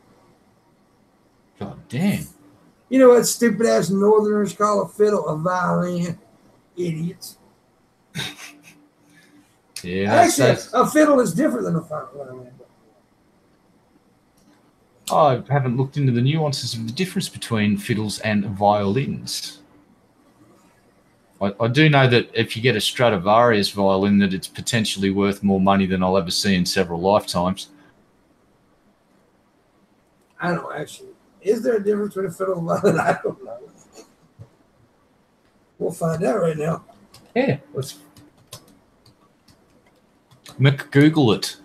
[SPEAKER 2] God damn.
[SPEAKER 1] You know what stupid ass northerners call a fiddle? A violin. Idiots.
[SPEAKER 2] Yeah.
[SPEAKER 1] Actually, a fiddle is different than a violin.
[SPEAKER 2] I haven't looked into the nuances of the difference between fiddles and violins. I do know that if you get a Stradivarius violin, that it's potentially worth more money than I'll ever see in several lifetimes.
[SPEAKER 1] I don't actually. Is there a difference between a fiddle and a violin? I don't know. We'll find out right now.
[SPEAKER 2] Yeah, let's Google it.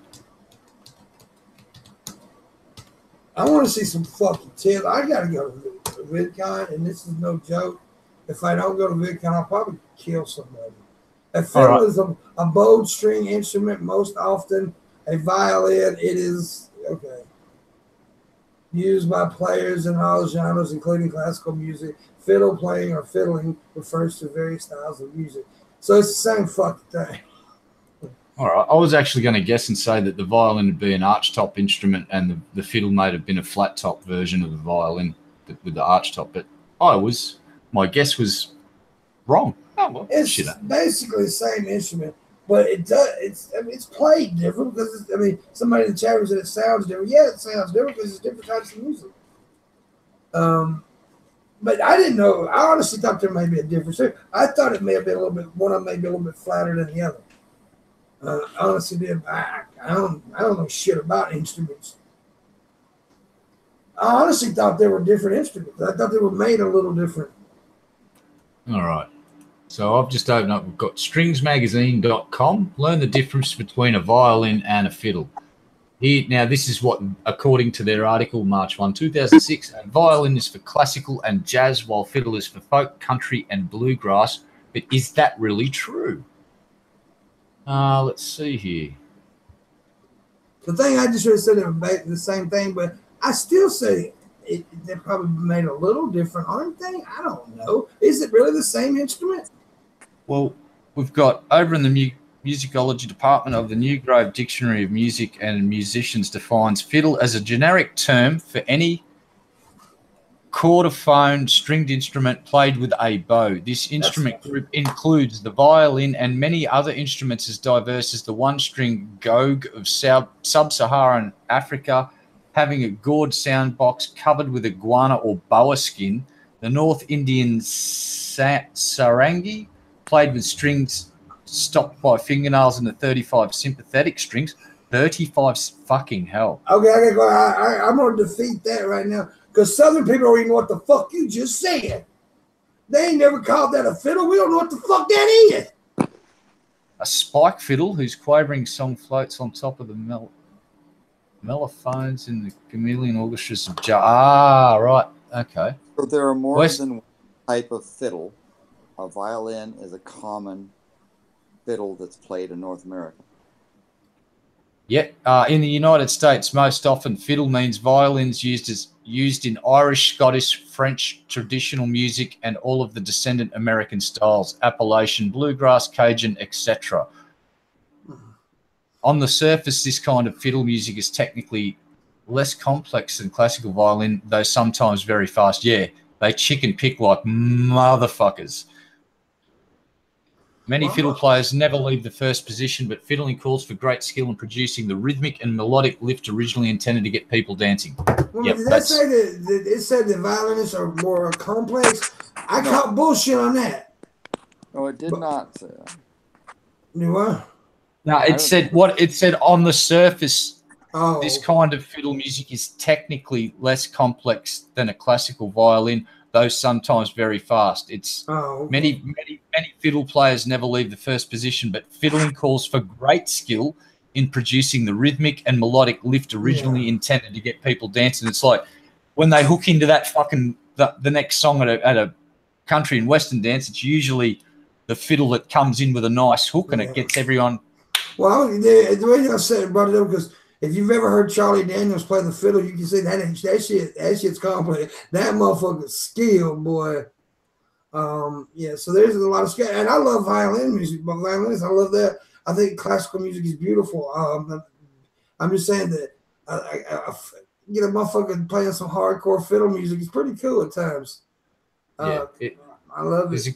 [SPEAKER 1] I want to see some fucking tips. I got to go to VidCon, and this is no joke. If I don't go to VidCon, I'll probably kill somebody. A fiddle is a bowed string instrument, most often a violin. It is, okay, used by players in all genres, including classical music. Fiddle playing or fiddling refers to various styles of music. So it's the same fucking thing.
[SPEAKER 2] All right. I was actually going to guess and say that the violin would be an archtop instrument and the fiddle may have been a flat top version of the violin with the archtop. But my guess was wrong. Oh, well,
[SPEAKER 1] it's basically the same instrument, but it's played different because somebody in the chat room said it sounds different. Yeah, it sounds different because it's different types of music. But I didn't know. I honestly thought there may be a difference. I thought it may have been a little bit. One of them may be a little bit flatter than the other. I honestly did. I don't know shit about instruments. I honestly thought they were different instruments. I thought they were made a little different.
[SPEAKER 2] All right. So I've just opened up. We've got stringsmagazine.com. Learn the difference between a violin and a fiddle. Now, this is what, according to their article, March 1, 2006, a violin is for classical and jazz, while fiddle is for folk, country, and bluegrass. But is that really true? Let's see here.
[SPEAKER 1] The thing I just said they were the same thing, but I still say they're probably made a little different, aren't they? I don't know. Is it really the same instrument?
[SPEAKER 2] Well, we've got over in the musicology department of the New Grove Dictionary of Music and Musicians defines fiddle as a generic term for any chordophone stringed instrument played with a bow. This instrument group includes the violin and many other instruments as diverse as the one-string gogue of sub-Saharan Africa, having a gourd sound box covered with iguana or boa skin. The North Indian sarangi, played with strings stopped by fingernails, and the 35 sympathetic strings. 35 fucking hell.
[SPEAKER 1] Okay, I gotta go. I'm gonna defeat that right now because Southern people don't even know what the fuck you just said. They ain't never called that a fiddle. We don't know what the fuck that is.
[SPEAKER 2] A spike fiddle whose quavering song floats on top of the mellophones in the chameleon orchestras of right. Okay.
[SPEAKER 3] So there are more than one type of fiddle. A violin is a common fiddle that's played in North America.
[SPEAKER 2] Yeah, in the United States, most often fiddle means violins used in Irish, Scottish, French traditional music and all of the descendant American styles, Appalachian, bluegrass, Cajun, etc. On the surface, this kind of fiddle music is technically less complex than classical violin, though sometimes very fast. Yeah, they chicken pick like motherfuckers. Many fiddle players never leave the first position, but fiddling calls for great skill in producing the rhythmic and melodic lift originally intended to get people dancing.
[SPEAKER 1] Well, did that say that it said the violinists are more complex? I caught bullshit on that.
[SPEAKER 3] No, it did not say that.
[SPEAKER 1] Do I?
[SPEAKER 2] No, it said on the surface. Oh. This kind of fiddle music is technically less complex than a classical violin, though sometimes very fast. It's many fiddle players never leave the first position, but fiddling calls for great skill in producing the rhythmic and melodic lift originally intended to get people dancing. It's like when they hook into that fucking the next song at a country and western dance, it's usually the fiddle that comes in with a nice hook and it gets everyone.
[SPEAKER 1] Well, the way I said it brought it up because if you've ever heard Charlie Daniels play the fiddle, you can see that shit's complex. That motherfucker's skill, boy. So there's a lot of skill, and I love violin music, but violins, I love that. I think classical music is beautiful. I'm just saying that get a motherfucker playing some hardcore fiddle music. It's pretty cool at times. I love it.
[SPEAKER 2] There's a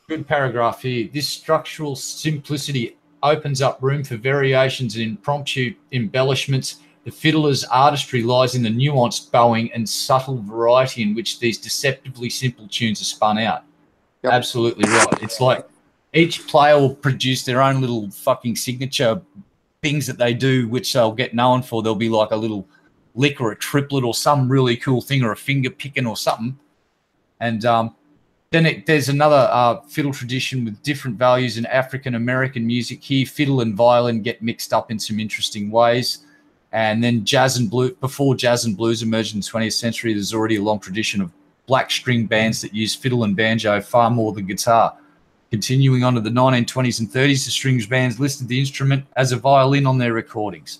[SPEAKER 2] good paragraph here. This structural simplicity opens up room for variations and impromptu embellishments. The fiddler's artistry lies in the nuanced bowing and subtle variety in which these deceptively simple tunes are spun out. Yep. Absolutely right. It's like each player will produce their own little fucking signature things that they do, which they'll get known for. There'll be like a little lick or a triplet or some really cool thing or a finger picking or something. And then there's another fiddle tradition with different values in African-American music. Here, fiddle and violin get mixed up in some interesting ways. And then jazz and blues, before jazz and blues emerged in the 20th century, there's already a long tradition of black string bands that use fiddle and banjo far more than guitar. Continuing on to the 1920s and 30s, the strings bands listed the instrument as a violin on their recordings.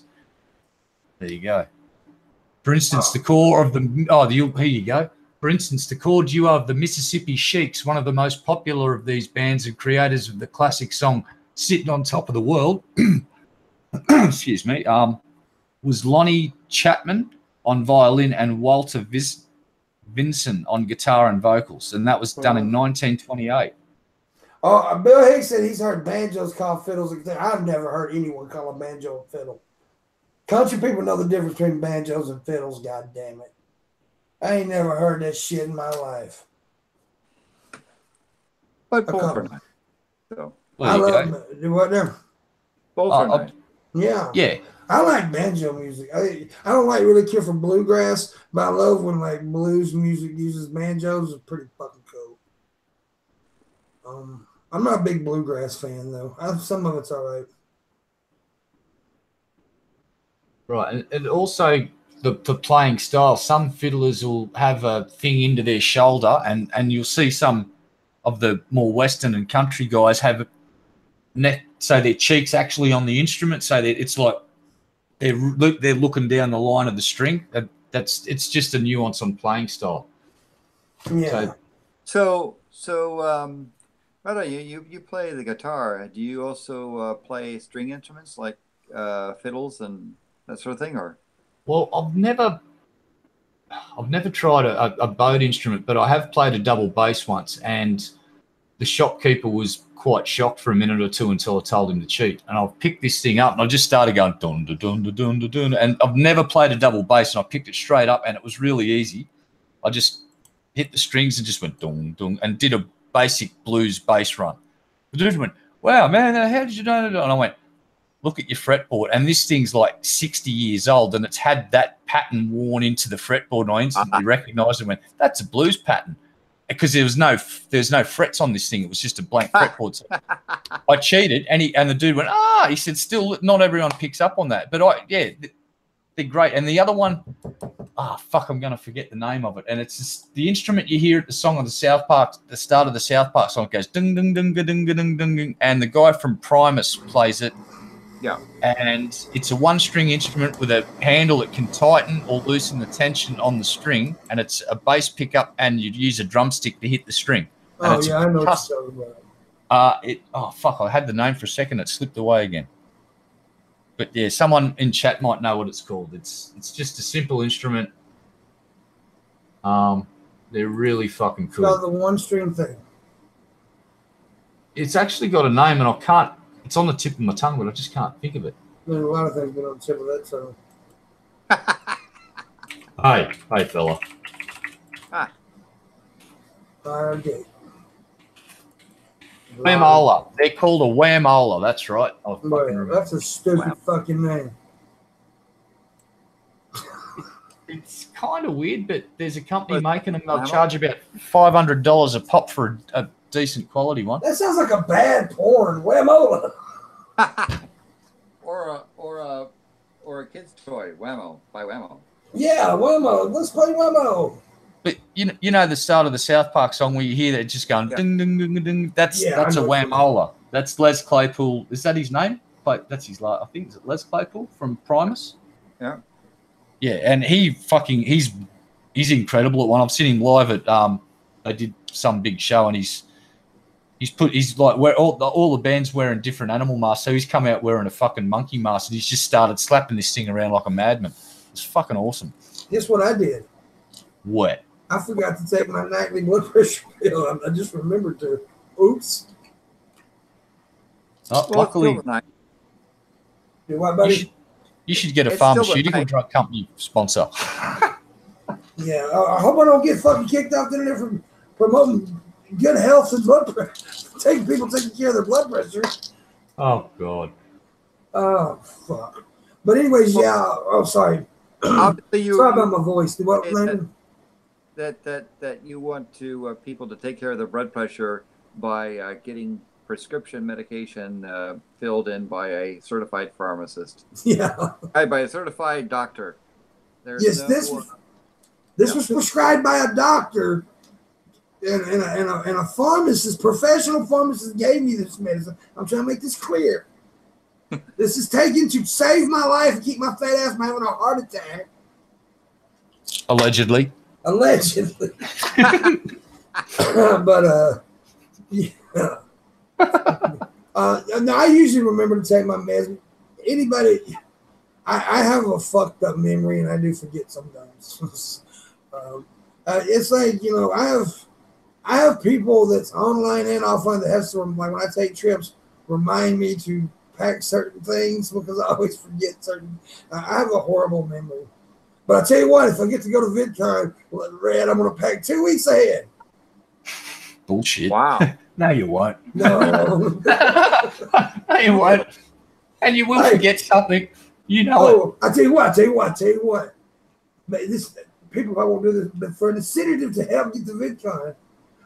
[SPEAKER 2] There you go. For instance, the core of here you go. For instance, the core duo of the Mississippi Sheiks, one of the most popular of these bands and creators of the classic song "Sitting on Top of the World," excuse me, was Lonnie Chapman on violin and Walter Vinson on guitar and vocals, and that was done in 1928.
[SPEAKER 1] Oh, Bill Hicks said he's heard banjos called fiddles. I've never heard anyone call a banjo a fiddle. Country people know the difference between banjos and fiddles, god damn it. I ain't never heard that shit in my life.
[SPEAKER 3] But both are nice. So.
[SPEAKER 1] I love what them.
[SPEAKER 3] Both are nice.
[SPEAKER 1] Yeah.
[SPEAKER 2] Yeah.
[SPEAKER 1] I like banjo music. I don't really care for bluegrass, but I love when like blues music uses banjos. It's pretty fucking cool. I'm not a big bluegrass fan though. Some of it's all right.
[SPEAKER 2] Right, and also the playing style. Some fiddlers will have a thing into their shoulder, and you'll see some of the more Western and country guys have a neck, so their cheeks actually on the instrument, so that it's like they're looking down the line of the string. It's just a nuance on playing style.
[SPEAKER 1] Yeah.
[SPEAKER 3] So Rado, you play the guitar. Do you also play string instruments like fiddles and that sort of thing, or?
[SPEAKER 2] Well, I've never I've never tried a bowed instrument, but I have played a double bass once, and the shopkeeper was quite shocked for a minute or two until I told him to cheat. And I picked this thing up, and I just started going dun dun dun dun dun dun dun. And I've never played a double bass, and I picked it straight up, and it was really easy. I just hit the strings and just went dun dun, and did a basic blues bass run. The dude went, "Wow, man, how did you know that?" And I went, "Look at your fretboard." And this thing's like 60 years old, and it's had that pattern worn into the fretboard. And I instantly recognized it and went, "That's a blues pattern." Because there's no frets on this thing. It was just a blank fretboard. So I cheated, and the dude went, he said, "Still, not everyone picks up on that." But they're great. And the other one, I'm going to forget the name of it. And it's just the instrument you hear at the song of the South Park, the start of the South Park song, it goes ding ding ding ding ding ding ding, and the guy from Primus plays it.
[SPEAKER 3] Yeah.
[SPEAKER 2] And it's a one-string instrument with a handle that can tighten or loosen the tension on the string, and it's a bass pickup, and you'd use a drumstick to hit the string. And
[SPEAKER 1] I know what you're talking about.
[SPEAKER 2] I had the name for a second, it slipped away again. But yeah, someone in chat might know what it's called. It's just a simple instrument. They're really fucking cool.
[SPEAKER 1] It's the one-string thing.
[SPEAKER 2] It's actually got a name, and I can't. It's on the tip of my tongue, but I just can't think of it.
[SPEAKER 1] There's a lot of things been on the tip of that tongue.
[SPEAKER 2] Hey, fella.
[SPEAKER 3] Ah.
[SPEAKER 1] Okay.
[SPEAKER 2] Whamola. They're called a whamola. That's right.
[SPEAKER 1] That's a stupid fucking name.
[SPEAKER 2] It's kind of weird, but there's a company making them. They'll charge about $500 a pop for a decent quality one.
[SPEAKER 1] That sounds like a bad porn. Whamola.
[SPEAKER 3] or a kid's toy. Whammo by Whammo.
[SPEAKER 1] Yeah, Whammo. Let's play Whammo.
[SPEAKER 2] But you know the start of the South Park song where you hear that just going ding ding ding ding. That's a whamola. That's Les Claypool. Is that his name? That's his last. I think is it Les Claypool from Primus.
[SPEAKER 3] Yeah.
[SPEAKER 2] Yeah, and he's incredible at one. I've seen him live at they did some big show, and he's like where all the band's wearing different animal masks, so he's come out wearing a fucking monkey mask, and he's just started slapping this thing around like a madman. It's fucking awesome.
[SPEAKER 1] Guess what I did?
[SPEAKER 2] What?
[SPEAKER 1] I forgot to take my nightly blood pressure pill. I just remembered to. Oops.
[SPEAKER 2] Luckily,
[SPEAKER 1] you what, buddy?
[SPEAKER 2] You should get a pharmaceutical drug company sponsor.
[SPEAKER 1] Yeah, I hope I don't get fucking kicked out there for promoting good health and blood pressure. People taking care of their blood pressure.
[SPEAKER 2] Oh, God.
[SPEAKER 1] Oh, fuck. But anyways, sorry. Sorry about my voice. What, Landon?
[SPEAKER 3] That you want to people to take care of their blood pressure by getting prescription medication filled in by a certified pharmacist.
[SPEAKER 1] Yeah.
[SPEAKER 3] By a certified doctor.
[SPEAKER 1] This was prescribed by a doctor, and a pharmacist, professional pharmacist, gave me this medicine. I'm trying to make this clear. This is taken to save my life and keep my fat ass from having a heart attack.
[SPEAKER 2] Allegedly.
[SPEAKER 1] But yeah. No, I usually remember to take my meds. Anybody, I have a fucked up memory, and I do forget sometimes. It's like, I have people that's online and offline that have to, like when I take trips, remind me to pack certain things because I always forget certain. I have a horrible memory. But I tell you what, if I get to go to VidCon, Red, I'm going to pack 2 weeks ahead.
[SPEAKER 2] Bullshit.
[SPEAKER 3] Wow.
[SPEAKER 2] No, you won't.
[SPEAKER 1] No.
[SPEAKER 2] No, you won't. And you will forget something. You know it.
[SPEAKER 1] I tell you what. But people probably won't do this, but for an incentive to help get to VidCon,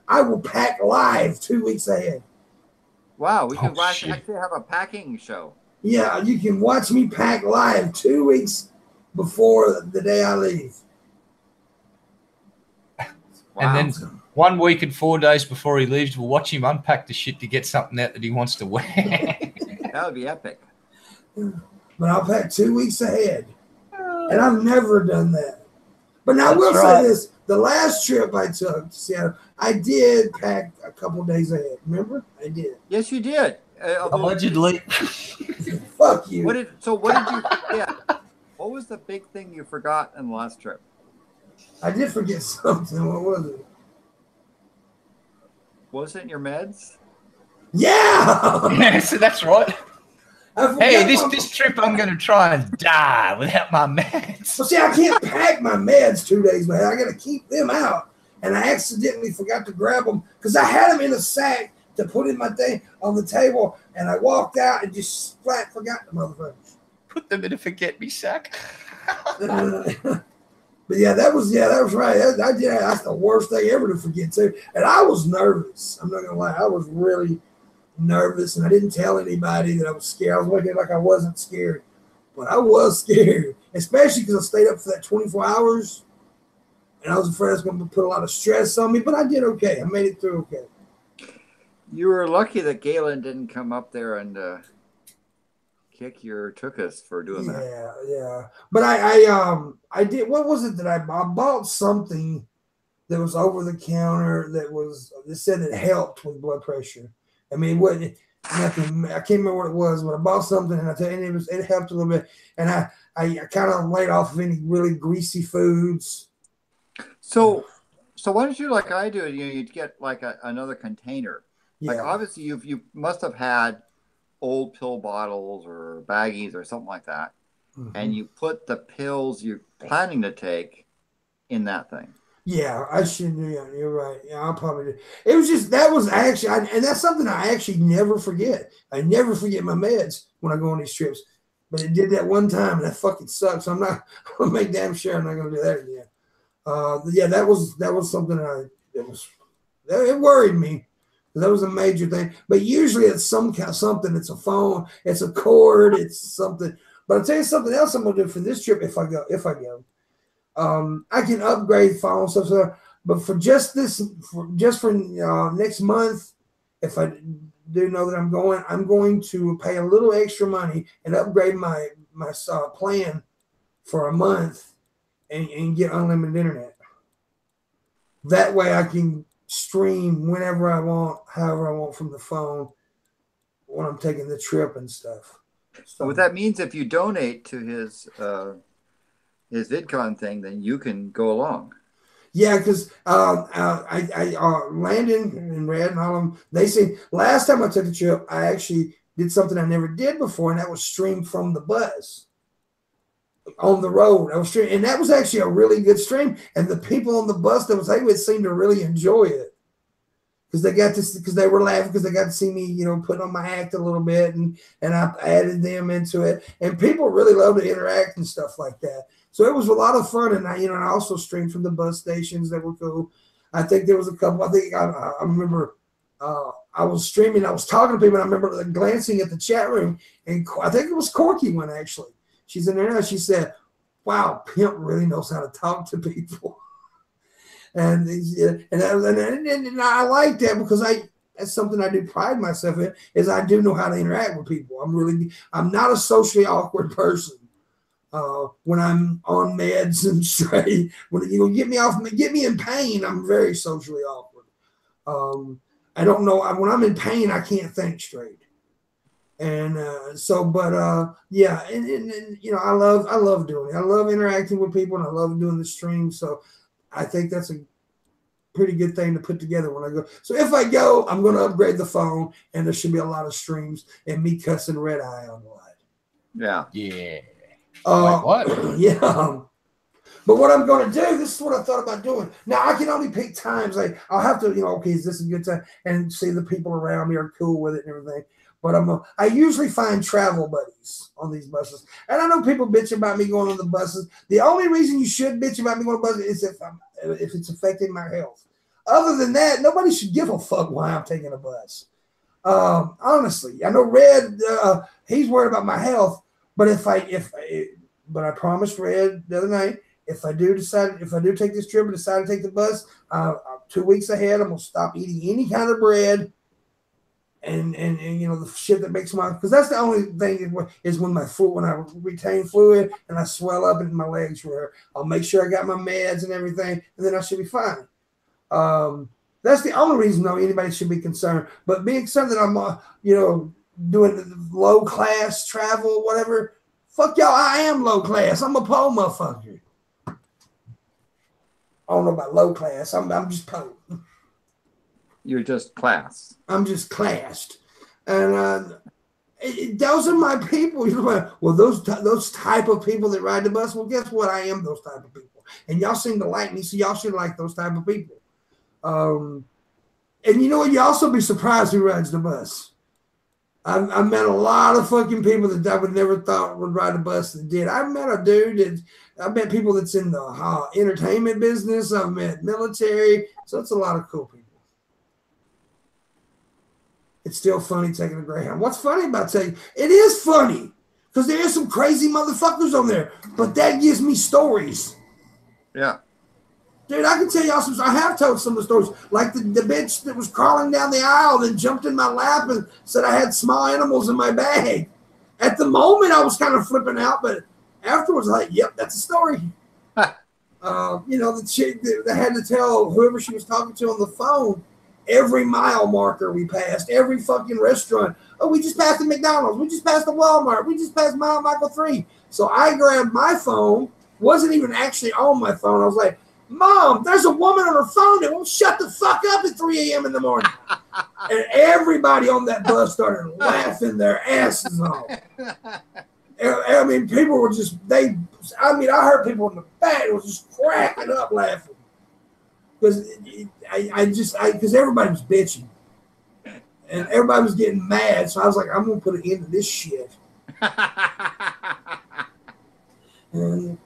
[SPEAKER 1] I will pack live 2 weeks ahead.
[SPEAKER 3] Wow, we can actually have a packing show.
[SPEAKER 1] Yeah, you can watch me pack live 2 weeks before the day I leave.
[SPEAKER 2] Wow. And then 1 week and 4 days before he leaves, we'll watch him unpack the shit to get something out that he wants to wear.
[SPEAKER 3] That would be epic.
[SPEAKER 1] But I'll pack 2 weeks ahead. And I've never done that. But now I will say this. The last trip I took to Seattle, I did pack a couple days ahead. Remember? I did.
[SPEAKER 3] Yes, you did.
[SPEAKER 2] Allegedly.
[SPEAKER 1] Fuck you.
[SPEAKER 3] What did you forget? What was the big thing you forgot in the last trip?
[SPEAKER 1] I did forget something. What was it?
[SPEAKER 3] Was it your meds?
[SPEAKER 1] Yeah.
[SPEAKER 2] Yeah, so that's right. Hey,
[SPEAKER 1] Hey,
[SPEAKER 2] this trip I'm going to try and die without my meds.
[SPEAKER 1] Well, see, I can't pack my meds 2 days, man. I got to keep them out. And I accidentally forgot to grab them because I had them in a sack to put in my thing on the table. And I walked out and just flat forgot the motherfuckers.
[SPEAKER 2] Put them in a forget-me sack.
[SPEAKER 1] But yeah, that was right. That's the worst thing ever to forget too. And I was nervous. I'm not gonna lie, I was really nervous, and I didn't tell anybody that I was scared. I was looking like I wasn't scared, but I was scared, especially because I stayed up for that 24 hours, and I was afraid I was going to put a lot of stress on me. But I did okay. I made it through okay.
[SPEAKER 3] You were lucky that Galen didn't come up there and kick your tookus for doing that.
[SPEAKER 1] Yeah. But I did. What was it that I bought something that was over the counter that said it helped with blood pressure. I mean, it wasn't nothing. I can't remember what it was, but I bought something, and I tell you, it helped a little bit. And I kind of laid off of any really greasy foods.
[SPEAKER 3] So why don't you, like I do? You'd get like another container.
[SPEAKER 1] Yeah.
[SPEAKER 3] Like obviously you must have had old pill bottles or baggies or something like that, and you put the pills you're planning to take in that thing.
[SPEAKER 1] Yeah, I should. Yeah, you're right. Yeah, I'll probably do. It was just and that's something I actually never forget. I never forget my meds when I go on these trips. But it did that one time, and that fucking sucks. So I'm gonna make damn sure I'm not gonna do that again. Yeah, that was something it worried me. That was a major thing. But usually it's something. It's a phone. It's a cord. It's something. But I'll tell you something else I'm gonna do for this trip if I go. I can upgrade phone stuff, but for next month, if I do know that I'm going to pay a little extra money and upgrade my plan for a month and get unlimited internet. That way I can stream whenever I want, however I want from the phone when I'm taking the trip and stuff.
[SPEAKER 3] So what that means, if you donate to his VidCon thing, then you can go along.
[SPEAKER 1] Yeah, because Landon and Red and all of them, they say last time I took the trip, I actually did something I never did before, and that was stream from the bus on the road. I was streaming, and that was actually a really good stream. And the people on the bus that was able seemed to really enjoy it because they were laughing because they got to see me, put on my act a little bit, and I added them into it, and people really love to interact and stuff like that. So it was a lot of fun, and I also streamed from the bus stations that were cool. I think there was a couple. I think I remember I was streaming. I was talking to people, and I remember glancing at the chat room, and I think it was Corky one actually. She's in there now. She said, "Wow, Pimp really knows how to talk to people," and I like that because that's something I do pride myself in, is I do know how to interact with people. I'm not a socially awkward person. When I'm on meds and straight, when get me in pain, I'm very socially awkward. I don't know when I'm in pain, I can't think straight, and yeah, and I love doing it. I love interacting with people, and I love doing the stream. So I think that's a pretty good thing to put together when I go. So if I go, I'm going to upgrade the phone, and there should be a lot of streams and me cussing Red Eye on the live.
[SPEAKER 2] Yeah.
[SPEAKER 1] What? Yeah. But what I'm going to do, this is what I thought about doing. Now, I can only pick times. Like, I'll have to, okay, is this a good time? And see the people around me are cool with it and everything. But I usually find travel buddies on these buses. And I know people bitch about me going on the buses. The only reason you should bitch about me going on buses is if it's affecting my health. Other than that, nobody should give a fuck why I'm taking a bus. Honestly, I know Red, he's worried about my health. But but I promised Red the other night, if I do take this trip and decide to take the bus, 2 weeks ahead, I'm gonna stop eating any kind of bread, and the shit that makes because that's the only thing is when I retain fluid and I swell up in my legs. Where I'll make sure I got my meds and everything, and then I should be fine. That's the only reason though anybody should be concerned. But being concerned that I'm doing low class travel, whatever. Fuck y'all, I am low class. I'm a poor motherfucker. I don't know about low class. I'm just poor.
[SPEAKER 3] You're just class.
[SPEAKER 1] I'm just classed. And those are my people. You know, well, those type of people that ride the bus. Well, guess what? I am those type of people. And y'all seem to like me, so y'all should like those type of people. And you know what? You also be surprised who rides the bus. I've met a lot of fucking people that I would never thought would ride a bus that did. I've met a dude that I've met people that's in the entertainment business. I've met military. So it's a lot of cool people. It's still funny taking a Greyhound. What's funny about taking it is funny because there is some crazy motherfuckers on there, but that gives me stories.
[SPEAKER 3] Yeah.
[SPEAKER 1] Dude, I can tell y'all some. I have told some of the stories, like the bitch that was crawling down the aisle and jumped in my lap and said I had small animals in my bag. At the moment, I was kind of flipping out, but afterwards, I was like, "Yep, that's a story." You know, the chick that had to tell whoever she was talking to on the phone every mile marker we passed, every fucking restaurant. Oh, we just passed the McDonald's. We just passed the Walmart. We just passed Mile Michael 3. So I grabbed my phone. Wasn't even actually on my phone. I was like, Mom, there's a woman on her phone that won't shut the fuck up at 3 a.m. in the morning. And everybody on that bus started laughing their asses off. I mean, people were just, I heard people in the back was just cracking up laughing. Because because everybody was bitching. And everybody was getting mad. So I was like, I'm going to put an end to this shit. And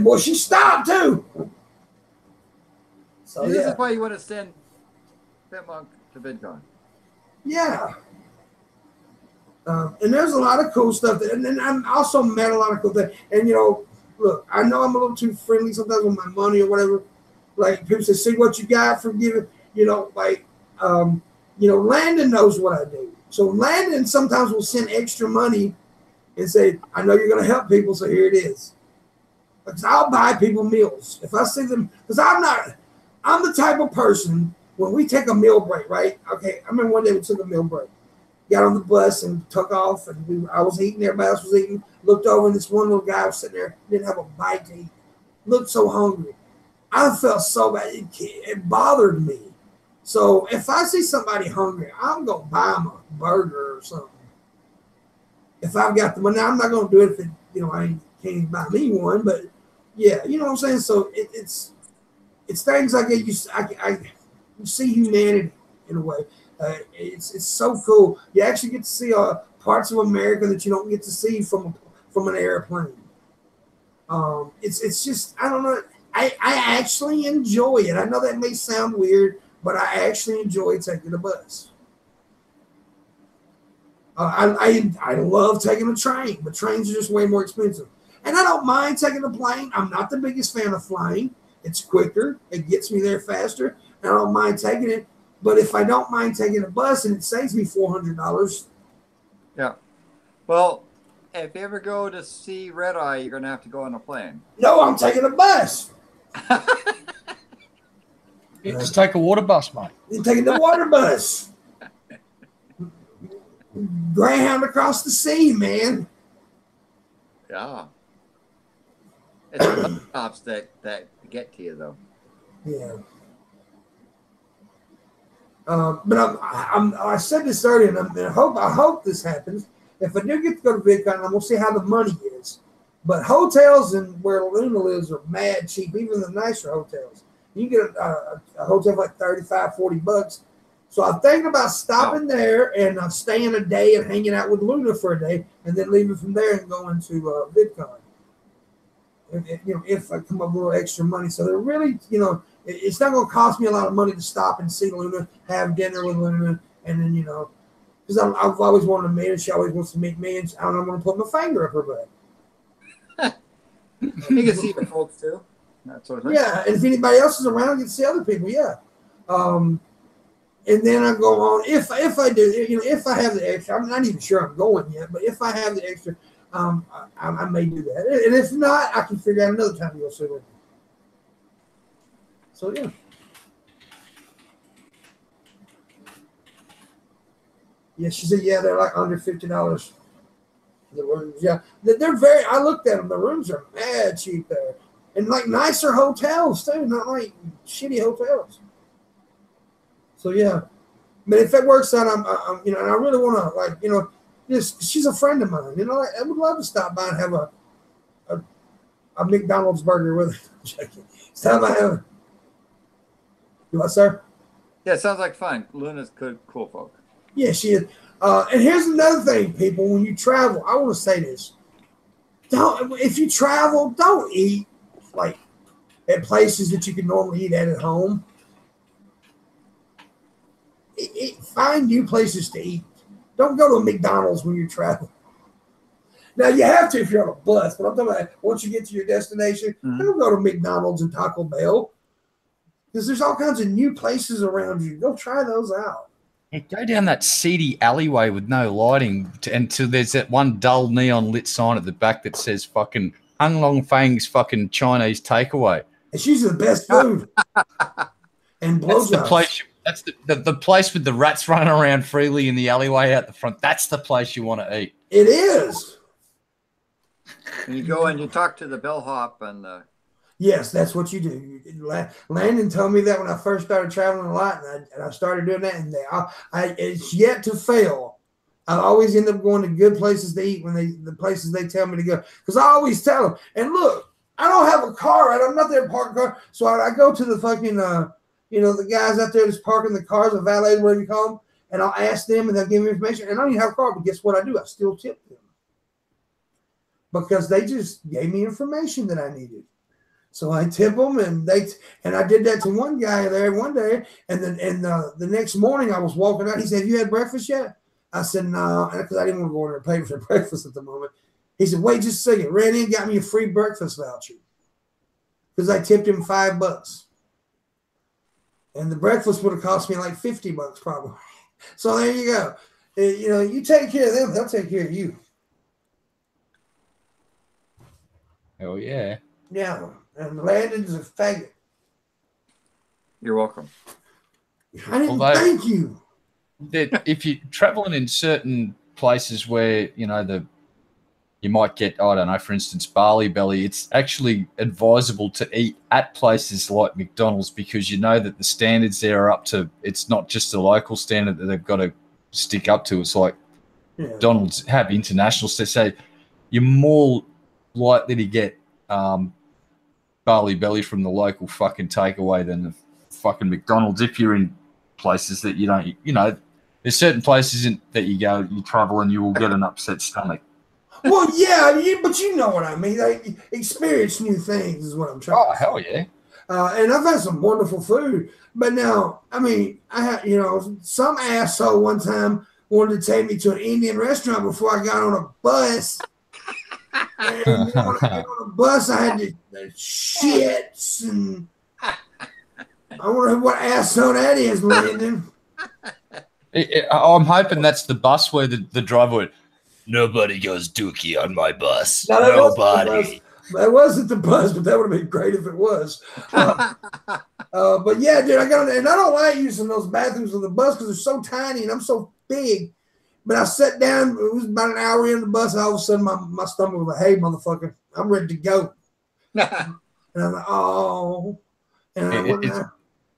[SPEAKER 1] boy, she stopped too. So
[SPEAKER 3] this is why you want to send Pimpmunk to VidCon.
[SPEAKER 1] Yeah. And there's a lot of cool stuff. And then I also met a lot of cool things. And, you know, look, I know I'm a little too friendly sometimes with my money or whatever. Like, people say, see what you got for giving. You know, like, Landon knows what I do. So Landon sometimes will send extra money and say, I know you're going to help people, so here it is. Because I'll buy people meals. If I see them, because I'm the type of person, when we take a meal break, right? Okay, I remember one day we took a meal break. Got on the bus and took off, and I was eating, everybody else was eating. Looked over, and this one little guy was sitting there, didn't have a bite to eat. Looked so hungry. I felt so bad. It bothered me. So if I see somebody hungry, I'm going to buy them a burger or something. If I've got the money, I'm not going to do it if I can't buy me one, but yeah, you know what I'm saying? So it's things like that. You see humanity in a way. It's so cool. You actually get to see parts of America that you don't get to see from an airplane. It's just, I don't know. I actually enjoy it. I know that may sound weird, but I actually enjoy taking a bus. I love taking a train, but trains are just way more expensive. And I don't mind taking a plane. I'm not the biggest fan of flying. It's quicker. It gets me there faster. And I don't mind taking it. But if I don't mind taking a bus and it saves me $400.
[SPEAKER 3] Yeah. Well, if you ever go to see Red Eye, you're going to have to go on a plane.
[SPEAKER 1] No, I'm taking a bus.
[SPEAKER 4] You just take a water bus, mate.
[SPEAKER 1] You're taking the water bus. Greyhound across the sea, man.
[SPEAKER 3] Yeah. It's the cops that get to you, though.
[SPEAKER 1] Yeah. But I said this earlier, and I hope this happens. If I do get to go to VidCon, I'm going to see how the money is. But hotels and where Luna lives are mad cheap, even the nicer hotels. You can get a hotel for like $35, $40. So I'm thinking about stopping there and staying a day and hanging out with Luna for a day, and then leaving from there and going to VidCon. If I come up with a little extra money. So they're really, it's not going to cost me a lot of money to stop and see Luna, have dinner with Luna, and then, because I've always wanted to meet her. She always wants to meet me, and I don't want to put my finger up her butt.
[SPEAKER 3] You can see the folks, too. That sort of thing.
[SPEAKER 1] Yeah, and if anybody else is around, you can see other people, yeah. And then I go on, if I do, if I have the extra, I'm not even sure I'm going yet, but if I have the extra, I may do that. And if not, I can figure out another time to go see her. So, yeah. Yeah, she said, yeah, they're like under $50. The rooms, yeah. They're very, I looked at them, the rooms are mad cheap there. And like nicer hotels too, not like shitty hotels. So yeah, but if it works out, I'm you know, and I really want to like, you know, just she's a friend of mine. You know, I would love to stop by and have a McDonald's burger with her. Stop by and have. You what, sir?
[SPEAKER 3] Yeah, it sounds like fun. Luna's good, cool folk.
[SPEAKER 1] Yeah, she is. And here's another thing, people. When you travel, I want to say this: if you travel, don't eat like at places that you can normally eat at home. Find new places to eat. Don't go to a McDonald's when you travel. Now you have to if you're on a bus, but I'm talking about once you get to your destination, don't go to McDonald's and Taco Bell because there's all kinds of new places around you. Go try those out.
[SPEAKER 2] Go down that seedy alleyway with no lighting until there's that one dull neon lit sign at the back that says fucking Hung Long Fang's fucking Chinese takeaway.
[SPEAKER 1] It's usually the best food. And blowjobs.
[SPEAKER 2] That's the place. That's the place with the rats running around freely in the alleyway out the front. That's the place you want to eat.
[SPEAKER 1] It is.
[SPEAKER 3] And you go and you talk to the bellhop and.
[SPEAKER 1] Yes, that's what you do. Landon told me that when I first started traveling a lot, and I started doing that, and it's yet to fail. I always end up going to good places to eat when the places they tell me to go, because I always tell them. And look, I don't have a car, right? I'm not there to park a car, so I go to the fucking you know, the guys out there that's parking the cars, the valet, whatever you call them, and I'll ask them, and they'll give me information. And I don't even have a car, but guess what I do? I still tip them because they just gave me information that I needed. So I tip them, and I did that to one guy there one day, and then the next morning I was walking out. He said, "Have you had breakfast yet?" I said, "No," because I didn't want to go in there and pay for breakfast at the moment. He said, "Wait just a second." Ran in, got me a free breakfast voucher because I tipped him $5, and the breakfast would have cost me like $50 probably. So there you go. You know, you take care of them, they'll take care of you.
[SPEAKER 2] Hell yeah.
[SPEAKER 1] Yeah. And Landon's a faggot.
[SPEAKER 3] You're welcome.
[SPEAKER 1] I didn't thank you.
[SPEAKER 2] If you're traveling in certain places where, you know, you might get, I don't know, for instance, barley belly, it's actually advisable to eat at places like McDonald's because you know that the standards there are up to, it's not just a local standard that they've got to stick up to. It's like McDonald's have international standards. So you're more likely to get barley belly from the local fucking takeaway than the fucking McDonald's if you're in places that you don't, you know, there's certain places that you go, you travel and you will get an upset stomach.
[SPEAKER 1] Well, yeah, but you know what I mean. Like, experience new things is what I'm trying to say.
[SPEAKER 2] Oh, hell yeah.
[SPEAKER 1] And I've had some wonderful food. But now, I mean, I had, you know, some asshole one time wanted to take me to an Indian restaurant before I got on a bus. And when I got on a bus, I had the shits. And I wonder what asshole that is, Landon.
[SPEAKER 2] I'm hoping that's the bus where the driver went, "Nobody goes dookie on my bus.
[SPEAKER 1] No,
[SPEAKER 2] Nobody."
[SPEAKER 1] That wasn't the bus, but that would have been great if it was. But yeah, dude, I don't like using those bathrooms on the bus because they're so tiny and I'm so big. But I sat down, it was about an hour in the bus, and all of a sudden my stomach was like, "Hey, motherfucker, I'm ready to go." And I'm like, "Oh." And I went there.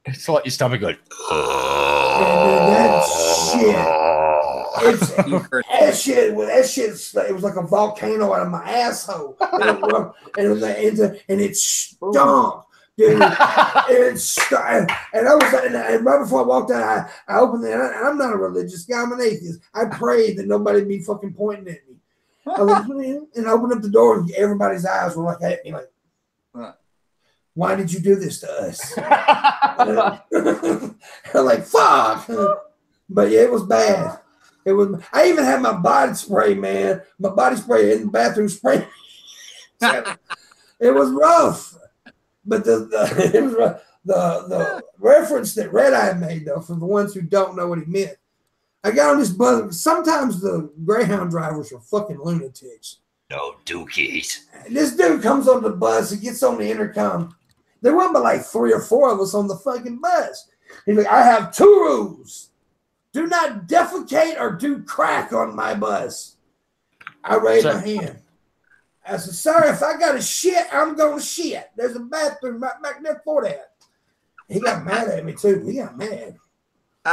[SPEAKER 2] It's like your stomach going,
[SPEAKER 1] that shit, it was like a volcano out of my asshole. And it stunk, dude. It stunk. And I was, and right before I walked out, I opened it, and I'm not a religious guy, I'm an atheist. I prayed that nobody be fucking pointing at me. I was, and I opened up the door, and everybody's eyes were like at me, like, "Why did you do this to us?" I'm like, "Fuck." But yeah, it was bad. It was. I even had my body spray, man. My body spray in the bathroom spray. It was rough. But the reference that Red Eye made, though, for the ones who don't know what he meant, I got on this bus. Sometimes the Greyhound drivers are fucking lunatics.
[SPEAKER 2] "No dookies."
[SPEAKER 1] This dude comes on the bus and gets on the intercom. There weren't but like 3 or 4 of us on the fucking bus. He's like, "I have 2 rules. Do not defecate or do crack on my bus." I raised my hand. I said, sir, if I got to shit, I'm going to shit. There's a bathroom right back there for that. He got mad at me, too. He got mad.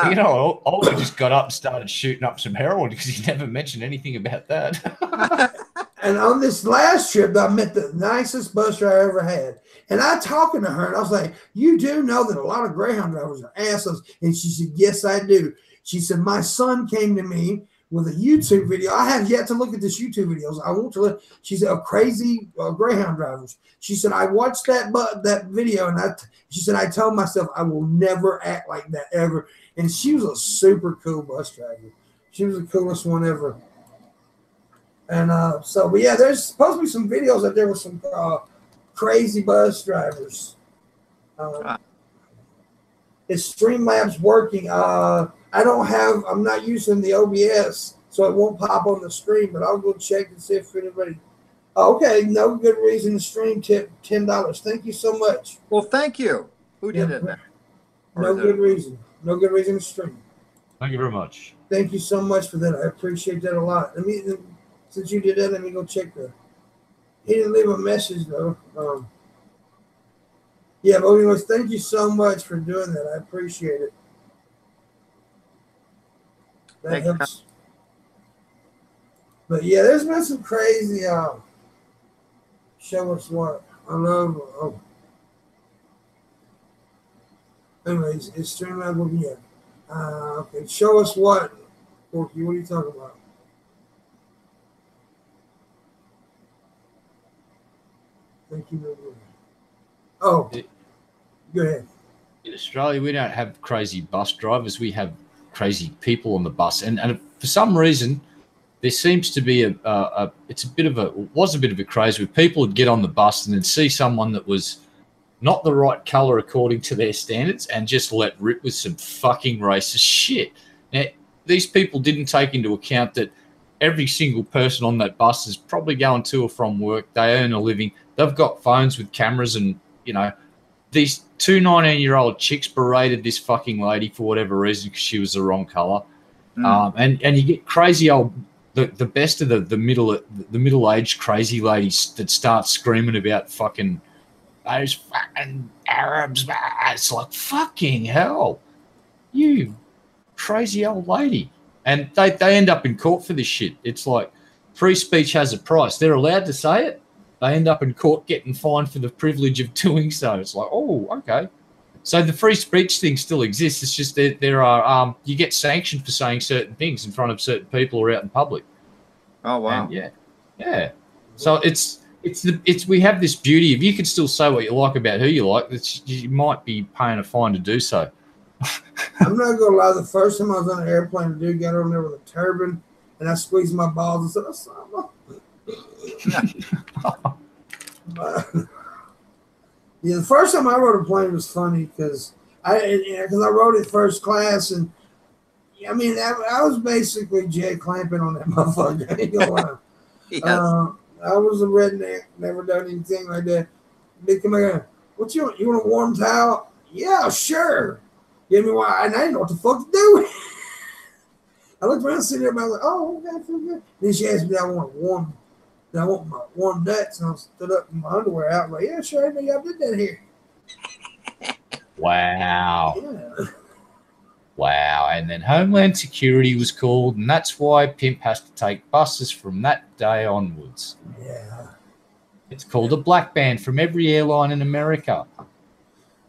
[SPEAKER 2] You know, Ollie just got up and started shooting up some heroin because he never mentioned anything about that.
[SPEAKER 1] And on this last trip, I met the nicest bus driver I ever had. And I talking to her, and I was like, you do know that a lot of Greyhound drivers are assholes? And she said, yes, I do. She said, my son came to me with a YouTube video. I have yet to look at this YouTube videos. I want to look. She said, crazy Greyhound drivers. She said, I watched that video, and she said, I told myself I will never act like that ever. And she was a super cool bus driver. She was the coolest one ever. And but yeah, there's supposed to be some videos out there with some crazy bus drivers. Is Streamlabs working? I'm not using the OBS, so it won't pop on the screen, but I'll go check and see if anybody. Okay, no good reason to stream, tip $10. Thank you so much.
[SPEAKER 3] Well, thank you. Who did it?
[SPEAKER 1] No good reason. No good reason to stream.
[SPEAKER 2] Thank you very much.
[SPEAKER 1] Thank you so much for that. I appreciate that a lot. Since you did that, let me go check that. He didn't leave a message, though. Yeah, but anyways, thank you so much for doing that. I appreciate it. That helps. But yeah, there's been some crazy show us what. I love anyways, it's Streamlabs looking at. Okay, show us what, Porky, what are you talking about? Thank you. Oh, go ahead.
[SPEAKER 2] In Australia, we don't have crazy bus drivers. We have crazy people on the bus, and for some reason, there seems to be was a bit of a craze where people would get on the bus and then see someone that was not the right color according to their standards and just let rip with some fucking racist shit. Now, these people didn't take into account that every single person on that bus is probably going to or from work. They earn a living. They've got phones with cameras, and, you know, these two 19-year-old chicks berated this fucking lady for whatever reason because she was the wrong color. And you get crazy old, the best of the middle-aged crazy ladies that start screaming about fucking those fucking Arabs. It's like, fucking hell, you crazy old lady. And they end up in court for this shit. It's like free speech has a price. They're allowed to say it. They end up in court getting fined for the privilege of doing so. It's like, oh, okay. So the free speech thing still exists. It's just that there are you get sanctioned for saying certain things in front of certain people or out in public.
[SPEAKER 3] Oh wow.
[SPEAKER 2] And yeah. So we have this beauty. If you can still say what you like about who you like, you might be paying a fine to do so.
[SPEAKER 1] I'm not gonna lie. The first time I was on an airplane, a dude got on there with a turban, and I squeezed my balls and said, yeah, the first time I rode a plane was funny because I rode it first class, and I mean I was basically jet clamping on that motherfucker. I ain't gonna lie.
[SPEAKER 3] Yes.
[SPEAKER 1] I was a redneck, never done anything like that. Big come here. What you want? You want a warm towel? Yeah, sure. Give me one. And I didn't know what the fuck to do. I looked around, sitting there, and I was like, "Oh, okay, I feel good." Then she asked me, "I want my warm nuts," and I stood up in my underwear out. I'm like, "Yeah, sure, I know y'all did that here."
[SPEAKER 2] Wow.
[SPEAKER 1] Yeah.
[SPEAKER 2] Wow. And then Homeland Security was called, and that's why Pimp has to take buses from that day onwards.
[SPEAKER 1] Yeah.
[SPEAKER 2] It's called a black band from every airline in America.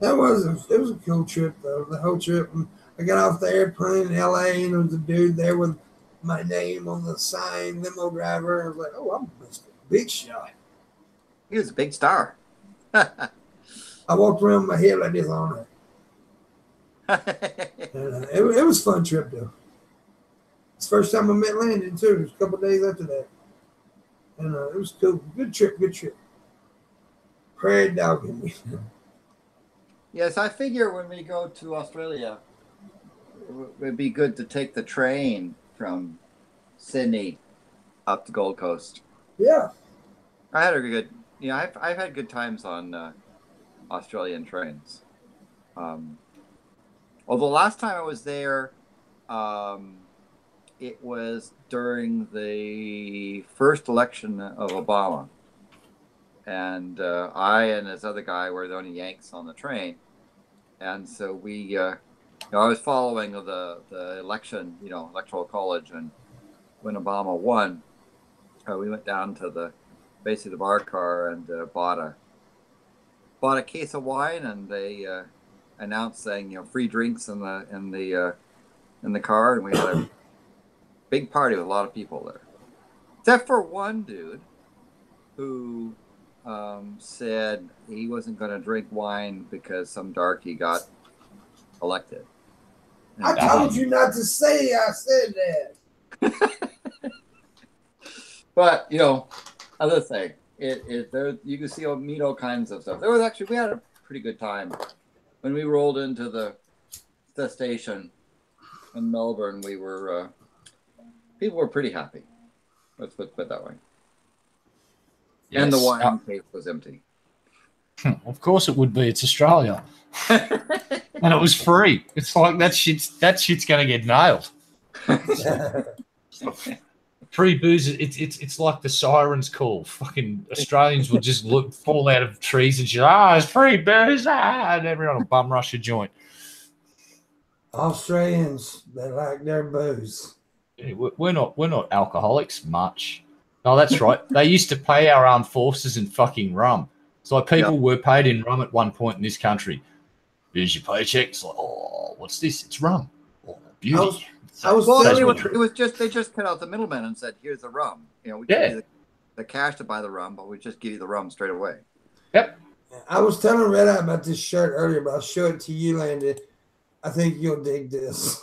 [SPEAKER 1] It was a cool trip, though. The whole trip. And I got off the airplane in L.A., and there was a dude there with my name on the sign, limo driver. I was like, "Oh, I'm Mr. Big Shot."
[SPEAKER 3] He was a big star.
[SPEAKER 1] I walked around with my head like this on it. And, it was a fun trip, though. It's the first time I met Landon, too. It was a couple of days after that. And it was cool. Good trip. Prairie dogging me.
[SPEAKER 3] Yes, I figure when we go to Australia, it would be good to take the train from Sydney up to Gold Coast.
[SPEAKER 1] Yeah.
[SPEAKER 3] I had a good, I've had good times on Australian trains. Although last time I was there, it was during the first election of Obama. and I and this other guy were the only Yanks on the train, and so we. I was following the election, electoral college, and when Obama won, we went down to basically the bar car and bought a case of wine, and they announced saying free drinks in the car, and we had a big party with a lot of people there, except for one dude who said he wasn't going to drink wine because some darky got elected.
[SPEAKER 1] I told you not to say I said that.
[SPEAKER 3] But other thing, there you can meet all kinds of stuff. We had a pretty good time when we rolled into the station in Melbourne. People were pretty happy. Let's put it that way. Yes. And the wine case was empty.
[SPEAKER 2] Of course it would be. It's Australia. And it was free. It's like that shit's going to get nailed. Free booze, it's like the sirens call. Fucking Australians will just fall out of trees and shit. It's free booze. And everyone will bum rush a joint.
[SPEAKER 1] Australians, they like their booze.
[SPEAKER 2] Yeah, we're not alcoholics much. No, that's right. They used to pay our armed forces in fucking rum. It's like people were paid in rum at one point in this country. Here's your paycheck. It's like, oh, what's this? It's rum. Oh, beauty.
[SPEAKER 3] They just cut out the middleman and said, here's the rum. We give you the cash to buy the rum, but we just give you the rum straight away.
[SPEAKER 2] Yep.
[SPEAKER 1] I was telling Red Eye about this shirt earlier, but I'll show it to you, Landon. I think you'll dig this.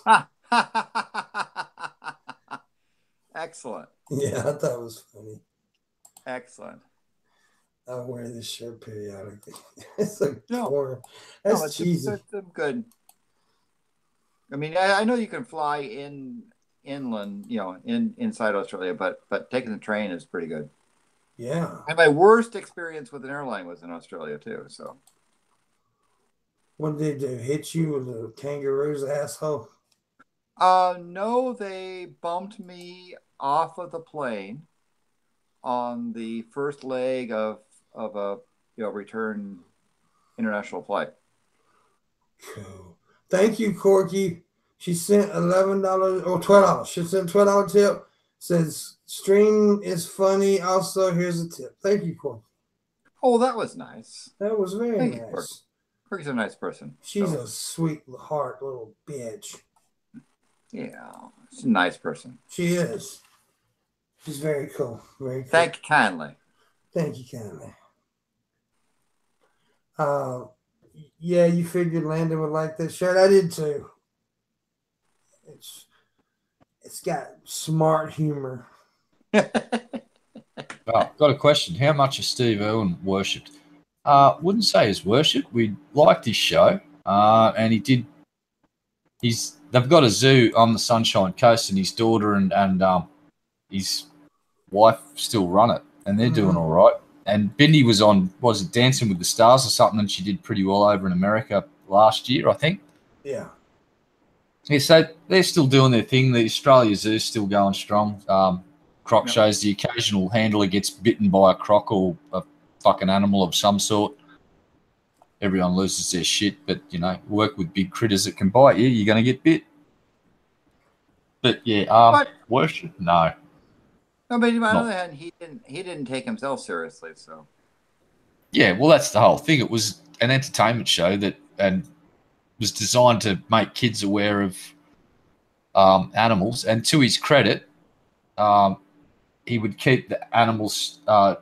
[SPEAKER 3] Excellent.
[SPEAKER 1] Yeah, I thought it was funny.
[SPEAKER 3] Excellent.
[SPEAKER 1] I wear this shirt periodically. It's like corn. That's cheesy.
[SPEAKER 3] It's good. I mean, I know you can fly inland, inside Australia, but taking the train is pretty good.
[SPEAKER 1] Yeah.
[SPEAKER 3] And my worst experience with an airline was in Australia too. So.
[SPEAKER 1] What did they do? Hit you with a kangaroo's asshole?
[SPEAKER 3] No, they bumped me off of the plane on the first leg of a return international flight.
[SPEAKER 1] Cool. Thank you, Corky. She sent $11 or $12. She sent $12 tip. Says stream is funny. Also, here's a tip. Thank you, Corky.
[SPEAKER 3] Oh, that was nice.
[SPEAKER 1] That was very nice.
[SPEAKER 3] Corky's a nice person.
[SPEAKER 1] She's a sweet heart little bitch.
[SPEAKER 3] Yeah, she's a nice person.
[SPEAKER 1] She is. She's very cool. Very cool.
[SPEAKER 3] Thank you kindly.
[SPEAKER 1] Thank you kindly. Yeah, you figured Landon would like this shirt. I did too. It's got smart humor.
[SPEAKER 2] Oh, got a question. How much is Steve Irwin worshipped? Wouldn't say he's worshipped. We liked his show, and he did. They've got a zoo on the Sunshine Coast, and his daughter and his wife still run it, and they're doing all right. And Bindi was on, was it Dancing with the Stars or something, and she did pretty well over in America last year, I think.
[SPEAKER 1] Yeah.
[SPEAKER 2] Yeah, so they're still doing their thing. The Australia Zoo's still going strong. Croc shows, the occasional handler gets bitten by a croc or a fucking animal of some sort. Everyone loses their shit, but, work with big critters that can bite you, you're going to get bit. But, yeah, worship? No.
[SPEAKER 3] No, but on the other hand, he didn't take himself seriously, so.
[SPEAKER 2] Yeah, well, that's the whole thing. It was an entertainment show that was designed to make kids aware of animals. And to his credit, he would keep the animals, the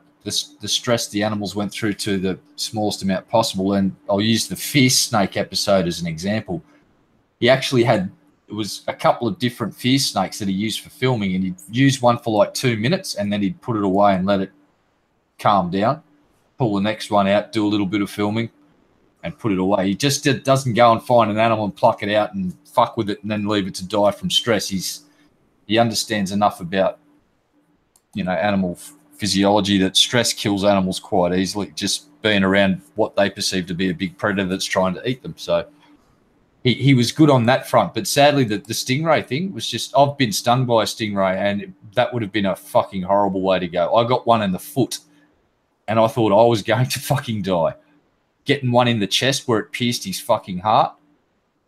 [SPEAKER 2] stress the animals went through to the smallest amount possible. And I'll use the fierce snake episode as an example. He actually had, it was a couple of different fierce snakes that he used for filming, and he'd use one for like 2 minutes, and then he'd put it away and let it calm down, pull the next one out, do a little bit of filming, and put it away. He just doesn't go and find an animal and pluck it out and fuck with it and then leave it to die from stress. He understands enough about, animal physiology that stress kills animals quite easily, just being around what they perceive to be a big predator that's trying to eat them. So he was good on that front. But sadly, the stingray thing was just, I've been stung by a stingray, and that would have been a fucking horrible way to go. I got one in the foot, and I thought I was going to fucking die. Getting one in the chest where it pierced his fucking heart.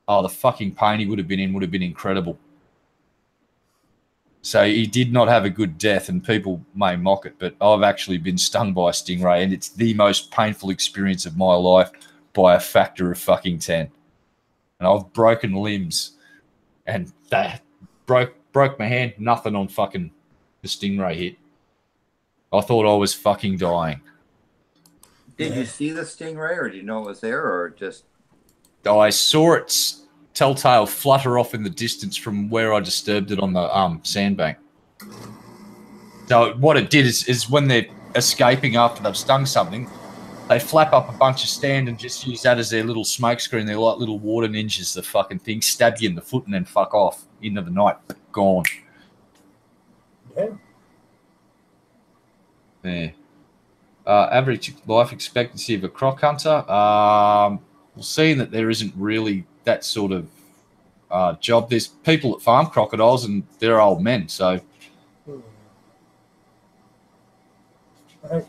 [SPEAKER 2] Oh, the fucking pain he would have been in would have been incredible. So he did not have a good death, and people may mock it, but I've actually been stung by a stingray, and it's the most painful experience of my life by a factor of fucking 10. And I've broken limbs, and that broke my hand, nothing on fucking the stingray hit. I thought I was fucking dying.
[SPEAKER 3] Did you see the stingray, or did you know it was there, or just...
[SPEAKER 2] I saw its telltale flutter off in the distance from where I disturbed it on the sandbank. So what it did is when they're escaping after they've stung something, they flap up a bunch of stand and just use that as their little smoke screen. They're like little water ninjas. The fucking thing stab you in the foot and then fuck off into the night. Gone.
[SPEAKER 1] Yeah.
[SPEAKER 2] Yeah. Average life expectancy of a croc hunter. Well, seeing that there isn't really that sort of job. There's people that farm crocodiles and they're old men. So.
[SPEAKER 1] Yeah.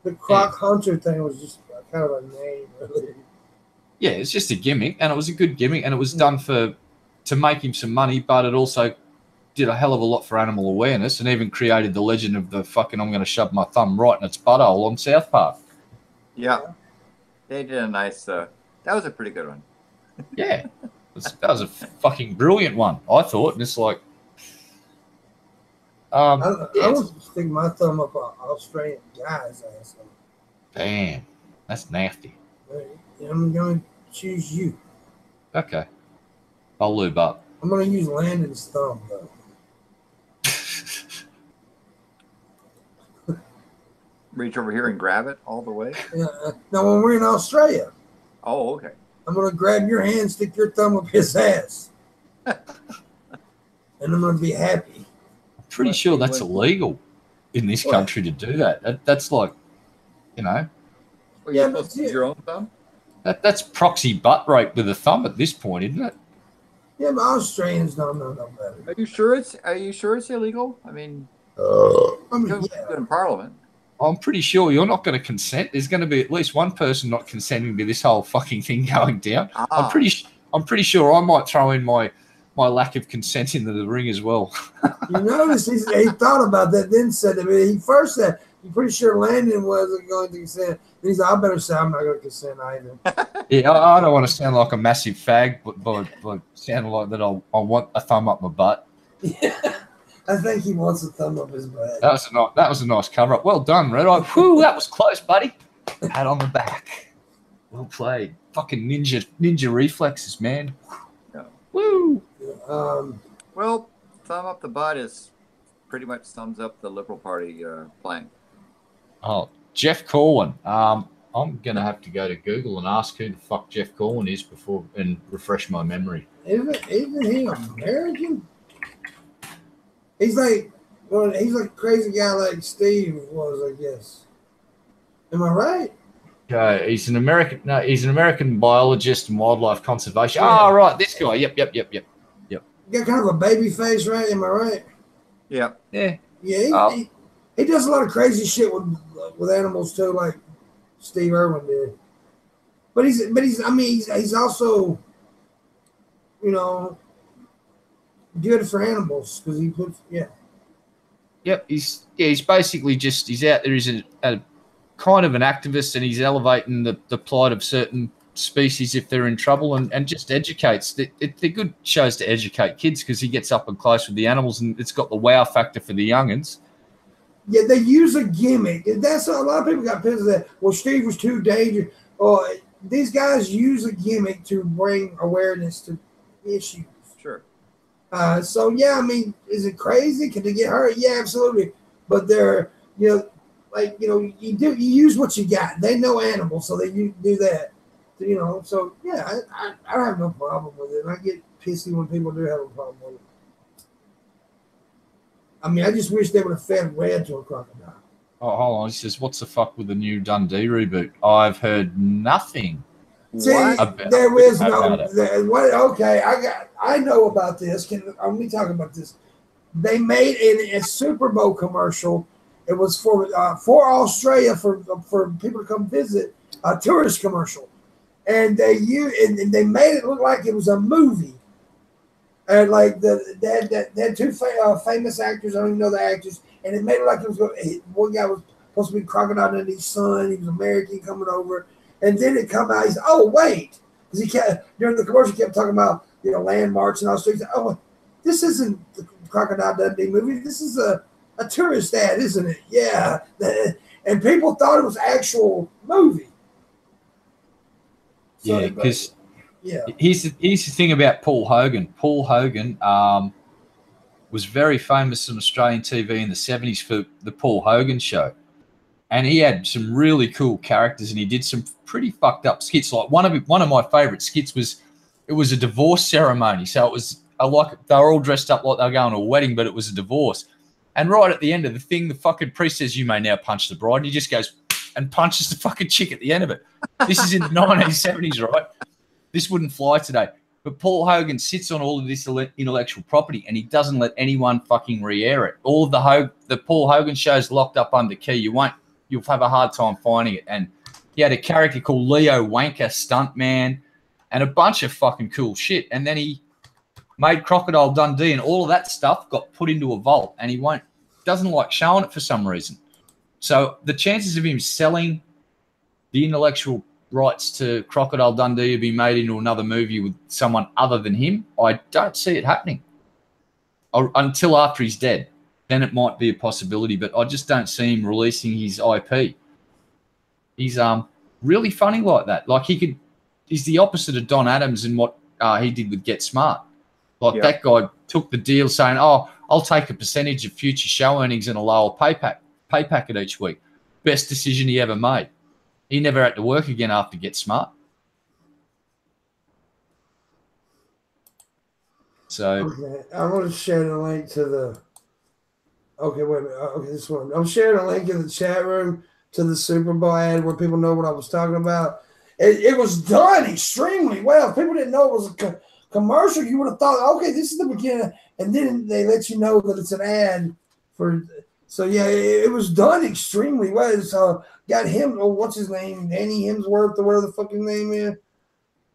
[SPEAKER 1] The croc hunter thing was just kind of a name, really.
[SPEAKER 2] Yeah, it's just a gimmick, and it was a good gimmick, and it was done to make him some money, but it also did a hell of a lot for animal awareness, and even created the legend of the fucking I'm going to shove my thumb right in its butthole on South Park.
[SPEAKER 3] Yeah, they did a nice. That was a pretty good one.
[SPEAKER 2] Yeah, that was a fucking brilliant one, I thought, and it's like.
[SPEAKER 1] I don't stick my thumb up an Australian guy's ass.
[SPEAKER 2] Damn, that's nasty.
[SPEAKER 1] I'm going to choose you.
[SPEAKER 2] Okay. I'll lube up.
[SPEAKER 1] I'm going to use Landon's thumb, though.
[SPEAKER 3] Reach over here and grab it all the way?
[SPEAKER 1] No, when we're in Australia.
[SPEAKER 3] Oh, okay.
[SPEAKER 1] I'm going to grab your hand, stick your thumb up his ass. And I'm going to be happy.
[SPEAKER 2] Pretty sure that's illegal in this country to do that. That's like, you know.
[SPEAKER 3] Well, you're supposed to use your own thumb?
[SPEAKER 2] That's proxy butt rape with a thumb at this point, isn't it?
[SPEAKER 1] Yeah, but Australians don't know no better.
[SPEAKER 3] Are you sure it's illegal? I mean, in Parliament.
[SPEAKER 2] I'm pretty sure you're not going to consent. There's going to be at least one person not consenting to this whole fucking thing going down. I'm pretty sure I might throw in my lack of consent into the ring as well.
[SPEAKER 1] You notice he thought about that, then said to me, he first said, "You're pretty sure Landon wasn't going to consent." And he's like, "I better say I'm not going to consent either."
[SPEAKER 2] Yeah, I don't want to sound like a massive fag, but sound like that I want a thumb up my butt.
[SPEAKER 1] Yeah, I think he wants a thumb up his butt.
[SPEAKER 2] That was a nice cover up. Well done, Red Eye. Whew, that was close, buddy. Pat on the back. Well played. Fucking ninja reflexes, man.
[SPEAKER 3] Yeah.
[SPEAKER 2] Woo.
[SPEAKER 3] Well, thumb up the butt is pretty much sums up the Liberal Party plan. Oh,
[SPEAKER 2] Jeff Corwin. I'm going to have to go to Google and ask who the fuck Jeff Corwin is and refresh my memory.
[SPEAKER 1] Isn't he American? He's like a crazy guy like Steve was, I guess. Am I right?
[SPEAKER 2] He's an American biologist and wildlife conservation.
[SPEAKER 1] Yeah.
[SPEAKER 2] Oh, right, this guy. Yep.
[SPEAKER 1] He got kind of a baby face, right? Am I right?
[SPEAKER 3] Yeah.
[SPEAKER 2] Yeah.
[SPEAKER 1] Yeah, he does a lot of crazy shit with animals too, like Steve Irwin did. But he's also, you know, good for animals because he puts
[SPEAKER 2] Yep, he's basically he's out there. He's a kind of an activist, and he's elevating the plight of certain species if they're in trouble, and just educates. They're good shows to educate kids because he gets up and close with the animals, and it's got the wow factor for the youngins.
[SPEAKER 1] Yeah, they use a gimmick. That's a lot of people got pissed at that. Well, Steve was too dangerous. These guys use a gimmick to bring awareness to issues.
[SPEAKER 3] Sure.
[SPEAKER 1] So yeah, I mean, is it crazy? Can they get hurt? Yeah, absolutely. But they're, you use what you got. They know animals, so they do that. You know, so yeah, I have no problem with it. I get pissy when people do have a problem with it. I mean, I just wish they would have fed Red to a crocodile.
[SPEAKER 2] Oh, hold on. He says, "What's the fuck with the new Dundee reboot?" I've heard nothing.
[SPEAKER 1] See, there is no. Okay, I know about this. Let me talk about this. They made a Super Bowl commercial, It was for Australia for people to come visit, a tourist commercial, and they made it look like it was a movie. And like they had two famous actors. I don't even know the actors, and it made it like it was one guy was supposed to be Crocodile Dundee's son. He was American coming over, and then it come out. He said, "Oh wait," because he kept during the commercial kept talking about landmarks and all sorts. Oh, this isn't the Crocodile Dundee movie. This is a tourist ad, isn't it? Yeah, and people thought it was actual movie. So
[SPEAKER 2] yeah, because.
[SPEAKER 1] Yeah.
[SPEAKER 2] Here's the thing about Paul Hogan. Paul Hogan was very famous on Australian TV in the 70s for the Paul Hogan Show. And he had some really cool characters, and he did some pretty fucked up skits. Like one of my favourite skits was a divorce ceremony. So it was like they were all dressed up like they were going to a wedding, but it was a divorce. And right at the end of the thing, the fucking priest says, "You may now punch the bride." And he just goes and punches the fucking chick at the end of it. This is in the 1970s, right? This wouldn't fly today. But Paul Hogan sits on all of this intellectual property, and he doesn't let anyone fucking re-air it. All of the Paul Hogan shows locked up under key. You'll have a hard time finding it. And he had a character called Leo Wanker, Stuntman, and a bunch of fucking cool shit. And then he made Crocodile Dundee, and all of that stuff got put into a vault, and he doesn't like showing it for some reason. So the chances of him selling the intellectual rights to Crocodile Dundee to be made into another movie with someone other than him, I don't see it happening until after he's dead. Then it might be a possibility, but I just don't see him releasing his IP. He's really funny like that. Like he's the opposite of Don Adams in what he did with Get Smart. Like that guy took the deal saying, "Oh, I'll take a percentage of future show earnings and a lower pay packet each week." Best decision he ever made. He never had to work again after Get Smart. So
[SPEAKER 1] okay, I want to share the link to the. Okay, wait a minute. Okay, this one. I'm sharing a link in the chat room to the Super Bowl ad where people know what I was talking about. It was done extremely well. If people didn't know it was a commercial, you would have thought, okay, this is the beginning, and then they let you know that it's an ad for. So yeah, it was done extremely well. So got him. Oh, what's his name? Danny Hemsworth or whatever the fucking name is,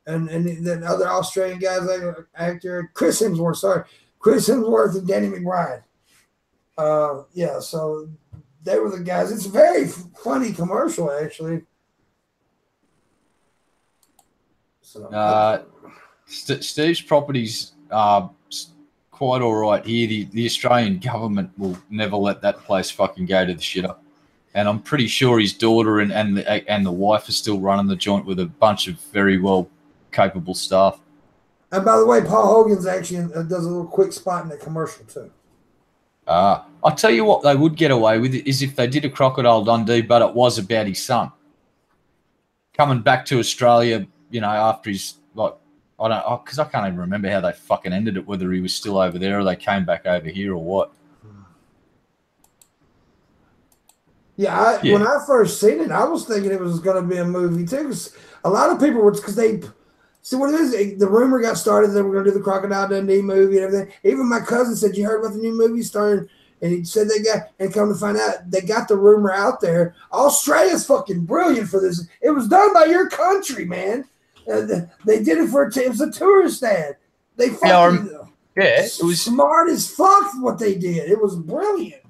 [SPEAKER 1] and then other Australian guys like actor Chris Hemsworth. Sorry, Chris Hemsworth and Danny McBride. Yeah, so they were the guys. It's a very funny commercial, actually. So,
[SPEAKER 2] Steve's properties are quite all right here. The Australian government will never let that place fucking go to the shitter. And I'm pretty sure his daughter and the wife are still running the joint with a bunch of very well capable staff.
[SPEAKER 1] And by the way, Paul Hogan's actually does a little quick spot in the commercial too.
[SPEAKER 2] I'll tell you what they would get away with is if they did a Crocodile Dundee, but it was about his son coming back to Australia, after his, because I can't even remember how they fucking ended it, whether he was still over there or they came back over here or what.
[SPEAKER 1] Yeah, when I first seen it, I was thinking it was going to be a movie too. Because a lot of people were, because they see what it is. The rumor got started that they were going to do the Crocodile Dundee movie and everything. Even my cousin said, "You heard about the new movie starring?" And he said and come to find out, they got the rumor out there. Australia's fucking brilliant for this. It was done by your country, man. They did it it was a tourist ad. They fucking
[SPEAKER 2] it was
[SPEAKER 1] smart as fuck what they did. It was brilliant.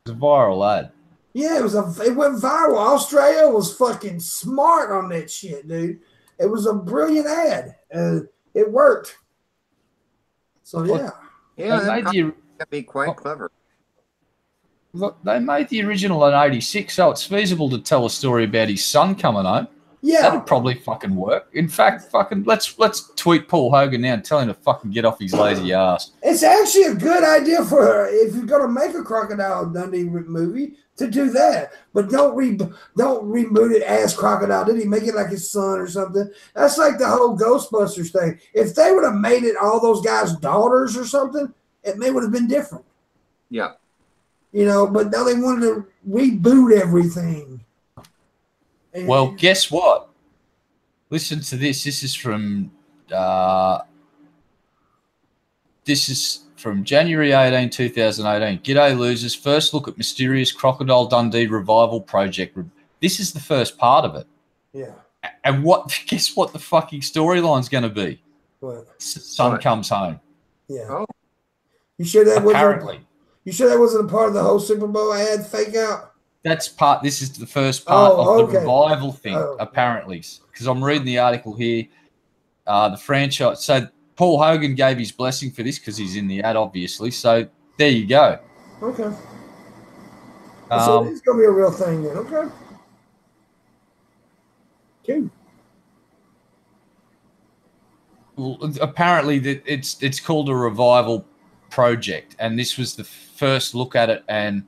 [SPEAKER 2] It was a viral ad.
[SPEAKER 1] Yeah, it went viral. Australia was fucking smart on that shit, dude. It was a brilliant ad. It worked. So yeah.
[SPEAKER 3] Yeah, that can be quite clever.
[SPEAKER 2] Look, they made the original in '86, so it's feasible to tell a story about his son coming home.
[SPEAKER 1] Yeah,
[SPEAKER 2] that'd probably fucking work. In fact, fucking let's tweet Paul Hogan now and tell him to fucking get off his lazy ass.
[SPEAKER 1] It's actually a good idea for if you're gonna make a Crocodile Dundee movie to do that, but don't reboot it as Crocodile Dundee. Make it like his son or something. That's like the whole Ghostbusters thing. If they would have made it all those guys' daughters or something, it would have been different.
[SPEAKER 3] Yeah.
[SPEAKER 1] But now they wanted to reboot everything.
[SPEAKER 2] Well, guess what? Listen to this. This is from this is from January 18, 2018. G'day, losers. First look at mysterious Crocodile Dundee revival project. This is the first part of it.
[SPEAKER 1] Yeah.
[SPEAKER 2] And guess what the fucking storyline's going to be?
[SPEAKER 1] What?
[SPEAKER 2] Son comes home.
[SPEAKER 1] Yeah.
[SPEAKER 3] Oh.
[SPEAKER 1] You sure that
[SPEAKER 2] Apparently.
[SPEAKER 1] You sure that wasn't a part of the whole Super Bowl ad fake out?
[SPEAKER 2] This is the first part of the revival thing,
[SPEAKER 1] Oh.
[SPEAKER 2] apparently. Because I'm reading the article here. The franchise. So Paul Hogan gave his blessing for this because he's in the ad, obviously. So there you go.
[SPEAKER 1] Okay. So it's going to be a real thing then. Okay. Cool.
[SPEAKER 2] Well, apparently it's called a revival project, and this was the first look at it, and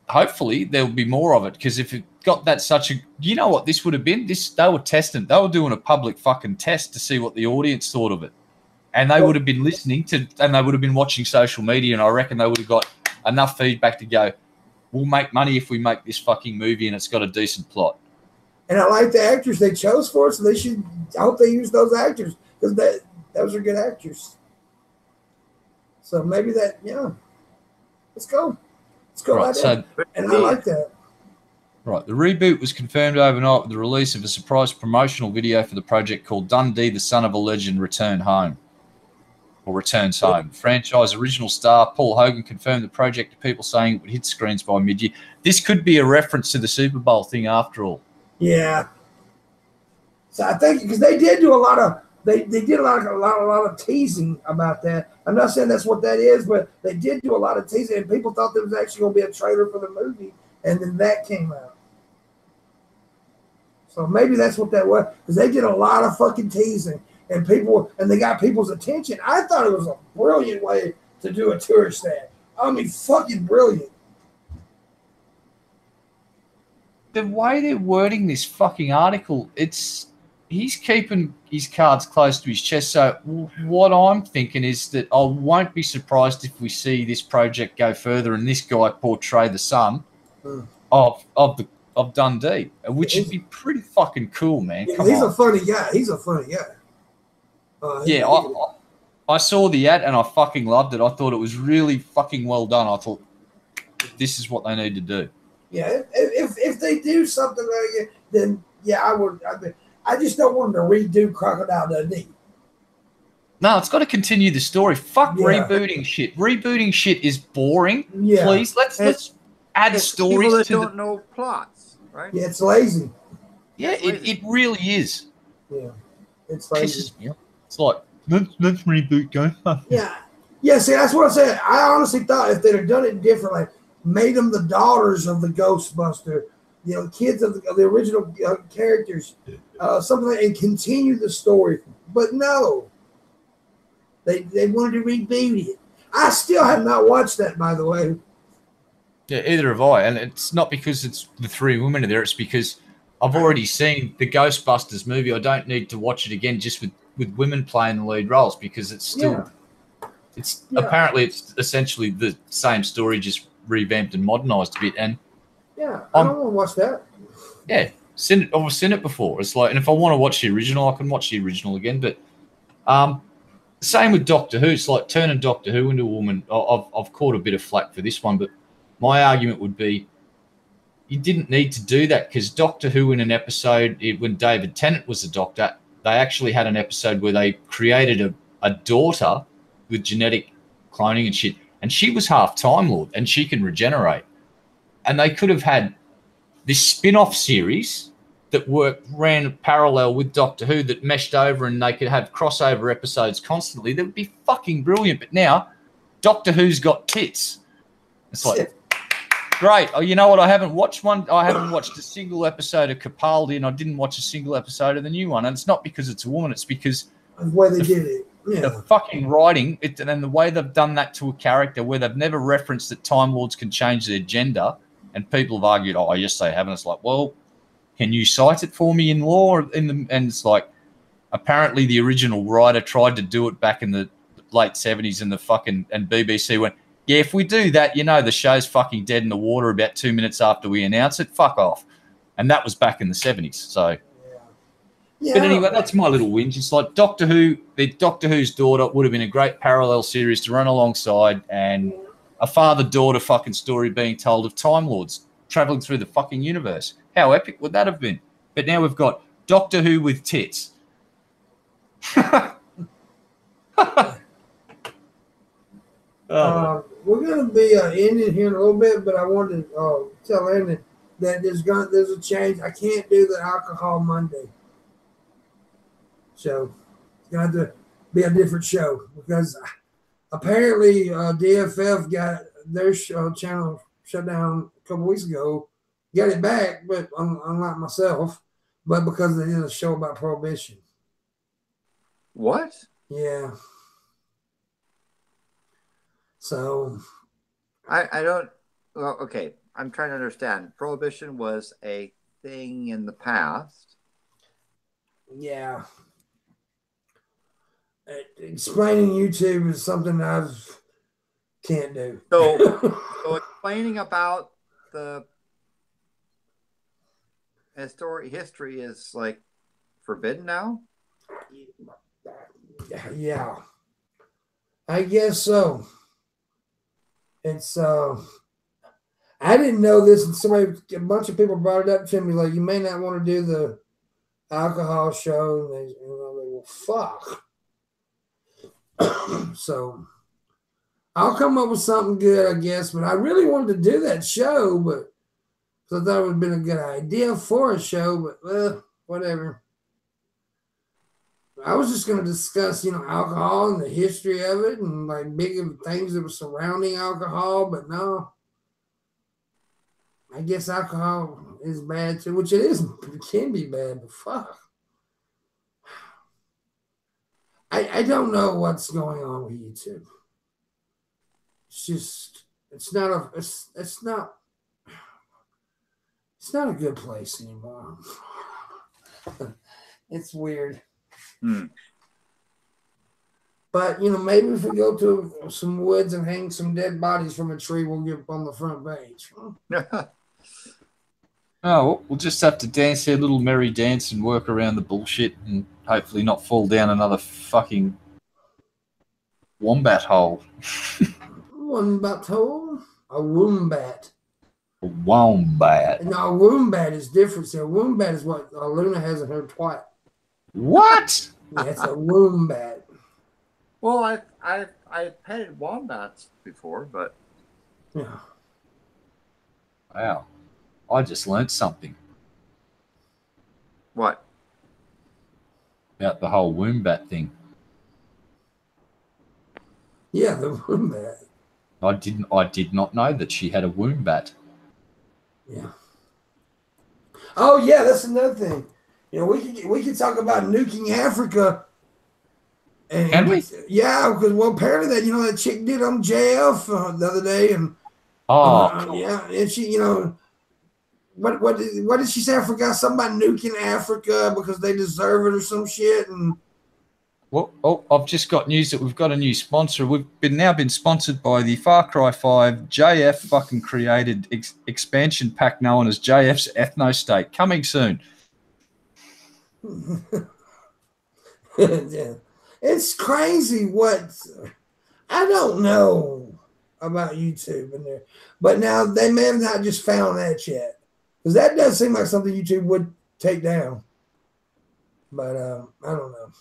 [SPEAKER 2] hopefully there'll be more of it, because if it got that you know what this would have been? They were testing. They were doing a public fucking test to see what the audience thought of it, and they would have been listening to, and they would have been watching social media, and I reckon they would have got enough feedback to go, we'll make money if we make this fucking movie and it's got a decent plot.
[SPEAKER 1] And I like the actors they chose for it, so I hope they use those actors, because those are good actors. So maybe let's go. Let's go right there. And I like that.
[SPEAKER 2] Right. The reboot was confirmed overnight with the release of a surprise promotional video for the project called Dundee, the Son of a Legend, Returns Home. The franchise original star Paul Hogan confirmed the project to people, saying it would hit screens by mid-year. This could be a reference to the Super Bowl thing after all.
[SPEAKER 1] Yeah. So I think because they did do a lot of they did a lot of teasing about that. I'm not saying that's what that is, but they did do a lot of teasing, and people thought there was actually going to be a trailer for the movie, and then that came out. So maybe that's what that was, because they did a lot of fucking teasing, and they got people's attention. I thought it was a brilliant way to do a tourist ad. I mean, fucking brilliant.
[SPEAKER 2] The way they're wording this fucking article, he's keeping his cards close to his chest. So what I'm thinking is that I won't be surprised if we see this project go further and this guy portray the son of Dundee, which would be pretty fucking cool, man.
[SPEAKER 1] Yeah, he's a funny guy.
[SPEAKER 2] I saw the ad and I fucking loved it. I thought it was really fucking well done. I thought this is what they need to do.
[SPEAKER 1] Yeah, if they do something like it, then yeah, I would. I just don't want them to redo Crocodile Dundee.
[SPEAKER 2] No, it's got to continue the story. Fuck rebooting shit. Rebooting shit is boring.
[SPEAKER 1] Yeah.
[SPEAKER 2] Please, let's add stories
[SPEAKER 3] people that
[SPEAKER 2] to
[SPEAKER 3] don't know plots, right?
[SPEAKER 1] Yeah, it's lazy.
[SPEAKER 2] Yeah, it really is.
[SPEAKER 1] Yeah, it's lazy.
[SPEAKER 2] It's like let's reboot, go.
[SPEAKER 1] Yeah. See, that's what I said. I honestly thought if they'd have done it differently, made them the daughters of the Ghostbuster, kids of the original characters, something like, and continue the story. But no, they wanted to reboot it. I still have not watched that, by the way.
[SPEAKER 2] Yeah, either have I, and it's not because it's the three women are there. It's because I've already seen the Ghostbusters movie. I don't need to watch it again just with women playing the lead roles, because it's still apparently it's essentially the same story, just revamped and modernized a bit. And
[SPEAKER 1] yeah, I don't want to watch that.
[SPEAKER 2] Yeah, I've seen it before. It's like, and if I want to watch the original, I can watch the original again. But same with Doctor Who. It's like turning Doctor Who into a woman. I've caught a bit of flack for this one, but my argument would be you didn't need to do that, because Doctor Who in an episode, when David Tennant was the Doctor, they actually had an episode where they created a daughter with genetic cloning and shit, and she was half Time Lord, and she can regenerate. And they could have had this spin-off series that ran parallel with Doctor Who that meshed over, and they could have crossover episodes constantly. That would be fucking brilliant. But now, Doctor Who's got tits. It's like, great. Oh, you know what? I haven't watched a single episode of Capaldi, and I didn't watch a single episode of the new one. And it's not because it's a woman. It's because
[SPEAKER 1] the way they did it. Yeah.
[SPEAKER 2] The fucking writing, and the way they've done that to a character where they've never referenced that Time Lords can change their gender, and people have argued, oh, yes, they haven't. It's like, well, can you cite it for me in law? And it's like, apparently the original writer tried to do it back in the late 70s, and BBC went, yeah, if we do that, the show's fucking dead in the water about 2 minutes after we announce it. Fuck off. And that was back in the 70s. So,
[SPEAKER 1] Yeah.
[SPEAKER 2] But anyway, that's my little whinge. It's like Doctor Who, the Doctor Who's daughter would have been a great parallel series to run alongside, and a father-daughter fucking story being told of Time Lords traveling through the fucking universe. How epic would that have been? But now we've got Doctor Who with tits.
[SPEAKER 1] We're going to be ending here in a little bit, but I wanted to tell Andy that there's a change. I can't do the Alcohol Monday show. It's going to have to be a different show because apparently DFF got their channel shut down a couple weeks ago. Got it back, but unlike myself, but because they did a show about prohibition.
[SPEAKER 3] What?
[SPEAKER 1] Yeah. So
[SPEAKER 3] I don't. Well, okay. I'm trying to understand. Prohibition was a thing in the past.
[SPEAKER 1] Yeah. Explaining YouTube is something I can't do.
[SPEAKER 3] So explaining about the history is like forbidden now?
[SPEAKER 1] Yeah. I guess so. It's I didn't know this, and a bunch of people brought it up to me, like, you may not want to do the alcohol show, and I was like, well, fuck. So I'll come up with something good, I guess, but I really wanted to do that show, but I thought it would have been a good idea for a show, but whatever. I was just going to discuss, alcohol and the history of it and like big things that were surrounding alcohol, but no. I guess alcohol is bad too, which it is. It can be bad, but fuck. I don't know what's going on with YouTube. It's just, it's not a good place anymore. It's weird. But, maybe if we go to some woods and hang some dead bodies from a tree, we'll get up on the front page.
[SPEAKER 2] Oh, we'll just have to dance their little merry dance and work around the bullshit and hopefully not fall down another fucking wombat hole.
[SPEAKER 1] Wombat hole? A wombat.
[SPEAKER 2] A wombat.
[SPEAKER 1] No, a wombat is different. See, a wombat is what Luna has in her twat.
[SPEAKER 2] What?
[SPEAKER 1] Yeah, it's a wombat.
[SPEAKER 3] Well, I've petted wombats before, but
[SPEAKER 1] yeah.
[SPEAKER 2] Wow. I just learnt something.
[SPEAKER 3] What?
[SPEAKER 2] About the whole wombat thing.
[SPEAKER 1] Yeah, the wombat.
[SPEAKER 2] I did not know that she had a wombat.
[SPEAKER 1] Yeah. Oh yeah, that's another thing. We could talk about nuking Africa.
[SPEAKER 2] Can we?
[SPEAKER 1] Yeah, because apparently that chick did on JF the other day, and
[SPEAKER 2] cool.
[SPEAKER 1] yeah, and she what did she say? I forgot something about nuking Africa because they deserve it or some shit. And
[SPEAKER 2] well, I've just got news that we've got a new sponsor. We've now been sponsored by the Far Cry 5 JF fucking created expansion pack known as JF's Ethno State, coming soon.
[SPEAKER 1] Yeah. It's crazy what I don't know about YouTube in there, but now they may have not just found that yet, because that does seem like something YouTube would take down. But I don't know.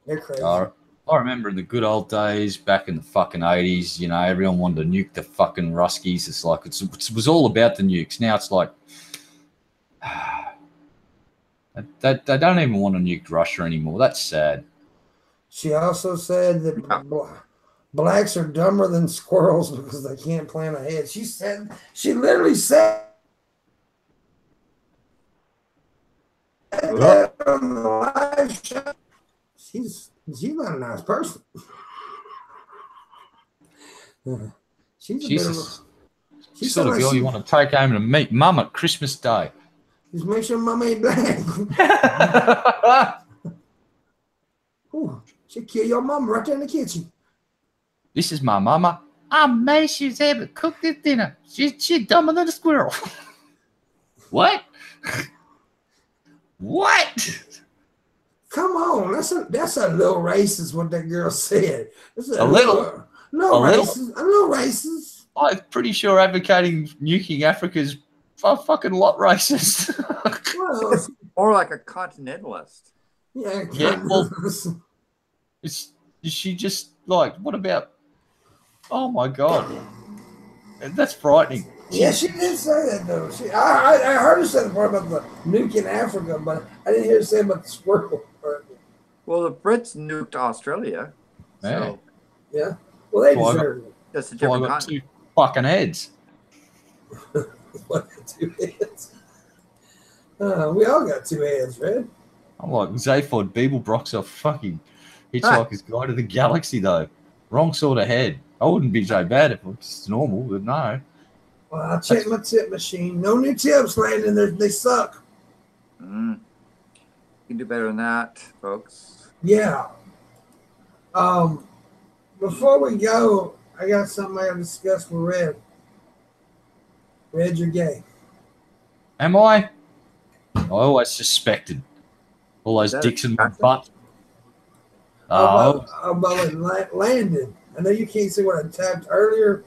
[SPEAKER 1] They're crazy.
[SPEAKER 2] I remember in the good old days back in the fucking 80s, everyone wanted to nuke the fucking Ruskies. It's like it was all about the nukes. Now it's like they don't even want to nuke Russia anymore. That's sad.
[SPEAKER 1] She also said that blacks are dumber than squirrels because they can't plan ahead. She literally said that on the live show. She's not a nice person. She's a bit of a,
[SPEAKER 2] she's sort of girl you want to take home and meet mum at Christmas Day.
[SPEAKER 1] Just make sure mum ain't black. Ooh, she'll kill your mum right there in the kitchen.
[SPEAKER 2] This is my mama. I'm mad she's able to cook this dinner. She's dumber than a squirrel. What? What?
[SPEAKER 1] Come on, that's a little racist what that girl said. It's
[SPEAKER 2] A little?
[SPEAKER 1] No
[SPEAKER 2] A little?
[SPEAKER 1] racist. A little racist.
[SPEAKER 2] I'm pretty sure advocating nuking Africa is a fucking lot racist.
[SPEAKER 1] Well,
[SPEAKER 3] It's more like a continentalist.
[SPEAKER 1] yeah,
[SPEAKER 2] Yeah, well, is she just like, what about, oh my God. That's frightening.
[SPEAKER 1] yeah, she did say that though. I heard her say the part about the nuking Africa, but I didn't hear her say about the squirrel part.
[SPEAKER 3] Well, the Brits nuked Australia. So
[SPEAKER 1] Yeah. Well, they
[SPEAKER 2] Well,
[SPEAKER 1] deserve it.
[SPEAKER 3] that's a
[SPEAKER 2] So I
[SPEAKER 3] different
[SPEAKER 2] got
[SPEAKER 3] continent.
[SPEAKER 2] 2 fucking heads.
[SPEAKER 1] What, 2 heads? We all got 2 heads, right?
[SPEAKER 2] I'm like Zaphod Beeblebrock's a fucking Hitchhiker's Guide to the Galaxy, though. Wrong sort of head. I wouldn't be so bad if it was normal, but no.
[SPEAKER 1] Well, I checked my tip machine. No new tips, Landon. They suck.
[SPEAKER 3] You can do better than that, folks.
[SPEAKER 1] Yeah. Before we go, I got something I got to discuss with Red. Red, you're gay.
[SPEAKER 2] Am I? I always suspected. All those
[SPEAKER 3] Is that
[SPEAKER 2] dicks in my
[SPEAKER 3] attractive?
[SPEAKER 2] butt.
[SPEAKER 1] How about Landon? I know you can't see what I typed earlier,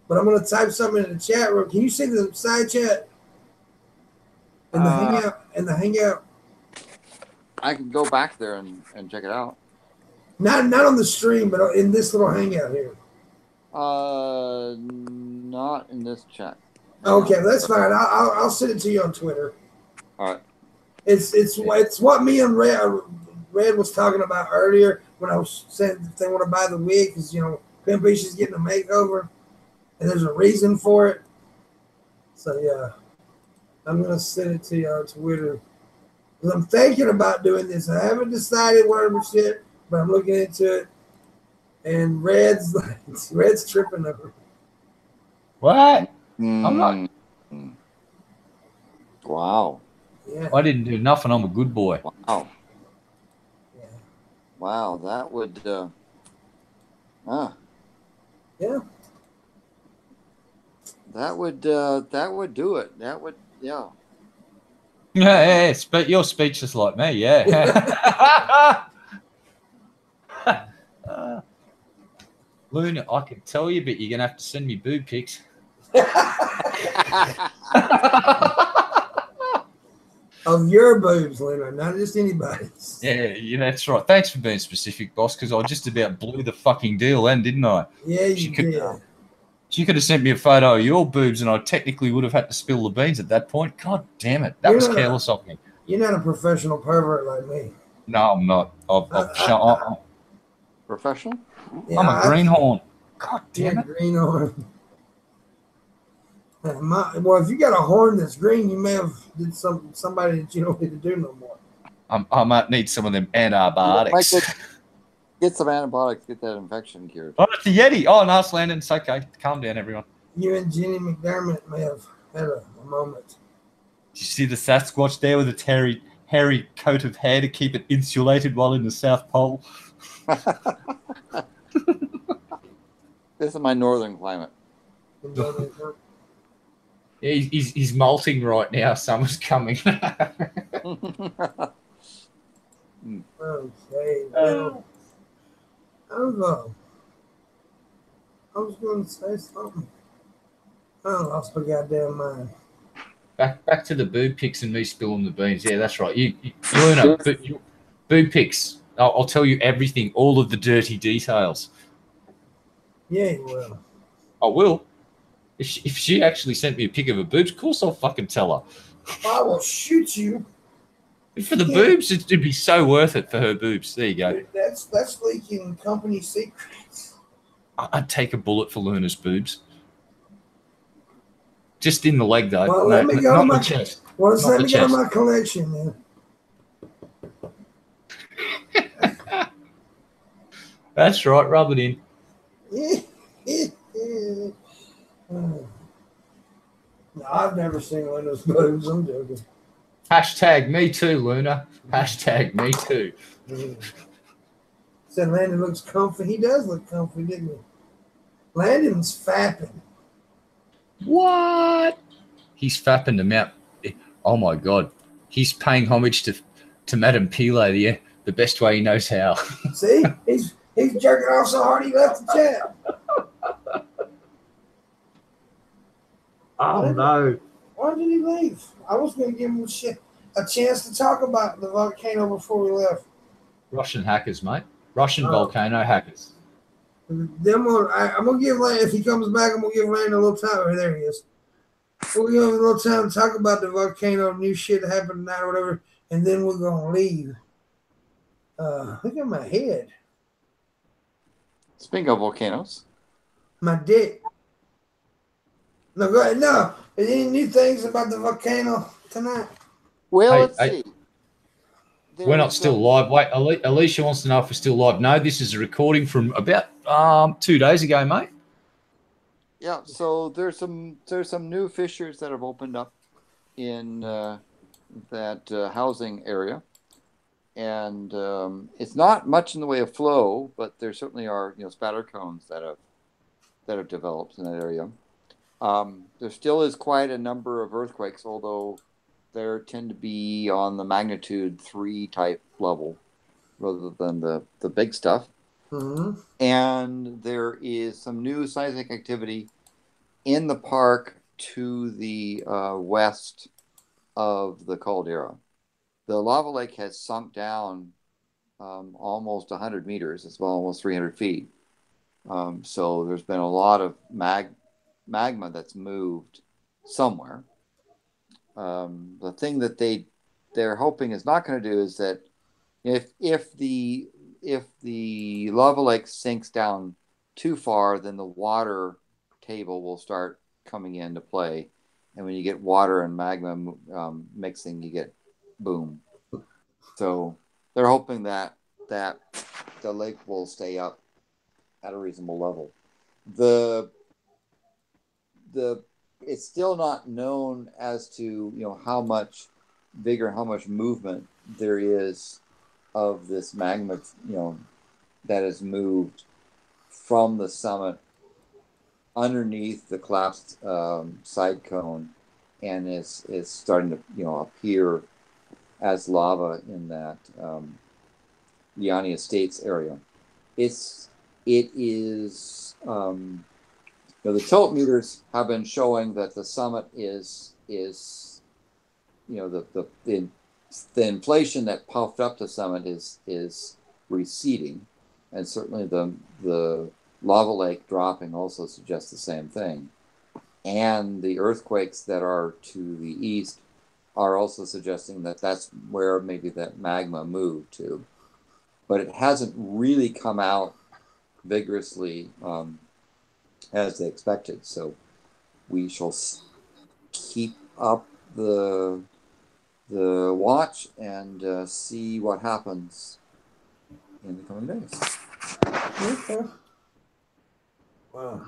[SPEAKER 1] but I'm going to type something in the chat room. Can you see the side chat? In the hangout? In the hangout?
[SPEAKER 3] I can go back there and check it out.
[SPEAKER 1] Not on the stream, but in this little hangout here.
[SPEAKER 3] Not in this chat.
[SPEAKER 1] Okay, that's fine. I'll send it to you on Twitter.
[SPEAKER 3] All right.
[SPEAKER 1] It's what me and Red was talking about earlier when I was saying if they want to buy the wig because Pimpmunk is getting a makeover, and there's a reason for it. So yeah, I'm gonna send it to you on Twitter because I'm thinking about doing this. I haven't decided 100%, but I'm looking into it. And Red's tripping over.
[SPEAKER 2] What? I'm not.
[SPEAKER 3] Wow.
[SPEAKER 1] Yeah.
[SPEAKER 2] I didn't do nothing. I'm a good boy.
[SPEAKER 3] Wow.
[SPEAKER 1] Yeah.
[SPEAKER 3] Wow. That would.
[SPEAKER 1] Yeah.
[SPEAKER 3] That would do it. That would. Yeah.
[SPEAKER 2] Yeah, but you're speechless like me. Yeah. Luna, I can tell you, but you're gonna have to send me boob pics.
[SPEAKER 1] Of your boobs, Luna, not just anybody's.
[SPEAKER 2] Yeah, that's right. Thanks for being specific, boss, because I just about blew the fucking deal then, didn't I?
[SPEAKER 1] Yeah, you did.
[SPEAKER 2] She could have sent me a photo of your boobs, and I technically would have had to spill the beans at that point. God damn it. That was careless of me.
[SPEAKER 1] You're not a professional pervert like me.
[SPEAKER 2] No, I'm not.
[SPEAKER 3] Professional?
[SPEAKER 1] Yeah,
[SPEAKER 2] I'm a greenhorn. God damn it.
[SPEAKER 1] Greenhorn. Well, if you got a horn that's green, you may have did somebody that you don't need to do no more.
[SPEAKER 2] I might need some of them antibiotics.
[SPEAKER 3] Get some antibiotics, get that infection cured.
[SPEAKER 2] Oh, it's a Yeti. Oh, no, it's Landon. It's okay. Calm down, everyone.
[SPEAKER 1] You and Jenny McDermott may have had a moment.
[SPEAKER 2] Did you see the Sasquatch there with its hairy coat of hair to keep it insulated while in the South Pole?
[SPEAKER 3] This is my northern climate.
[SPEAKER 2] Yeah, he's molting right now. Summer's coming.
[SPEAKER 1] Okay. Well, I was going to say something. I lost my goddamn mind.
[SPEAKER 2] Back to the boob pics and me spilling the beans. Yeah, that's right. You Luna, boob pics. I'll tell you everything, all of the dirty details.
[SPEAKER 1] Yeah, you will.
[SPEAKER 2] I will. If she actually sent me a pic of her boobs, of course I'll fucking tell her.
[SPEAKER 1] I will shoot you.
[SPEAKER 2] For the boobs, it'd be so worth it for her boobs. There you go.
[SPEAKER 1] That's leaking company secrets.
[SPEAKER 2] I'd take a bullet for Luna's boobs. Just in the leg, though.
[SPEAKER 1] Well, let me go to my
[SPEAKER 2] chest.
[SPEAKER 1] Well, let me go to my collection, then.
[SPEAKER 2] That's right. Rub it in.
[SPEAKER 1] No, I've never seen Luna's boobs. I'm joking.
[SPEAKER 2] Hashtag me too, Luna. Hashtag me too.
[SPEAKER 1] Said Landon looks comfy. He does look comfy, didn't he? Landon's fapping.
[SPEAKER 2] What? He's fapping them out. Oh my God. He's paying homage to Madame Pile, the best way he knows how.
[SPEAKER 1] See, he's jerking off so hard he left the chat.
[SPEAKER 2] Oh, no.
[SPEAKER 1] Why did he leave? I was going to give him a chance to talk about the volcano before we left.
[SPEAKER 2] Russian hackers, mate. Russian volcano hackers.
[SPEAKER 1] I'm going to give Lane, if he comes back, I'm going to give Lane a little time. Oh, there he is. We'll give him a little time to talk about the volcano, new shit that happened tonight or whatever, and then we're going to leave. Look at my head.
[SPEAKER 3] Speaking of volcanoes.
[SPEAKER 1] My dick. No, go ahead. No. Any new things about the volcano tonight?
[SPEAKER 3] Well, let's see.
[SPEAKER 2] We're not still live. Wait, Alicia wants to know if we're still live. No, this is a recording from about 2 days ago, mate.
[SPEAKER 3] Yeah, so there's some new fissures that have opened up in that housing area, and it's not much in the way of flow, but there certainly are spatter cones that have developed in that area. There still is quite a number of earthquakes, although they tend to be on the magnitude 3 type level rather than the big stuff.
[SPEAKER 1] Mm-hmm.
[SPEAKER 3] And there is some new seismic activity in the park to the west of the caldera. The lava lake has sunk down almost 100 meters. It's almost 300 feet. So there's been a lot of magma that's moved somewhere. The thing that they're hoping is not going to do is that if the lava lake sinks down too far, then the water table will start coming into play, and when you get water and magma mixing, you get boom. So they're hoping that the lake will stay up at a reasonable level. It's still not known as to how much bigger, how much movement there is of this magma that has moved from the summit underneath the collapsed side cone and is starting to appear as lava in that Liani Estates area. It is the tilt meters have been showing that the summit is the inflation that puffed up the summit is receding, and certainly the lava lake dropping also suggests the same thing, and the earthquakes that are to the east are also suggesting that that's where maybe that magma moved to, but it hasn't really come out vigorously as they expected. So we shall keep up the watch and see what happens in the coming days.
[SPEAKER 1] Okay. Wow.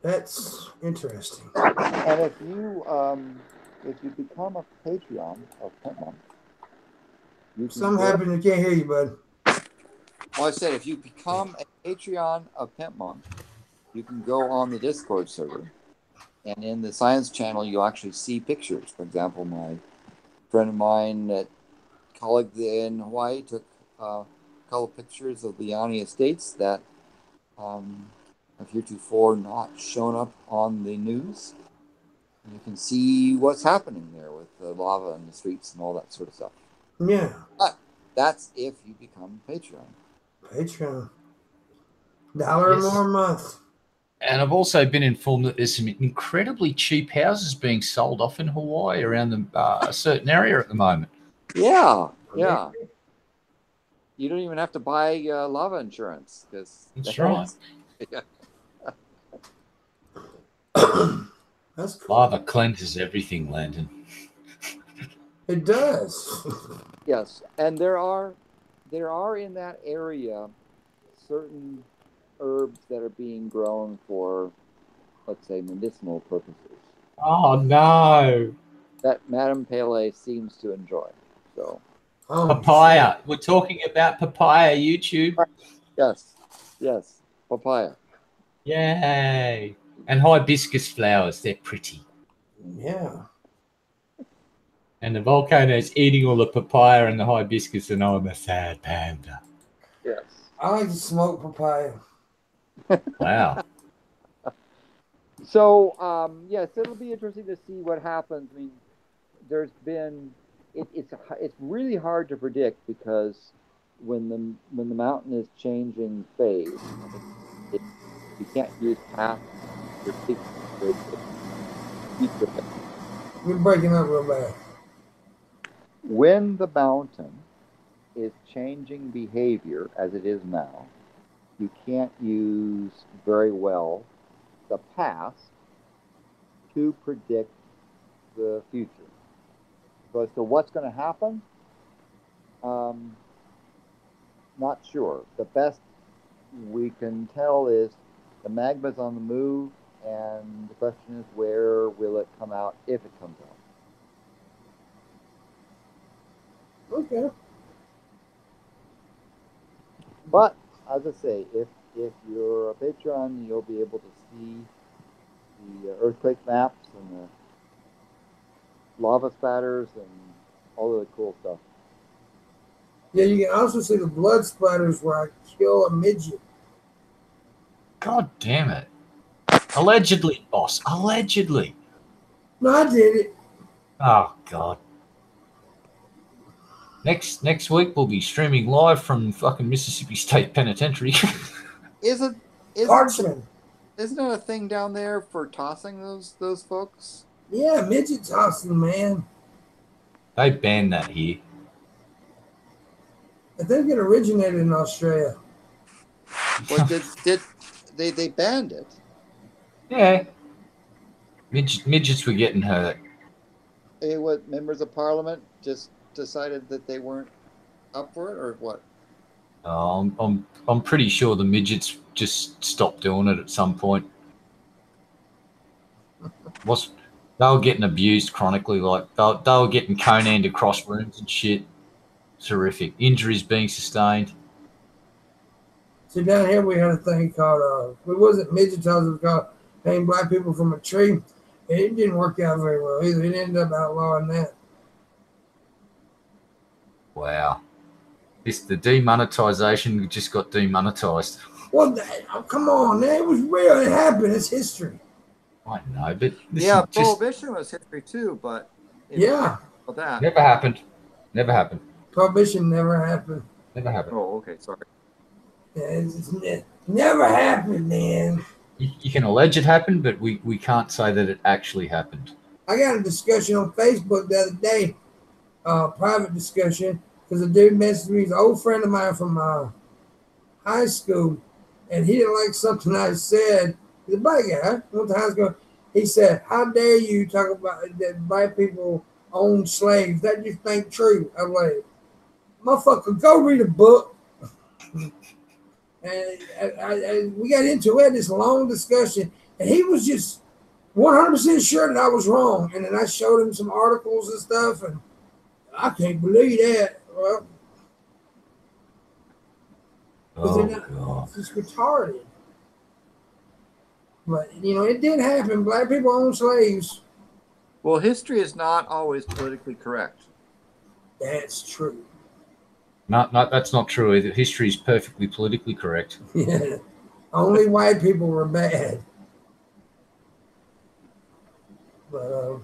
[SPEAKER 1] That's interesting.
[SPEAKER 3] And if you become a Patreon of Pimpmunk,
[SPEAKER 1] something happened. I can't hear you, bud.
[SPEAKER 3] Well, I said if you become a Patreon of Pimpmunk, you can go on the Discord server, and in the science channel, you'll actually see pictures. For example, my friend of mine, colleague in Hawaii, took a couple of pictures of the Liani Estates that have heretofore not shown up on the news. And you can see what's happening there with the lava in the streets and all that sort of stuff.
[SPEAKER 1] Yeah.
[SPEAKER 3] But that's if you become a Patreon.
[SPEAKER 1] $1 or more a month.
[SPEAKER 2] And I've also been informed that there's some incredibly cheap houses being sold off in Hawaii around a certain area at the moment.
[SPEAKER 3] Yeah. You don't even have to buy lava insurance.
[SPEAKER 2] That's right.
[SPEAKER 3] Yeah.
[SPEAKER 1] That's cool.
[SPEAKER 2] Lava cleanses everything, Landon.
[SPEAKER 1] It does.
[SPEAKER 3] Yes, and there are in that area certain herbs that are being grown for, let's say, medicinal purposes.
[SPEAKER 2] Oh no!
[SPEAKER 3] That Madame Pele seems to enjoy. So
[SPEAKER 2] papaya. Shit. We're talking about papaya. YouTube.
[SPEAKER 3] Yes, papaya.
[SPEAKER 2] Yay! And hibiscus flowers. They're pretty.
[SPEAKER 1] Yeah.
[SPEAKER 5] And the volcano's eating all the papaya and the hibiscus, and I'm a sad panda.
[SPEAKER 3] Yes.
[SPEAKER 1] I like to smoke papaya.
[SPEAKER 5] Wow.
[SPEAKER 3] So, yes, it'll be interesting to see what happens. I mean, there's been it's really hard to predict because when the mountain is changing phase, you can't use past your peak.
[SPEAKER 1] We're breaking up real bad.
[SPEAKER 3] When the mountain is changing behavior as it is now, you can't use very well the past to predict the future. So as to what's going to happen, not sure. The best we can tell is the magma's on the move, and the question is where will it come out if it comes out.
[SPEAKER 1] Okay.
[SPEAKER 3] But as I say, if you're a patron, you'll be able to see the earthquake maps and the lava spatters and all of the cool stuff.
[SPEAKER 1] Yeah, you can also see the blood splatters where I kill a midget.
[SPEAKER 5] God damn it. Allegedly, boss. Allegedly.
[SPEAKER 1] No, I did it.
[SPEAKER 5] Oh, God. Next week we'll be streaming live from fucking Mississippi State Penitentiary.
[SPEAKER 3] Isn't
[SPEAKER 1] Parchment.
[SPEAKER 3] it a thing down there for tossing those folks?
[SPEAKER 1] Yeah, midget tossing, man.
[SPEAKER 5] They banned that here.
[SPEAKER 1] I think it originated in Australia.
[SPEAKER 3] Well, did they banned it?
[SPEAKER 5] Yeah. Midgets were getting hurt.
[SPEAKER 3] What members of parliament just decided that they weren't up for it, or what?
[SPEAKER 5] I'm pretty sure the midgets just stopped doing it at some point. They were getting abused chronically, like they were getting Conan'd across rooms and shit. Terrific. Injuries being sustained.
[SPEAKER 1] See, down here we had a thing called, it wasn't midget toss, it was called hang black people from a tree. And it didn't work out very well either. It ended up outlawing that.
[SPEAKER 5] Wow. The demonetization just got demonetized.
[SPEAKER 1] Well, come on, man. It was real. It happened. It's history.
[SPEAKER 5] I know, but
[SPEAKER 3] Yeah, prohibition was history too, but
[SPEAKER 1] yeah,
[SPEAKER 3] that
[SPEAKER 5] never happened. Never happened.
[SPEAKER 1] Prohibition never happened.
[SPEAKER 5] Never happened.
[SPEAKER 3] Oh, okay, sorry.
[SPEAKER 1] Yeah, it never happened, man.
[SPEAKER 5] You can allege it happened, but we can't say that it actually happened.
[SPEAKER 1] I got a discussion on Facebook the other day, private discussion, because a dude messaged me. He's an old friend of mine from high school, and he didn't like something I said. He's a black guy. Went to high school. He said, "How dare you talk about that black people own slaves? That you think true?" I'm like, "Motherfucker, go read a book." And we got into it, this long discussion, and he was just 100% sure that I was wrong. And then I showed him some articles and stuff, and I can't believe that. Well, it's just retarded. But, it did happen. Black people own slaves.
[SPEAKER 3] Well, history is not always politically correct.
[SPEAKER 1] That's true.
[SPEAKER 5] No, that's not true either. History is perfectly politically correct.
[SPEAKER 1] Yeah. Only white people were bad. But,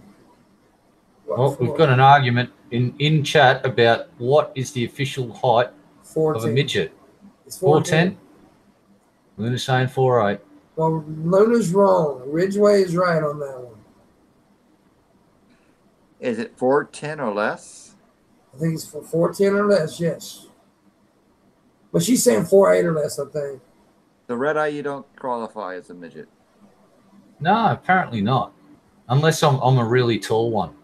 [SPEAKER 5] well, we've got an argument in chat about what is the official height
[SPEAKER 1] 14.
[SPEAKER 5] of a midget.
[SPEAKER 1] It's
[SPEAKER 5] 4'10"? Luna's saying 4'8".
[SPEAKER 1] Well, Luna's wrong. Ridgway is right on that one.
[SPEAKER 3] Is it 4'10" or less?
[SPEAKER 1] I think it's for 4'10" or less, yes. But she's saying 4'8" or less, I think.
[SPEAKER 3] The red eye, you don't qualify as a midget.
[SPEAKER 5] No, apparently not. Unless I'm a really tall one.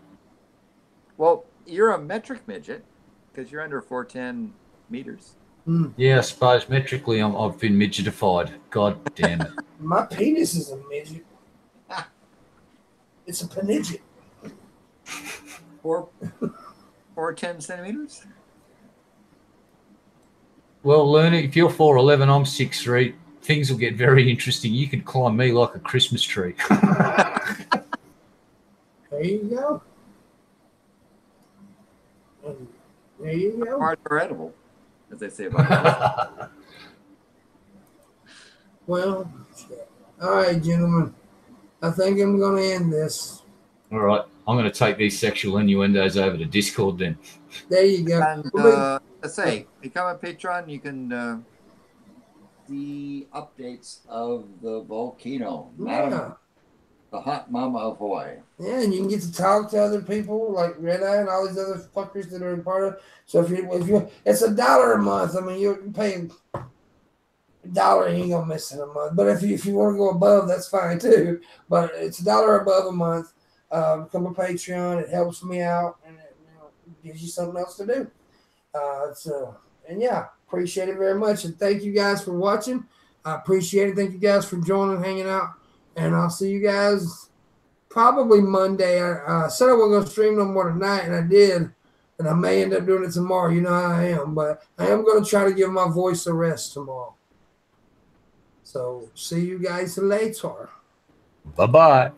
[SPEAKER 3] Well, you're a metric midget because you're under 4'10" meters.
[SPEAKER 5] Yeah, I suppose metrically I've been midgetified. God damn it.
[SPEAKER 1] My penis is a midget. It's a penidget.
[SPEAKER 3] 4'10" centimeters?
[SPEAKER 5] Well, Luna, if you're 4'11", I'm 6'3", things will get very interesting. You could climb me like a Christmas tree.
[SPEAKER 1] There you go. There you go.
[SPEAKER 3] Parts are edible, as they say about it.
[SPEAKER 1] Well, all right, gentlemen. I think I'm going to end this.
[SPEAKER 5] All right. I'm going to take these sexual innuendos over to Discord then.
[SPEAKER 1] There you go.
[SPEAKER 3] And let's say, become a patron. You can see updates of the volcano. Madam, the hot mama of Hawaii.
[SPEAKER 1] Yeah, and you can get to talk to other people like Red Eye and all these other fuckers that are in part of it. So if you, it's $1 a month. I mean, you're paying $1. You ain't gonna miss it a month. But if you want to go above, that's fine too. But it's $1 above a month. Become a Patreon. It helps me out and it gives you something else to do. And yeah, appreciate it very much. And thank you guys for watching. I appreciate it. Thank you guys for joining, hanging out. And I'll see you guys probably Monday. I said I wasn't going to stream no more tonight, and I did. And I may end up doing it tomorrow. You know how I am. But I am going to try to give my voice a rest tomorrow. So see you guys later.
[SPEAKER 2] Bye-bye.